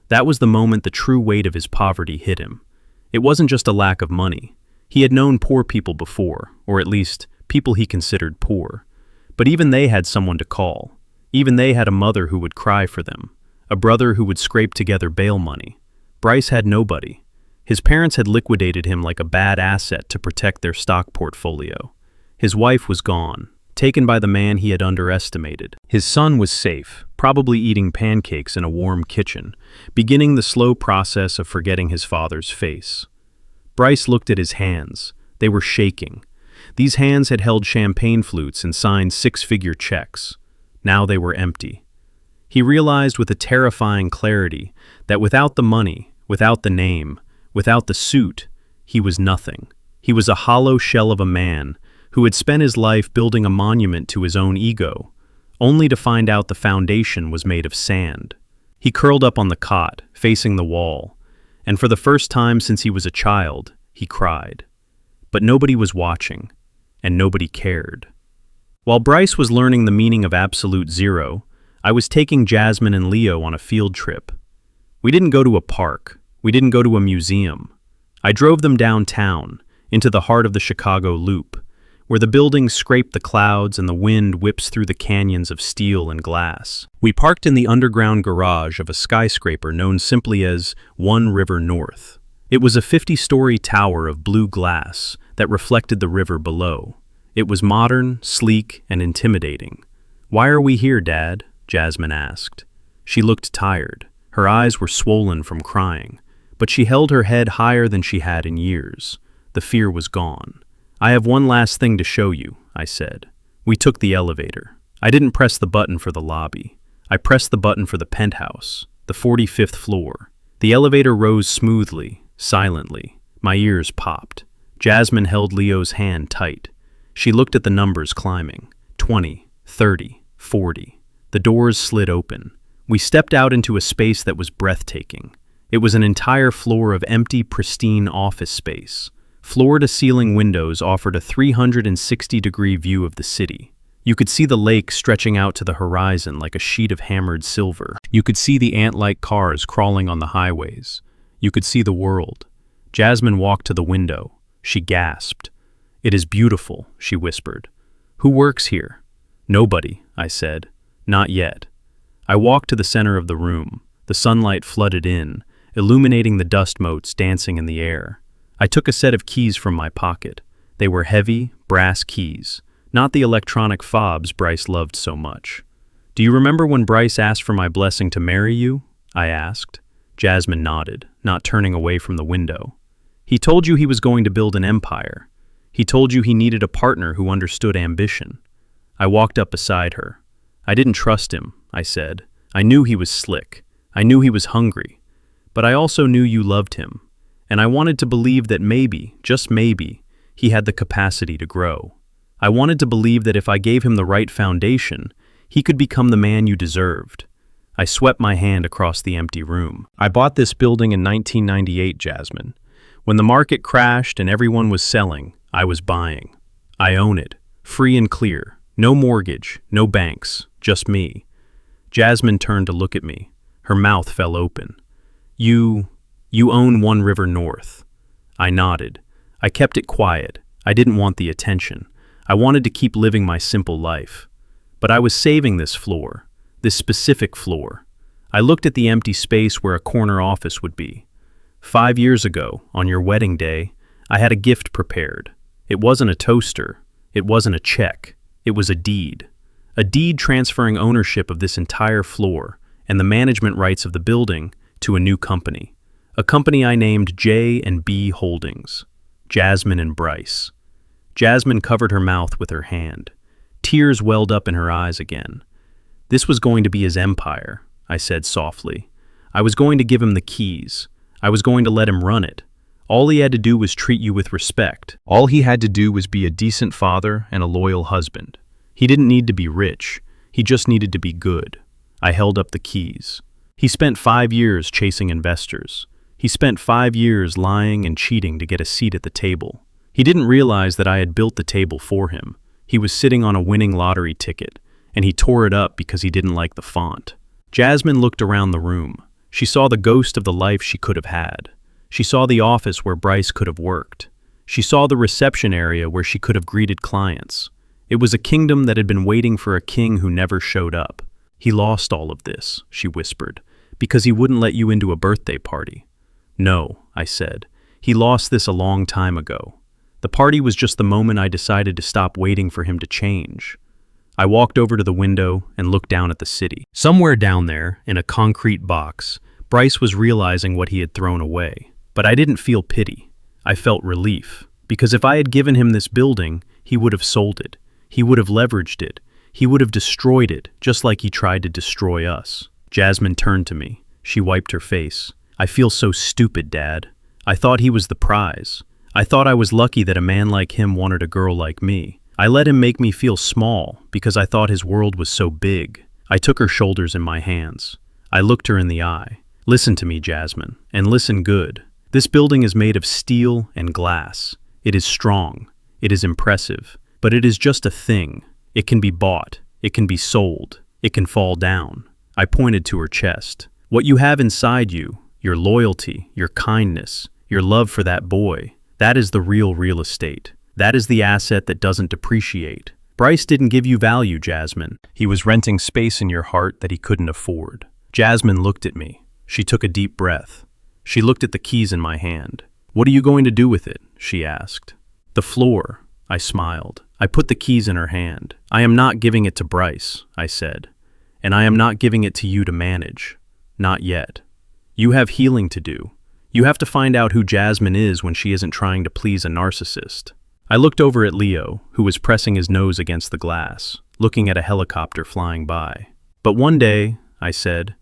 That was the moment the true weight of his poverty hit him. It wasn't just a lack of money. He had known poor people before, or at least people he considered poor. But even they had someone to call. Even they had a mother who would cry for them, a brother who would scrape together bail money. Bryce had nobody. His parents had liquidated him like a bad asset to protect their stock portfolio. His wife was gone, taken by the man he had underestimated. His son was safe, probably eating pancakes in a warm kitchen, beginning the slow process of forgetting his father's face. Bryce looked at his hands. They were shaking. These hands had held champagne flutes and signed 6-figure checks. Now they were empty. He realized with a terrifying clarity that without the money, without the name, without the suit, he was nothing. He was a hollow shell of a man who had spent his life building a monument to his own ego, only to find out the foundation was made of sand. He curled up on the cot, facing the wall, and for the first time since he was a child, he cried. But nobody was watching, and nobody cared. While Bryce was learning the meaning of absolute zero, I was taking Jasmine and Leo on a field trip. We didn't go to a park. We didn't go to a museum. I drove them downtown, into the heart of the Chicago Loop, where the buildings scrape the clouds and the wind whips through the canyons of steel and glass. We parked in the underground garage of a skyscraper known simply as One River North. It was a 50-story tower of blue glass that reflected the river below. It was modern, sleek, and intimidating. "Why are we here, Dad?" Jasmine asked. She looked tired. Her eyes were swollen from crying, but she held her head higher than she had in years. The fear was gone. "I have one last thing to show you," I said. We took the elevator. I didn't press the button for the lobby. I pressed the button for the penthouse, the 45th floor. The elevator rose smoothly, silently. My ears popped. Jasmine held Leo's hand tight. She looked at the numbers climbing. 20, 30, 40. The doors slid open. We stepped out into a space that was breathtaking. It was an entire floor of empty, pristine office space. Floor-to-ceiling windows offered a 360-degree view of the city. You could see the lake stretching out to the horizon like a sheet of hammered silver. You could see the ant-like cars crawling on the highways. You could see the world. Jasmine walked to the window. She gasped. "It is beautiful," she whispered. "Who works here?" "Nobody," I said. "Not yet." I walked to the center of the room. The sunlight flooded in, illuminating the dust motes dancing in the air. I took a set of keys from my pocket. They were heavy, brass keys, not the electronic fobs Bryce loved so much. "Do you remember when Bryce asked for my blessing to marry you?" I asked. Jasmine nodded, not turning away from the window. "He told you he was going to build an empire. He told you he needed a partner who understood ambition." I walked up beside her. "I didn't trust him," I said. "I knew he was slick. I knew he was hungry. But I also knew you loved him. And I wanted to believe that maybe, just maybe, he had the capacity to grow. I wanted to believe that if I gave him the right foundation, He could become the man you deserved. I swept my hand across the empty room. I bought this building in 1998, Jasmine. When the market crashed and everyone was selling, I was buying. I own it, free and clear. No mortgage, no banks, just me. Jasmine turned to look at me. Her mouth fell open. You own One River North. I nodded. I kept it quiet. I didn't want the attention. I wanted to keep living my simple life. But I was saving this floor, this specific floor. I looked at the empty space where a corner office would be. 5 years ago, on your wedding day, I had a gift prepared. It wasn't a toaster. It wasn't a check. It was a deed. A deed transferring ownership of this entire floor and the management rights of the building to a new company. A company I named J&B Holdings. Jasmine and Bryce. Jasmine covered her mouth with her hand. Tears welled up in her eyes again. This was going to be his empire, I said softly. I was going to give him the keys. I was going to let him run it. All he had to do was treat you with respect. All he had to do was be a decent father and a loyal husband. He didn't need to be rich. He just needed to be good. I held up the keys. He spent 5 years chasing investors. He spent 5 years lying and cheating to get a seat at the table. He didn't realize that I had built the table for him. He was sitting on a winning lottery ticket, and he tore it up because he didn't like the font. Jasmine looked around the room. She saw the ghost of the life she could have had. She saw the office where Bryce could have worked. She saw the reception area where she could have greeted clients. It was a kingdom that had been waiting for a king who never showed up. He lost all of this, she whispered, because he wouldn't let you into a birthday party. No, I said. He lost this a long time ago. The party was just the moment I decided to stop waiting for him to change. I walked over to the window and looked down at the city. Somewhere down there, in a concrete box, Bryce was realizing what he had thrown away. But I didn't feel pity. I felt relief. Because if I had given him this building, he would have sold it. He would have leveraged it. He would have destroyed it, just like he tried to destroy us. Jasmine turned to me. She wiped her face. I feel so stupid, Dad. I thought he was the prize. I thought I was lucky that a man like him wanted a girl like me. I let him make me feel small because I thought his world was so big. I took her shoulders in my hands. I looked her in the eye. Listen to me, Jasmine, and listen good. This building is made of steel and glass. It is strong. It is impressive. But it is just a thing. It can be bought. It can be sold. It can fall down. I pointed to her chest. What you have inside you, your loyalty, your kindness, your love for that boy, that is the real estate. That is the asset that doesn't depreciate. Bryce didn't give you value, Jasmine. He was renting space in your heart that he couldn't afford. Jasmine looked at me. She took a deep breath. She looked at the keys in my hand. What are you going to do with it? She asked. The floor. I smiled. I put the keys in her hand. I am not giving it to Bryce, I said. And I am not giving it to you to manage. Not yet. You have healing to do. You have to find out who Jasmine is when she isn't trying to please a narcissist. I looked over at Leo, who was pressing his nose against the glass, looking at a helicopter flying by. But one day, I said,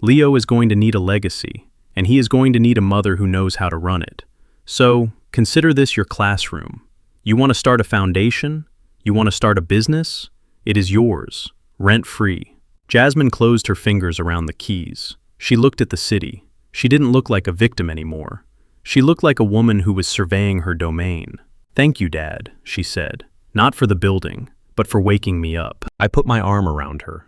Leo is going to need a legacy, and he is going to need a mother who knows how to run it. So, consider this your classroom. You want to start a foundation? You want to start a business? It is yours, rent-free. Jasmine closed her fingers around the keys. She looked at the city. She didn't look like a victim anymore. She looked like a woman who was surveying her domain. Thank you, Dad, she said. Not for the building, but for waking me up. I put my arm around her.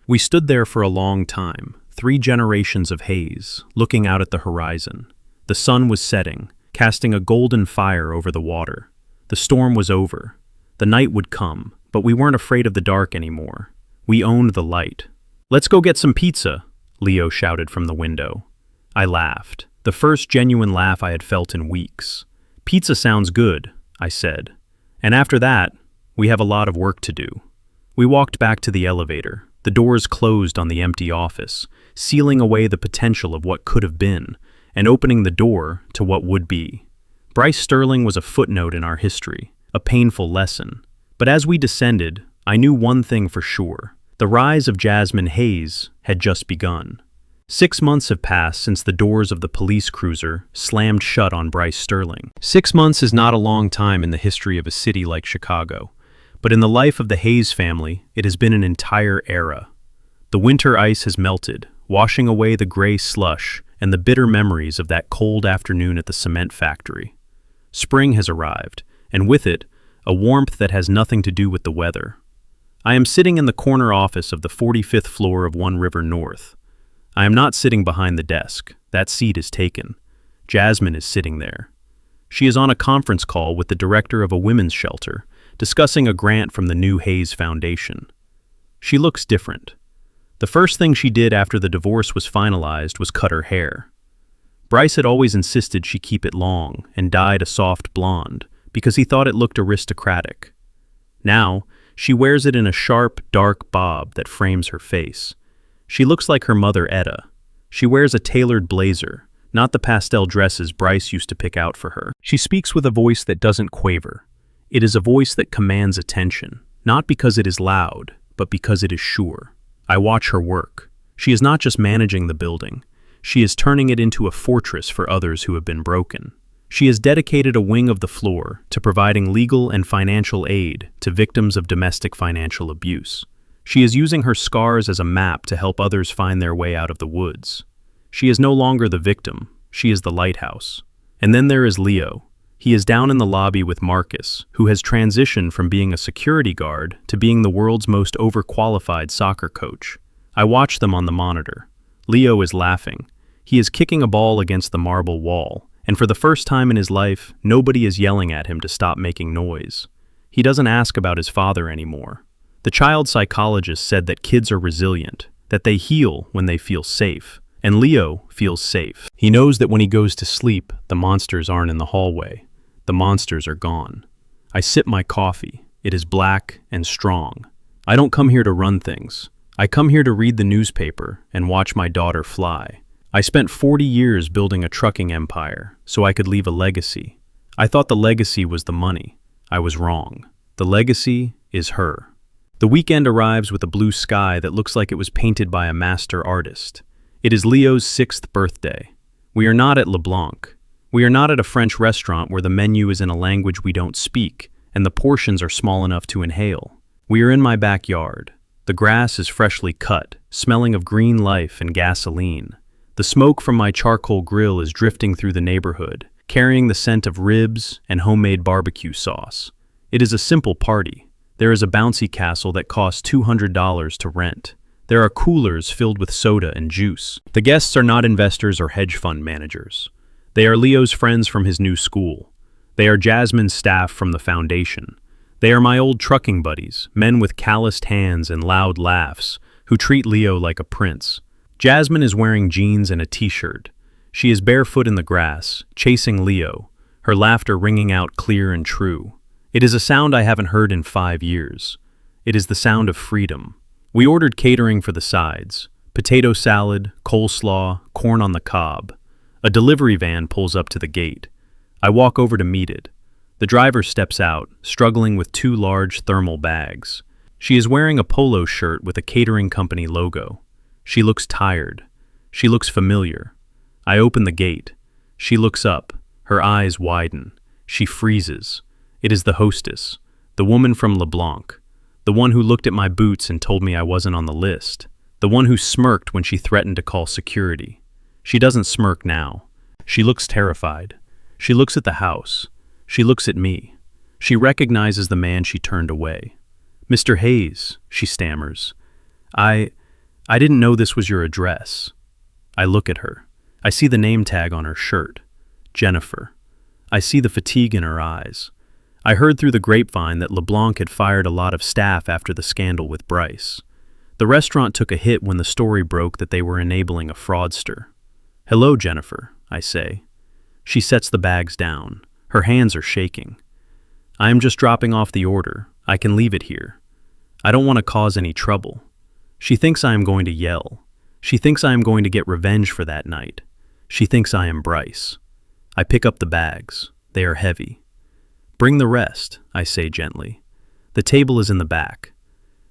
We stood there for a long time, 3 generations of haze, looking out at the horizon. The sun was setting, casting a golden fire over the water. The storm was over. The night would come, but we weren't afraid of the dark anymore. We owned the light. Let's go get some pizza, Leo shouted from the window. I laughed, the first genuine laugh I had felt in weeks. Pizza sounds good, I said. And after that, we have a lot of work to do. We walked back to the elevator. The doors closed on the empty office, sealing away the potential of what could have been, and opening the door to what would be. Bryce Sterling was a footnote in our history, a painful lesson. But as we descended, I knew one thing for sure. The rise of Jasmine Hayes had just begun. 6 months have passed since the doors of the police cruiser slammed shut on Bryce Sterling. 6 months is not a long time in the history of a city like Chicago, But in the life of the Hayes family, it has been an entire era. The winter ice has melted, washing away the gray slush and the bitter memories of that cold afternoon at the cement factory. Spring has arrived, and with it, a warmth that has nothing to do with the weather. I am sitting in the corner office of the 45th floor of One River North. I am not sitting behind the desk. That seat is taken. Jasmine is sitting there. She is on a conference call with the director of a women's shelter, discussing a grant from the new Hayes Foundation. She looks different. The first thing she did after the divorce was finalized was cut her hair. Bryce had always insisted she keep it long and dyed a soft blonde because he thought it looked aristocratic. Now, she wears it in a sharp, dark bob that frames her face. She looks like her mother Etta. She wears a tailored blazer, not the pastel dresses Bryce used to pick out for her. She speaks with a voice that doesn't quaver. It is a voice that commands attention, not because it is loud, but because it is sure. I watch her work. She is not just managing the building. She is turning it into a fortress for others who have been broken. She has dedicated a wing of the floor to providing legal and financial aid to victims of domestic financial abuse. She is using her scars as a map to help others find their way out of the woods. She is no longer the victim. She is the lighthouse. And then there is Leo. He is down in the lobby with Marcus, who has transitioned from being a security guard to being the world's most overqualified soccer coach. I watch them on the monitor. Leo is laughing. He is kicking a ball against the marble wall, and for the first time in his life, nobody is yelling at him to stop making noise. He doesn't ask about his father anymore. The child psychologist said that kids are resilient, that they heal when they feel safe, and Leo feels safe. He knows that when he goes to sleep, the monsters aren't in the hallway. The monsters are gone. I sip my coffee. It is black and strong. I don't come here to run things. I come here to read the newspaper and watch my daughter fly. I spent 40 years building a trucking empire so I could leave a legacy. I thought the legacy was the money. I was wrong. The legacy is her. The weekend arrives with a blue sky that looks like it was painted by a master artist. It is Leo's 6th birthday. We are not at LeBlanc. We are not at a French restaurant where the menu is in a language we don't speak and the portions are small enough to inhale. We are in my backyard. The grass is freshly cut, smelling of green life and gasoline. The smoke from my charcoal grill is drifting through the neighborhood, carrying the scent of ribs and homemade barbecue sauce. It is a simple party. There is a bouncy castle that costs $200 to rent. There are coolers filled with soda and juice. The guests are not investors or hedge fund managers. They are Leo's friends from his new school. They are Jasmine's staff from the foundation. They are my old trucking buddies, men with calloused hands and loud laughs, who treat Leo like a prince. Jasmine is wearing jeans and a t-shirt. She is barefoot in the grass, chasing Leo, her laughter ringing out clear and true. It is a sound I haven't heard in 5 years. It is the sound of freedom. We ordered catering for the sides: potato salad, coleslaw, corn on the cob. A delivery van pulls up to the gate. I walk over to meet it. The driver steps out, struggling with 2 large thermal bags. She is wearing a polo shirt with a catering company logo. She looks tired. She looks familiar. I open the gate. She looks up. Her eyes widen. She freezes. It is the hostess, the woman from LeBlanc, the one who looked at my boots and told me I wasn't on the list, the one who smirked when she threatened to call security. She doesn't smirk now. She looks terrified. She looks at the house. She looks at me. She recognizes the man she turned away. "Mr. Hayes," she stammers. I didn't know this was your address." I look at her. I see the name tag on her shirt. Jennifer. I see the fatigue in her eyes. I heard through the grapevine that LeBlanc had fired a lot of staff after the scandal with Bryce. The restaurant took a hit when the story broke that they were enabling a fraudster. "Hello, Jennifer," I say. She sets the bags down. Her hands are shaking. "I am just dropping off the order. I can leave it here. I don't want to cause any trouble." She thinks I am going to yell. She thinks I am going to get revenge for that night. She thinks I am Bryce. I pick up the bags. They are heavy. "Bring the rest," I say gently. "The table is in the back."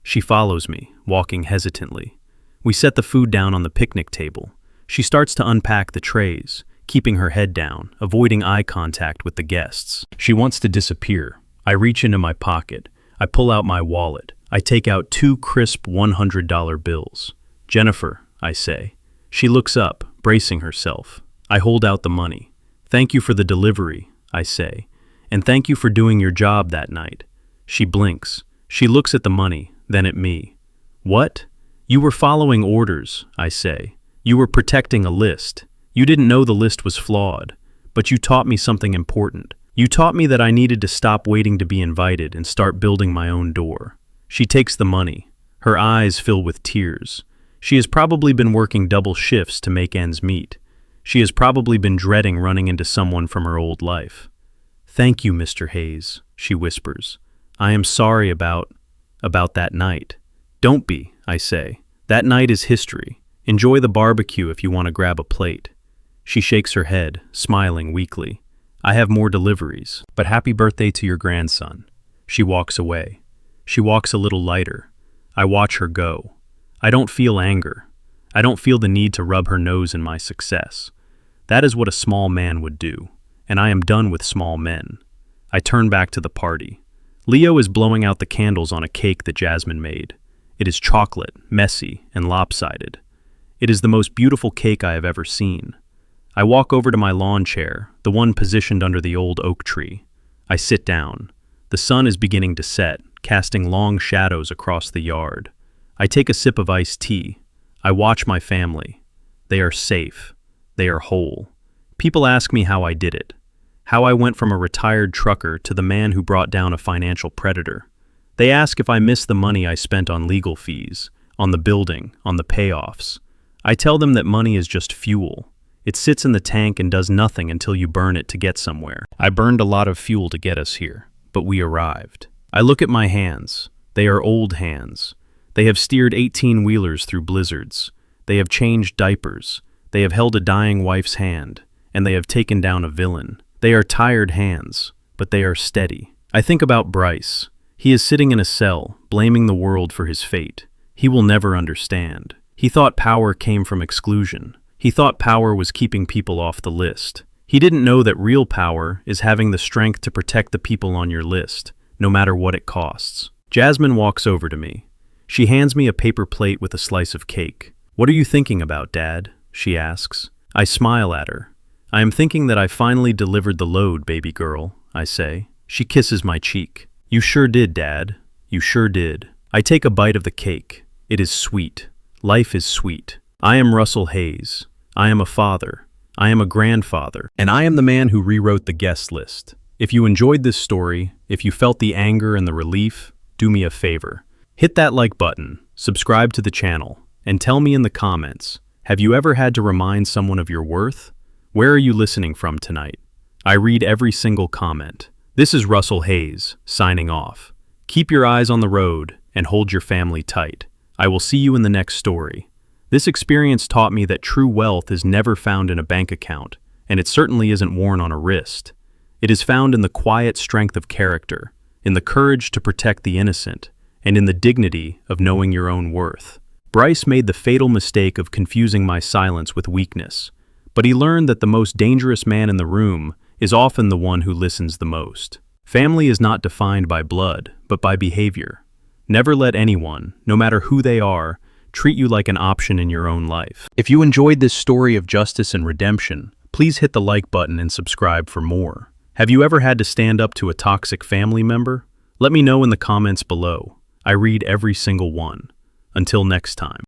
She follows me, walking hesitantly. We set the food down on the picnic table. She starts to unpack the trays, keeping her head down, avoiding eye contact with the guests. She wants to disappear. I reach into my pocket. I pull out my wallet. I take out 2 crisp $100 bills. "Jennifer," I say. She looks up, bracing herself. I hold out the money. "Thank you for the delivery," I say. "And thank you for doing your job that night." She blinks. She looks at the money, then at me. "What?" "You were following orders," I say. "You were protecting a list. You didn't know the list was flawed. But you taught me something important. You taught me that I needed to stop waiting to be invited and start building my own door." She takes the money. Her eyes fill with tears. She has probably been working double shifts to make ends meet. She has probably been dreading running into someone from her old life. "Thank you, Mr. Hayes," she whispers. "I am sorry about that night." "Don't be," I say. "That night is history. Enjoy the barbecue if you want to grab a plate." She shakes her head, smiling weakly. "I have more deliveries, but happy birthday to your grandson." She walks away. She walks a little lighter. I watch her go. I don't feel anger. I don't feel the need to rub her nose in my success. That is what a small man would do, and I am done with small men. I turn back to the party. Leo is blowing out the candles on a cake that Jasmine made. It is chocolate, messy, and lopsided. It is the most beautiful cake I have ever seen. I walk over to my lawn chair, the one positioned under the old oak tree. I sit down. The sun is beginning to set, casting long shadows across the yard. I take a sip of iced tea. I watch my family. They are safe. They are whole. People ask me how I did it. How I went from a retired trucker to the man who brought down a financial predator. They ask if I miss the money I spent on legal fees, on the building, on the payoffs. I tell them that money is just fuel. It sits in the tank and does nothing until you burn it to get somewhere. I burned a lot of fuel to get us here, but we arrived. I look at my hands. They are old hands. They have steered 18-wheelers through blizzards. They have changed diapers. They have held a dying wife's hand, and they have taken down a villain. They are tired hands, but they are steady. I think about Bryce. He is sitting in a cell, blaming the world for his fate. He will never understand. He thought power came from exclusion. He thought power was keeping people off the list. He didn't know that real power is having the strength to protect the people on your list, no matter what it costs. Jasmine walks over to me. She hands me a paper plate with a slice of cake. "What are you thinking about, Dad?" she asks. I smile at her. "I am thinking that I finally delivered the load, baby girl," I say. She kisses my cheek. "You sure did, Dad. You sure did." I take a bite of the cake. It is sweet. Life is sweet. I am Russell Hayes. I am a father. I am a grandfather. And I am the man who rewrote the guest list. If you enjoyed this story, if you felt the anger and the relief, do me a favor. Hit that like button, subscribe to the channel, and tell me in the comments, have you ever had to remind someone of your worth? Where are you listening from tonight? I read every single comment. This is Russell Hayes, signing off. Keep your eyes on the road and hold your family tight. I will see you in the next story. This experience taught me that true wealth is never found in a bank account, and it certainly isn't worn on a wrist. It is found in the quiet strength of character, in the courage to protect the innocent, and in the dignity of knowing your own worth. Bryce made the fatal mistake of confusing my silence with weakness, but he learned that the most dangerous man in the room is often the one who listens the most. Family is not defined by blood, but by behavior. Never let anyone, no matter who they are, treat you like an option in your own life. If you enjoyed this story of justice and redemption, please hit the like button and subscribe for more. Have you ever had to stand up to a toxic family member? Let me know in the comments below. I read every single one. Until next time.